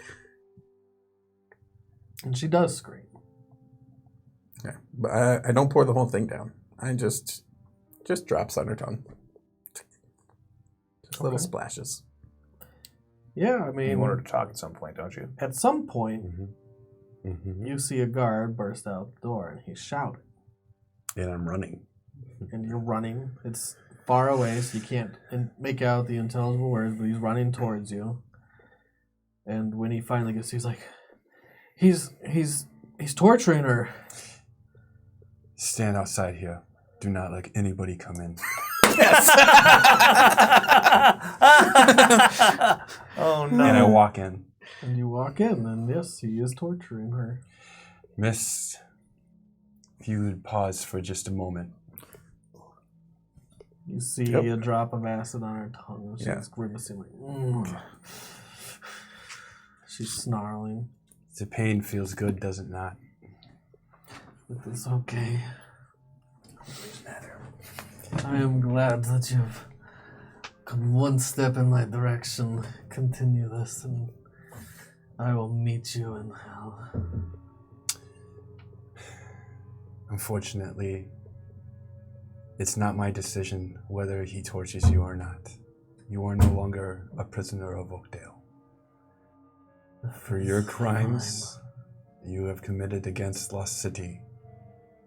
And she does scream. Yeah, but I don't pour the whole thing down. I just drops on her tongue. Just little splashes. Yeah, I mean, You want her to talk at some point, don't you? at some point, Mm-hmm. you see a guard burst out the door, and he's shouting. And I'm running. And you're running. It's far away, so you can't make out the intelligible words, but he's running towards you. And when he finally gets, he's like, he's torturing her. Stand outside here. Do not let anybody come in. Oh no! And I walk in. And you walk in, and yes, he is torturing her. Miss, if you would pause for just a moment. You see Yep. a drop of acid on her tongue. She's Yeah. grimacing like, mm. She's snarling. The pain feels good, does it not? It's okay. I am glad that you've come one step in my direction. Continue this, and I will meet you in hell. Unfortunately, it's not my decision whether he tortures you or not. You are no longer a prisoner of Oakdale. For your crimes you have committed against Lost City,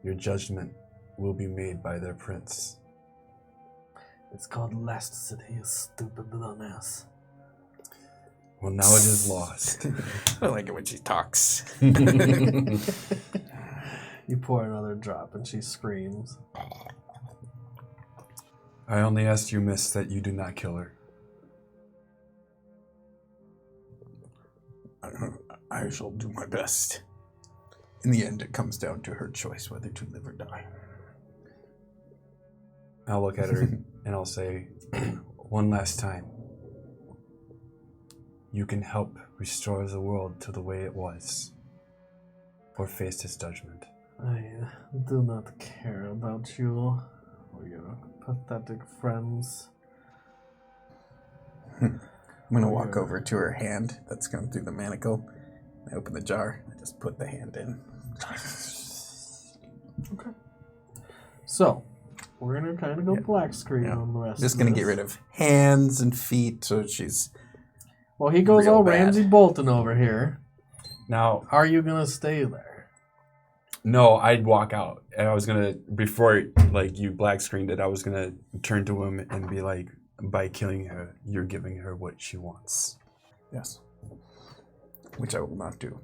your judgment will be made by their prince. It's called Last City, you stupid dumbass. Well, now it is lost. I like it when she talks. You pour another drop, and she screams. I only ask you, miss, that you do not kill her. I shall do my best. In the end, it comes down to her choice whether to live or die. I'll look at her and I'll say, one last time. You can help restore the world to the way it was, or face his judgment. I do not care about you or your pathetic friends. I'm going to walk over to her hand that's come through the manacle. I open the jar. I just put the hand in. Okay. So, we're going to kind of go Yeah. black screen Yeah. on the rest Just of going to this. get rid of hands and feet so she's... Well, he goes real all bad. Ramsay Bolton over here. Now, Are you going to stay there? no, I'd walk out. And I was going to, before like you black screened it, I was going to turn to him and be like, by killing her, you're giving her what she wants. Yes. Which I will not do.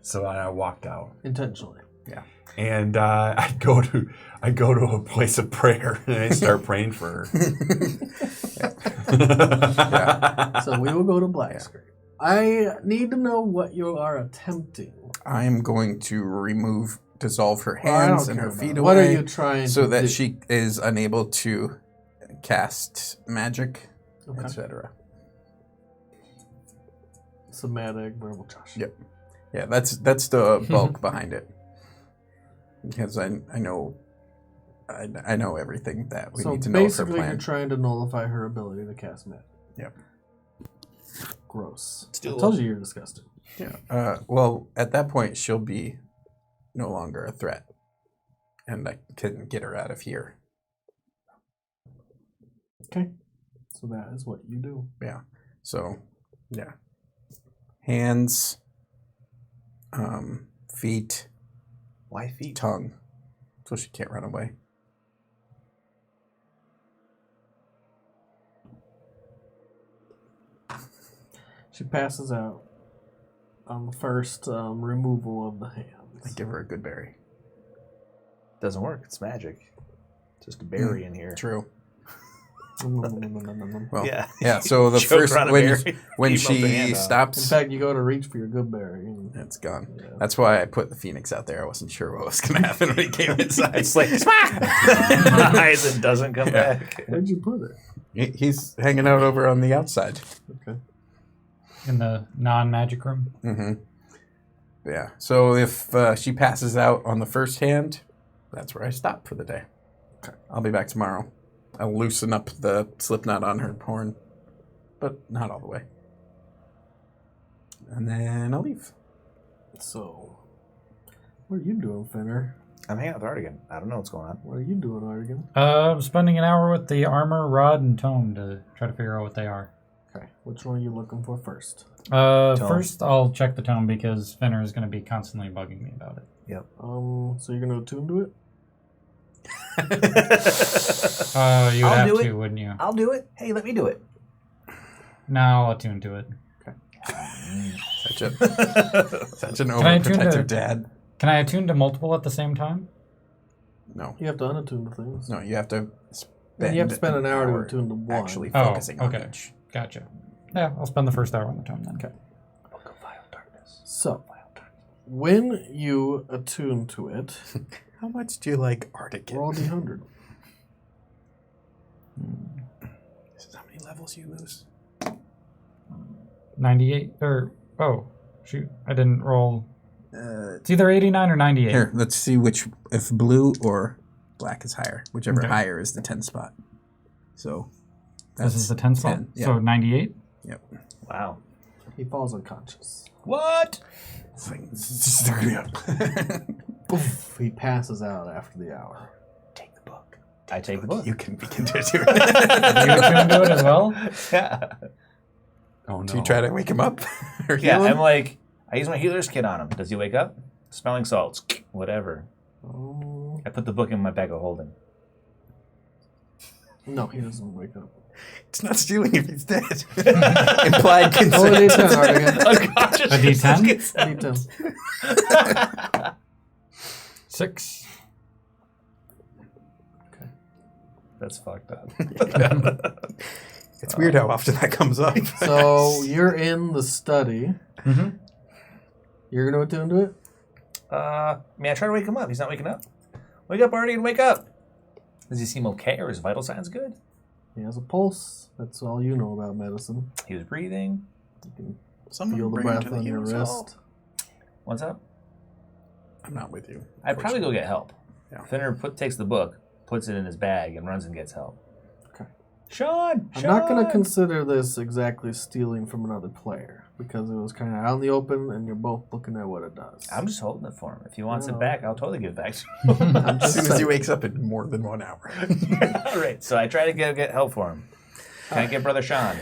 So I walked out. Intentionally. Yeah. And I go to a place of prayer and I start praying for her. So we will go to black screen. I need to know what you are attempting. I am going to dissolve her Well, I don't hands and care her about feet it. away. What are you trying so to that do? she is unable to cast magic, Okay. etc. Somatic, verbal, Josh. Yep. Yeah, that's the bulk behind it. Because I know everything that we So need to know of her basically, you're plan. trying to nullify her ability to cast magic. Yep. Gross. Still- I told you you're disgusting. Yeah. Well, at that point, she'll be no longer a threat, and I can get her out of here. Okay. So that is what you do. Yeah. So, yeah. Hands, feet, Why feet? tongue, so she can't run away. She passes out on the first removal of the I hands. give her a good berry. Doesn't work. It's magic. It's just a berry in here. True. Well, Yeah. yeah. So the Choked first around a when berry, when he bumped the hand she off. In stops, fact, you go to reach for your good berry. And it's gone. Yeah. That's why I put the phoenix out there. I wasn't sure what was going to happen when he came inside. It's like, dies and doesn't come back. where'd you put it? He's hanging out over on the outside. Okay. In the non-magic room. Mm-hmm. Yeah. So if she passes out on the first hand, that's where I stop for the day. Okay. I'll be back tomorrow. I'll loosen up the slip knot on her horn, but not all the way. And then I'll leave. So, what are you doing, Finner? I'm hanging out with Artigan. I don't know what's going on. What are you doing, Artigan? I'm spending an hour with the armor, rod, and tome to try to figure out what they are. Okay. Which one are you looking for first? First, I'll check the tome because Finner is going to be constantly bugging me about it. So you're gonna attune to it? You would I'll have do to, it. wouldn't you? I'll do it. Hey, let me do it. No, I'll attune to it. Such an I attune overprotective to- dad. Can I attune to multiple at the same time? No, You have to unattune to things. no, you have to. And you have to spend an hour to attune to one. actually Oh, focusing on okay. each. Gotcha. Yeah, I'll spend the first hour on the tome then. Okay. So, when you attune to it, How much do you like Arctic? roll D100. This is how many levels you lose. 98, or, oh, shoot, I didn't roll. Uh, It's either 89 or 98. Here, let's see if blue or black is higher. Whichever Okay. higher is the 10 spot. So This is the 10 spot? 10, yeah. So 98? Yep. Wow. He falls unconscious. What? It's like, just hurry up. Poof, he passes out after the hour. Take the book. I take the book. You can begin to do Do you attune to it as well? Yeah. Oh no. Do you try to wake him up? Or Yeah, heal him? I'm like, I use my healer's kit on him. Does he wake up? Smelling salts. Whatever. Oh, I put the book in my bag of holding. no, he doesn't wake up. It's not stealing if he's dead. Implied Roll a consent. D10, Artigan. Unconscious. A D10? D10. 6. That's fucked up. It's weird how often that comes up. So you're in the study. Mm-hmm. You're going to attune to it? I try to wake him up. He's not waking up. Wake up, Artie, and wake up. Does he seem okay, or his vital signs good? He has a pulse. That's all you know about medicine. He was breathing. You can Someone feel the bring him breath to the on your healer's hall. wrist. What's up? I'm not with you. I'd probably go get help. Yeah. Finner takes the book, puts it in his bag, and runs and gets help. Okay. Sean! I'm not going to consider this exactly stealing from another player because it was kind of out in the open and you're both looking at what it does. I'm just holding it for him. If he wants No. it back, I'll totally give it back to him. I'm As just soon as he saying. wakes up in more than 1 hour. All right, so I try to get help for him. Can I get Brother Sean?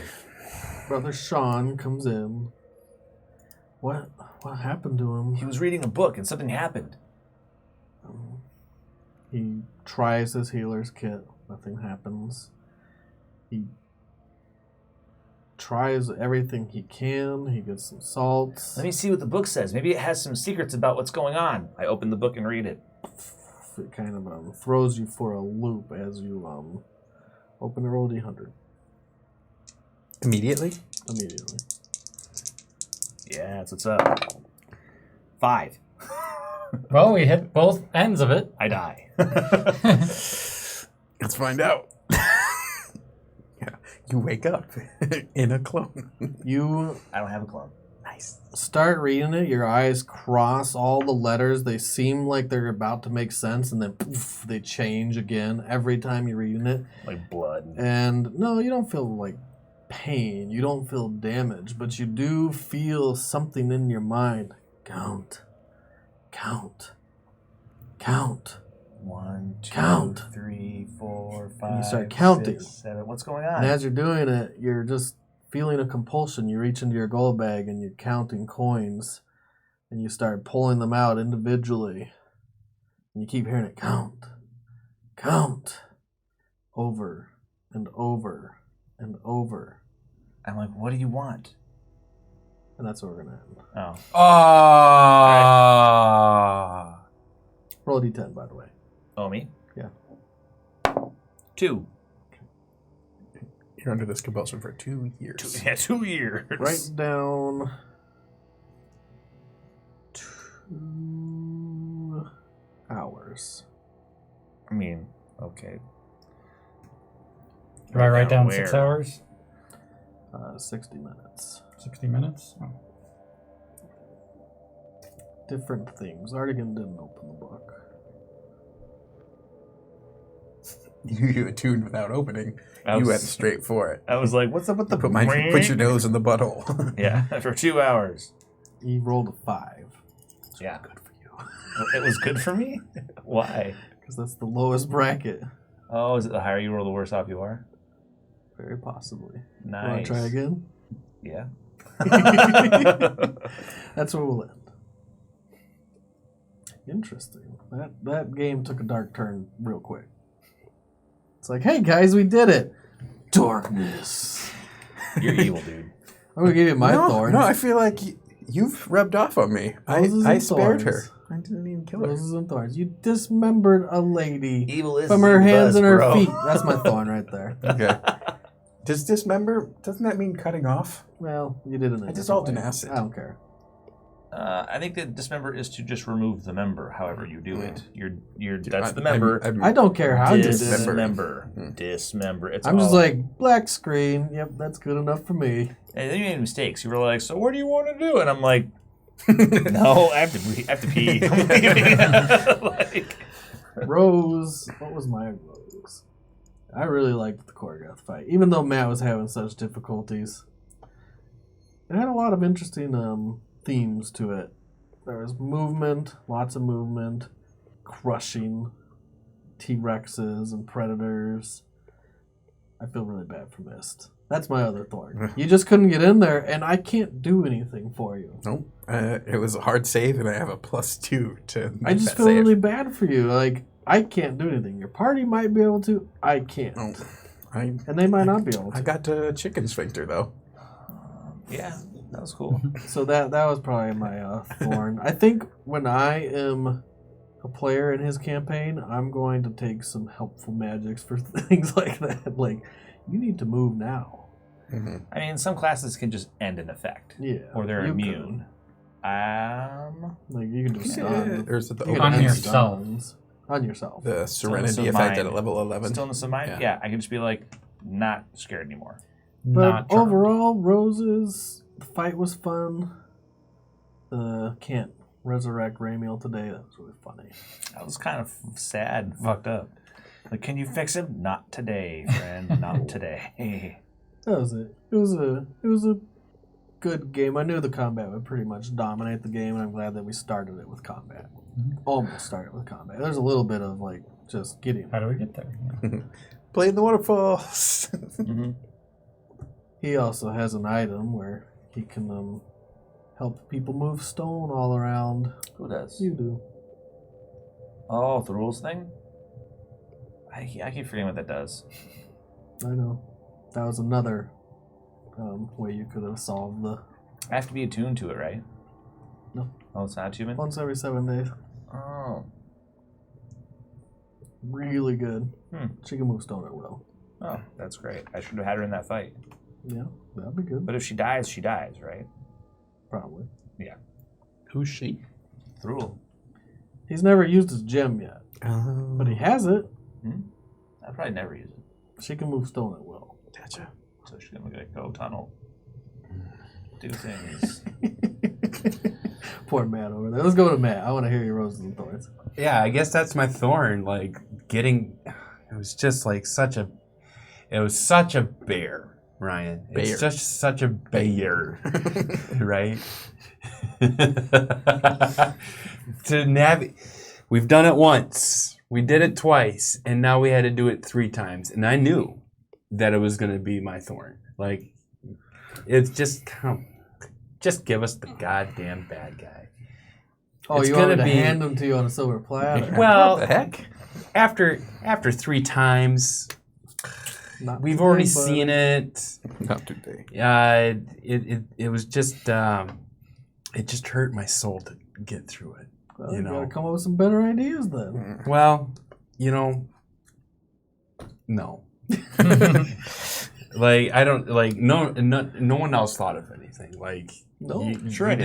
Brother Sean comes in. What happened to him? He was reading a book and something happened. He tries his healer's kit. Nothing happens. He tries everything he can. He gets some salts. Let me see what the book says. Maybe it has some secrets about what's going on. I open the book and read it. It kind of throws you for a loop as you open the roll D100 Immediately? immediately. Yeah, that's what's up. 5. Well, we hit both ends of it. I die. Let's find out. Yeah, you wake up in a clone. You I don't have a clone. Nice. start reading it, your eyes cross all the letters. They seem like they're about to make sense, and then poof, they change again every time you're reading it. Like blood. And no, you don't feel like pain. You don't feel damage, but you do feel something in your mind. Count. Count. Count. 1, 2, Count. 3, 4, 5. And you start counting. 6, 7. What's going on? And as you're doing it, you're just feeling a compulsion. You reach into your gold bag and you're counting coins. And you start pulling them out individually. And you keep hearing it. Count. Count. Over and over and over. I'm like, what do you want? And that's where we're going to end. Oh. Ah. Roll a d10, by the way. Oh, me? Yeah. 2. You're under this compulsion for 2 years. Yeah, 2 years. Write down 2 hours. I mean, okay. Do I write down Where? 6 hours? 60 minutes. 60 minutes? Oh. Different things. Artigan didn't open the book. You attuned without opening. I You was- went straight for it. I was like, what's up with the Put your nose in the butthole. Yeah, for 2 hours. He rolled a 5. Yeah. Good for you. It was good for me? Why? Because that's the lowest bracket. Oh, is it the higher you roll, the worse off you are? Very possibly. Nice. Want to try again? Yeah. That's where we'll end. Interesting. That game took a dark turn real quick. It's like, hey guys, we did it. Darkness. You're evil, dude. I'm gonna give you my no, thorns. no, I feel like you've rubbed off on me. Roses I and spared thorns. her. I didn't even kill her. Roses and thorns. You dismembered a lady Evil is from her evil hands does, and her bro. feet. That's my thorn right there. Okay. Does dismember, doesn't that mean cutting off? Well, you did it in a I different dissolved way. an acid. I don't care. I think that dismember is to just remove the member, however you do it. You're that's the I'm- member. I don't care how you did it. Dismember. Dismember. It's I'm just all- like, black screen. Yep, that's good enough for me. And then you made mistakes. You were like, so what do you want to do? And I'm like, no, I have to pee. I'm leaving. Like, Rose. What was my Rose? I really liked the Qorgeth fight, even though Matt was having such difficulties. It had a lot of interesting themes to it. There was movement, lots of movement, crushing T-Rexes and predators. I feel really bad for Mist. That's my other thorn. You just couldn't get in there, and I can't do anything for you. Nope. It was a hard save, and I have a +2 to make I just that feel save. really bad for you. Like, I can't do anything. Your party might be able to. I can't. Oh, And they might not be able to. I got to chicken sphincter, though. yeah, that was cool. So that was probably my thorn. I think when I am a player in his campaign, I'm going to take some helpful magics for things like that. Like, you need to move now. Mm-hmm. I mean, some classes can just end an effect, Yeah. or they're you immune. Like, you can do stun. Or is it the You can On end yourself. stuns on yourself. The serenity Stillness of effect at mind. level 11? Stillness of mind. Yeah. Yeah, I can just be like, not scared anymore. But Not charmed. overall, Roses, the fight was fun. Can't resurrect Ramiel today. That was really funny. That was kind of sad, fucked up. Like, can you fix him? Not today, friend. Not today. That was it. It was a good game. I knew the combat would pretty much dominate the game, and I'm glad that we started it with combat. Almost started with combat. There's a little bit of like just getting. How do we get there? Yeah. Play in the waterfalls. Mm-hmm. He also has an item where he can help people move stone all around. Who does? You do. Oh, the rules thing? I keep forgetting what that does. I know. That was another way you could have solved the I have to be attuned to it, right? No. Oh, it's not attunement? once every 7 days. Oh. Really good. Hmm. She can move stone at will. Oh, that's great. I should have had her in that fight. Yeah, that'd be good. But if she dies, right? Probably. Who's she? Thruel. He's never used his gem yet, but he has it. I'd probably never use it. She can move stone at will. Gotcha. So she's gonna go tunnel. Do things. Poor Matt over there. Let's go to Matt. I want to hear your roses and thorns. Yeah, I guess that's my thorn. Like getting, it was just like it was such a bear, Ryan. Bear. It's just such a bear, right? We've done it once. We did it twice, and now we had to do it 3 times. And I knew that it was going to be my thorn. Like, it's just give us the goddamn bad guy. Oh, It's you want me gonna to be- hand them to you on a silver platter? Well, What the heck? after 3 times, Not we've today, already bud. seen it. Not today. It was just it just hurt my soul to get through it. Well, you you know. gotta come up with some better ideas then. Well, no. Like I don't like no one else thought of anything. Like No. Sure I did.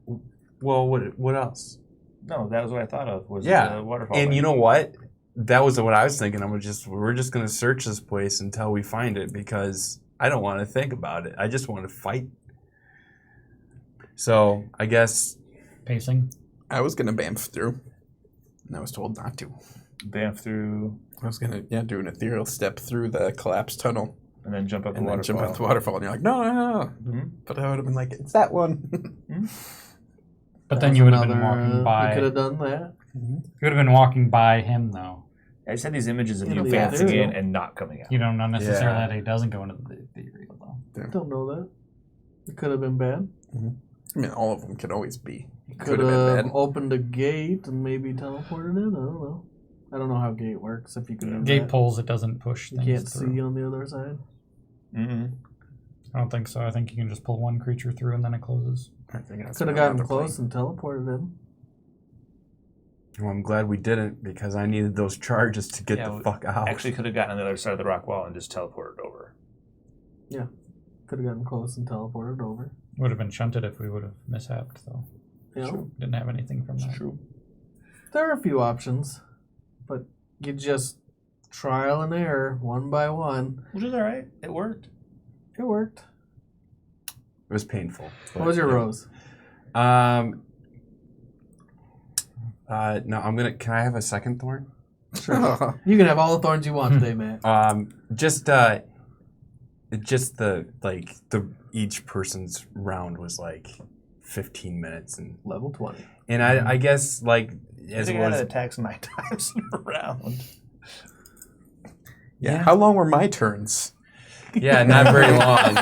didn't. Well, what else? No, that was what I thought of. Was Yeah, the waterfall. and thing. you know what? That was what I was thinking. We're just gonna search this place until we find it because I don't want to think about it. I just want to fight. So I guess Pacing. I was gonna bamf through, and I was told not to. Bamf through I was gonna do an ethereal step through the collapsed tunnel and then jump up the and then waterfall. jump out the waterfall, and you're like, no. Mhm. But I would have been like, it's that one. But then you would have been walking You by. could have done that. You would have been walking by him, though. I just had these images of Yeah, you yeah, fancying there you in go. and not coming out. You don't know necessarily Yeah. that he doesn't go into the ethereal, though. Don't know that. It could have been bad. I mean, all of them could always be. Could have been have bad. opened a gate and maybe teleported in. I don't know. I don't know how gate works. If you could do Gate that. pulls, it doesn't push You things can't through. see on the other side. Mm-hmm. I don't think so. I think you can just pull one creature through and then it closes. I think that's Could have what I'm gotten about to close and teleported in. well, I'm glad we didn't because I needed those charges to get Yeah, the we fuck out. Actually, could have gotten on the other side of the rock wall and just teleported over. Could have gotten close and teleported over. Would have been shunted if we would have mishapped, though. You know, Didn't have anything from that. True. there are a few options, but you just trial and error one by one. Which is all right. It worked. It worked. It was painful. What was your rose? No, I'm gonna. Can I have a second thorn? Sure. You can have all the thorns you want today, Matt. Just each person's round was like 15 minutes, and Level 20. I guess like as I it think I was. attacks 9 times in a round. Yeah. How long were my turns? Yeah, not very long.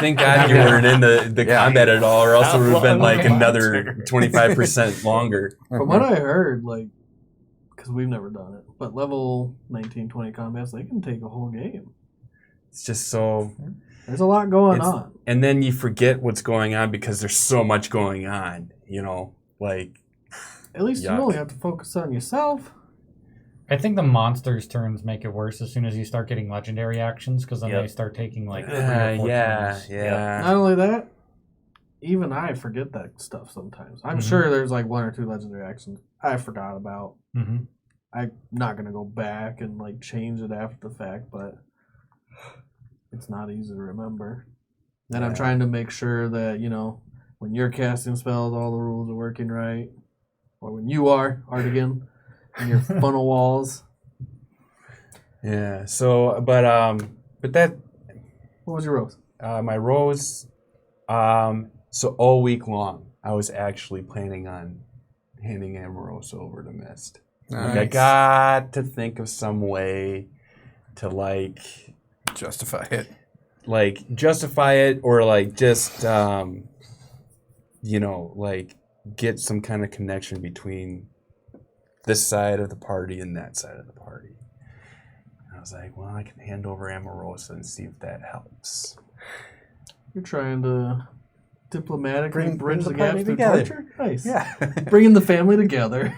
Thank God you weren't in the combat at all, or else How it would have been long like am I another turn? 25% longer. From what I heard, like, because we've never done it, but level 19, 20 combats, they can take a whole game. It's just so. There's a lot going It's- on. And then you forget what's going on because there's so much going on. You know, like At least you Yuck. only have to focus on yourself. I think the monsters' turns make it worse as soon as you start getting legendary actions, because then Yep. they start taking like 3 or 4 turns. Not only that, even I forget that stuff sometimes. I'm Mhm. sure there's like 1 or 2 legendary actions I forgot about. Mm-hmm. I'm not gonna go back and like change it after the fact, but it's not easy to remember. And I'm Yeah. trying to make sure that, you know, when you're casting spells, all the rules are working right. Or when you are, Artigan, and your funnel walls. Yeah. So, but that What was your rose? my rose. So all week long, I was actually planning on handing Amorosa over to Mist. Like, I got to think of some way to justify it. justify it, or like just like get some kind of connection between this side of the party and that side of the party. And I was like, well, I can hand over Amorosa and see if that helps. You're trying to diplomatically Bring bridge the the gaps party through together. torture? Nice. Yeah. Bringing the family together.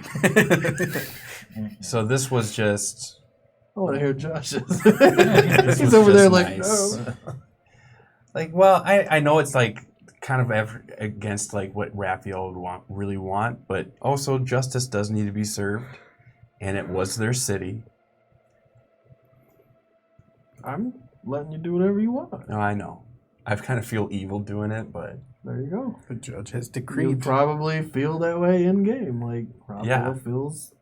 So this was just I want to hear Josh's. this He's was over there just like, nice. no. Like, well, I know it's like kind of against like what Raphael would really want, but also justice does need to be served, and it was their city. I'm letting you do whatever you want. No, I know. I kind of feel evil doing it, but There you go. The judge has You decreed. probably feel that way in game. Like, Raphael Yeah. feels.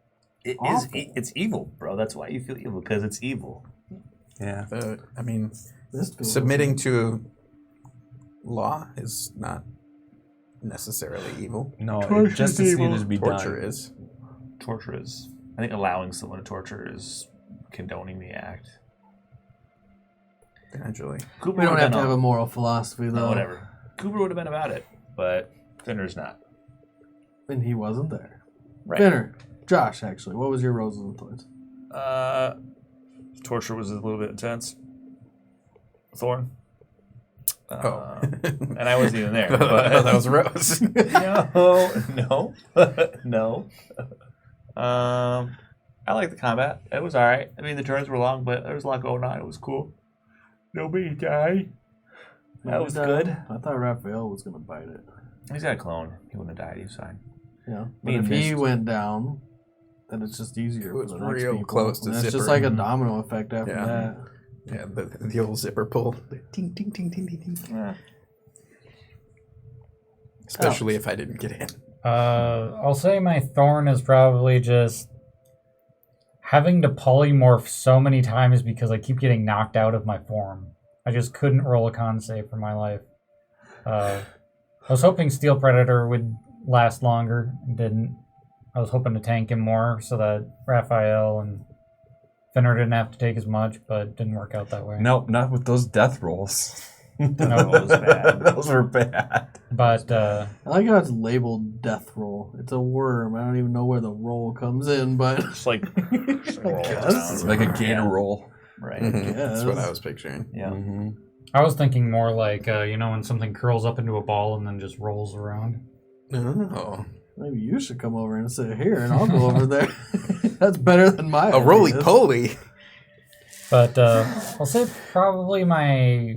It is. Awful. It's evil, bro. That's why you feel evil, because it's evil. yeah. I mean, This feels submitting to law is not necessarily evil. No, Torture's justice evil. needed to be Torture done. is. Torture is. I think allowing someone to torture is condoning the act. Naturally. Cooper We don't would've have to been have a moral philosophy, though. no, whatever. Cooper would have been about it, but Finner's not. And he wasn't there. Right. Finner. Josh, actually. What was your roses and thorns? Torture was a little bit intense. Thorn. And I wasn't even there. But that was Rose. no. I like the combat. It was all right. I mean, the turns were long, but there was a lot going on. It was cool. Nobody died. That was Maybe good. I thought Raphael was gonna bite it. He's got a clone. He wouldn't have died. He was fine. Yeah. Me But and if he Mist. went down, then it's just easier. It was for the next real people. close to And it's just Zipper. like a domino effect after Yeah. that. Yeah, the old zipper pull. Ting, ting, ting, ting, ting, ting. Yeah. Especially if I didn't get in. I'll say my thorn is probably just having to polymorph so many times because I keep getting knocked out of my form. I just couldn't roll a con save for my life. I was hoping Steel Predator would last longer. It didn't. I was hoping to tank him more so that Raphael and Finner didn't have to take as much, but it didn't work out that way. Nope, not with those death rolls. That was bad. Those were bad. But I like how it's labeled death roll. It's a worm. I don't even know where the roll comes in, but Just like roll guess. It's around. like a gator roll. Right. That's what guess. I was picturing. Yeah. Mm-hmm. I was thinking more like, when something curls up into a ball and then just rolls around. Oh. maybe you should come over and sit here, and I'll go over there. That's better than my A roly ideas. poly. But I'll say probably my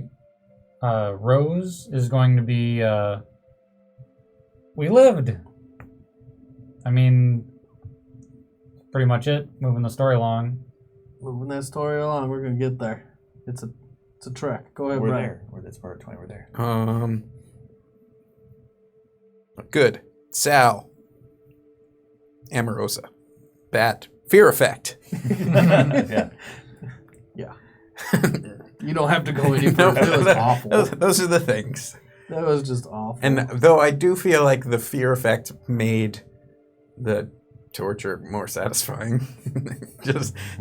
rose is going to be we lived. I mean, pretty much it. Moving the story along. Moving that story along, we're gonna get there. It's a trek. Go ahead, We're Brian. there. That's part of 20. We're there. Good. Sal. Amorosa. Bad. Fear effect. Yeah. Yeah. You don't have to go any further. It was awful. Those are the things. That was just awful. And though I do feel like the fear effect made the torture more satisfying.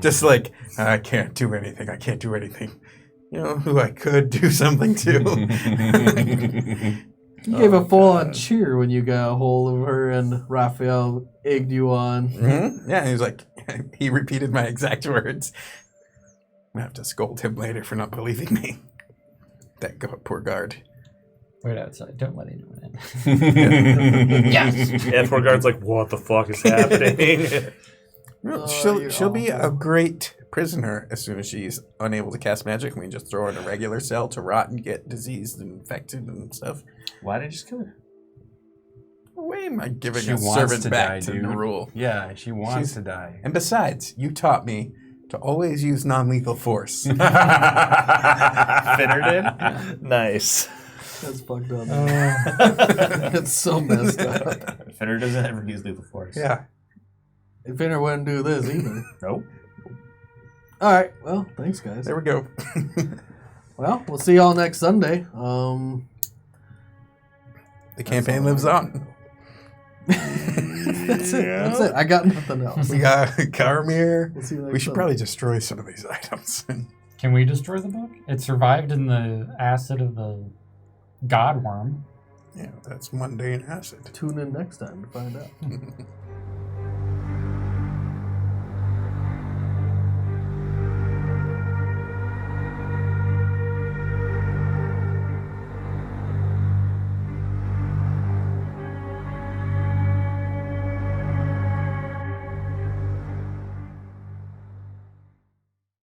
just like, I can't do anything. I can't do anything. You know who I could do something to? you gave a full-on cheer when you got a hold of her and Raphael egged you on. Mm-hmm. Yeah, he was like, he repeated my exact words. I'm gonna have to scold him later for not believing me. That poor guard. Wait outside. Don't let anyone in. Yes. And poor guard's like, what the fuck is happening? No, Oh, she'll be a awful. great prisoner as soon as she's unable to cast magic. We can just throw her in a regular cell to rot and get diseased and infected and stuff. Why did I just kill her? Why am I giving She a wants servant to back die, to dude. Nerull? Yeah, she wants She's- to die. And besides, you taught me to always use non-lethal force. Finner did? Nice. That's fucked up. Oh. It's so messed up. Finner doesn't ever use lethal force. Yeah. If Finner wouldn't do this either. Nope. All right. Well, thanks, guys. There we go. Well, we'll see y'all next Sunday. The campaign lives on. That's it. That's it. I got nothing else. We got Karamir. We'll see you next We should Sunday. probably destroy some of these items. Can we destroy the book? It survived in the acid of the god worm. Yeah, that's mundane acid. Tune in next time to find out.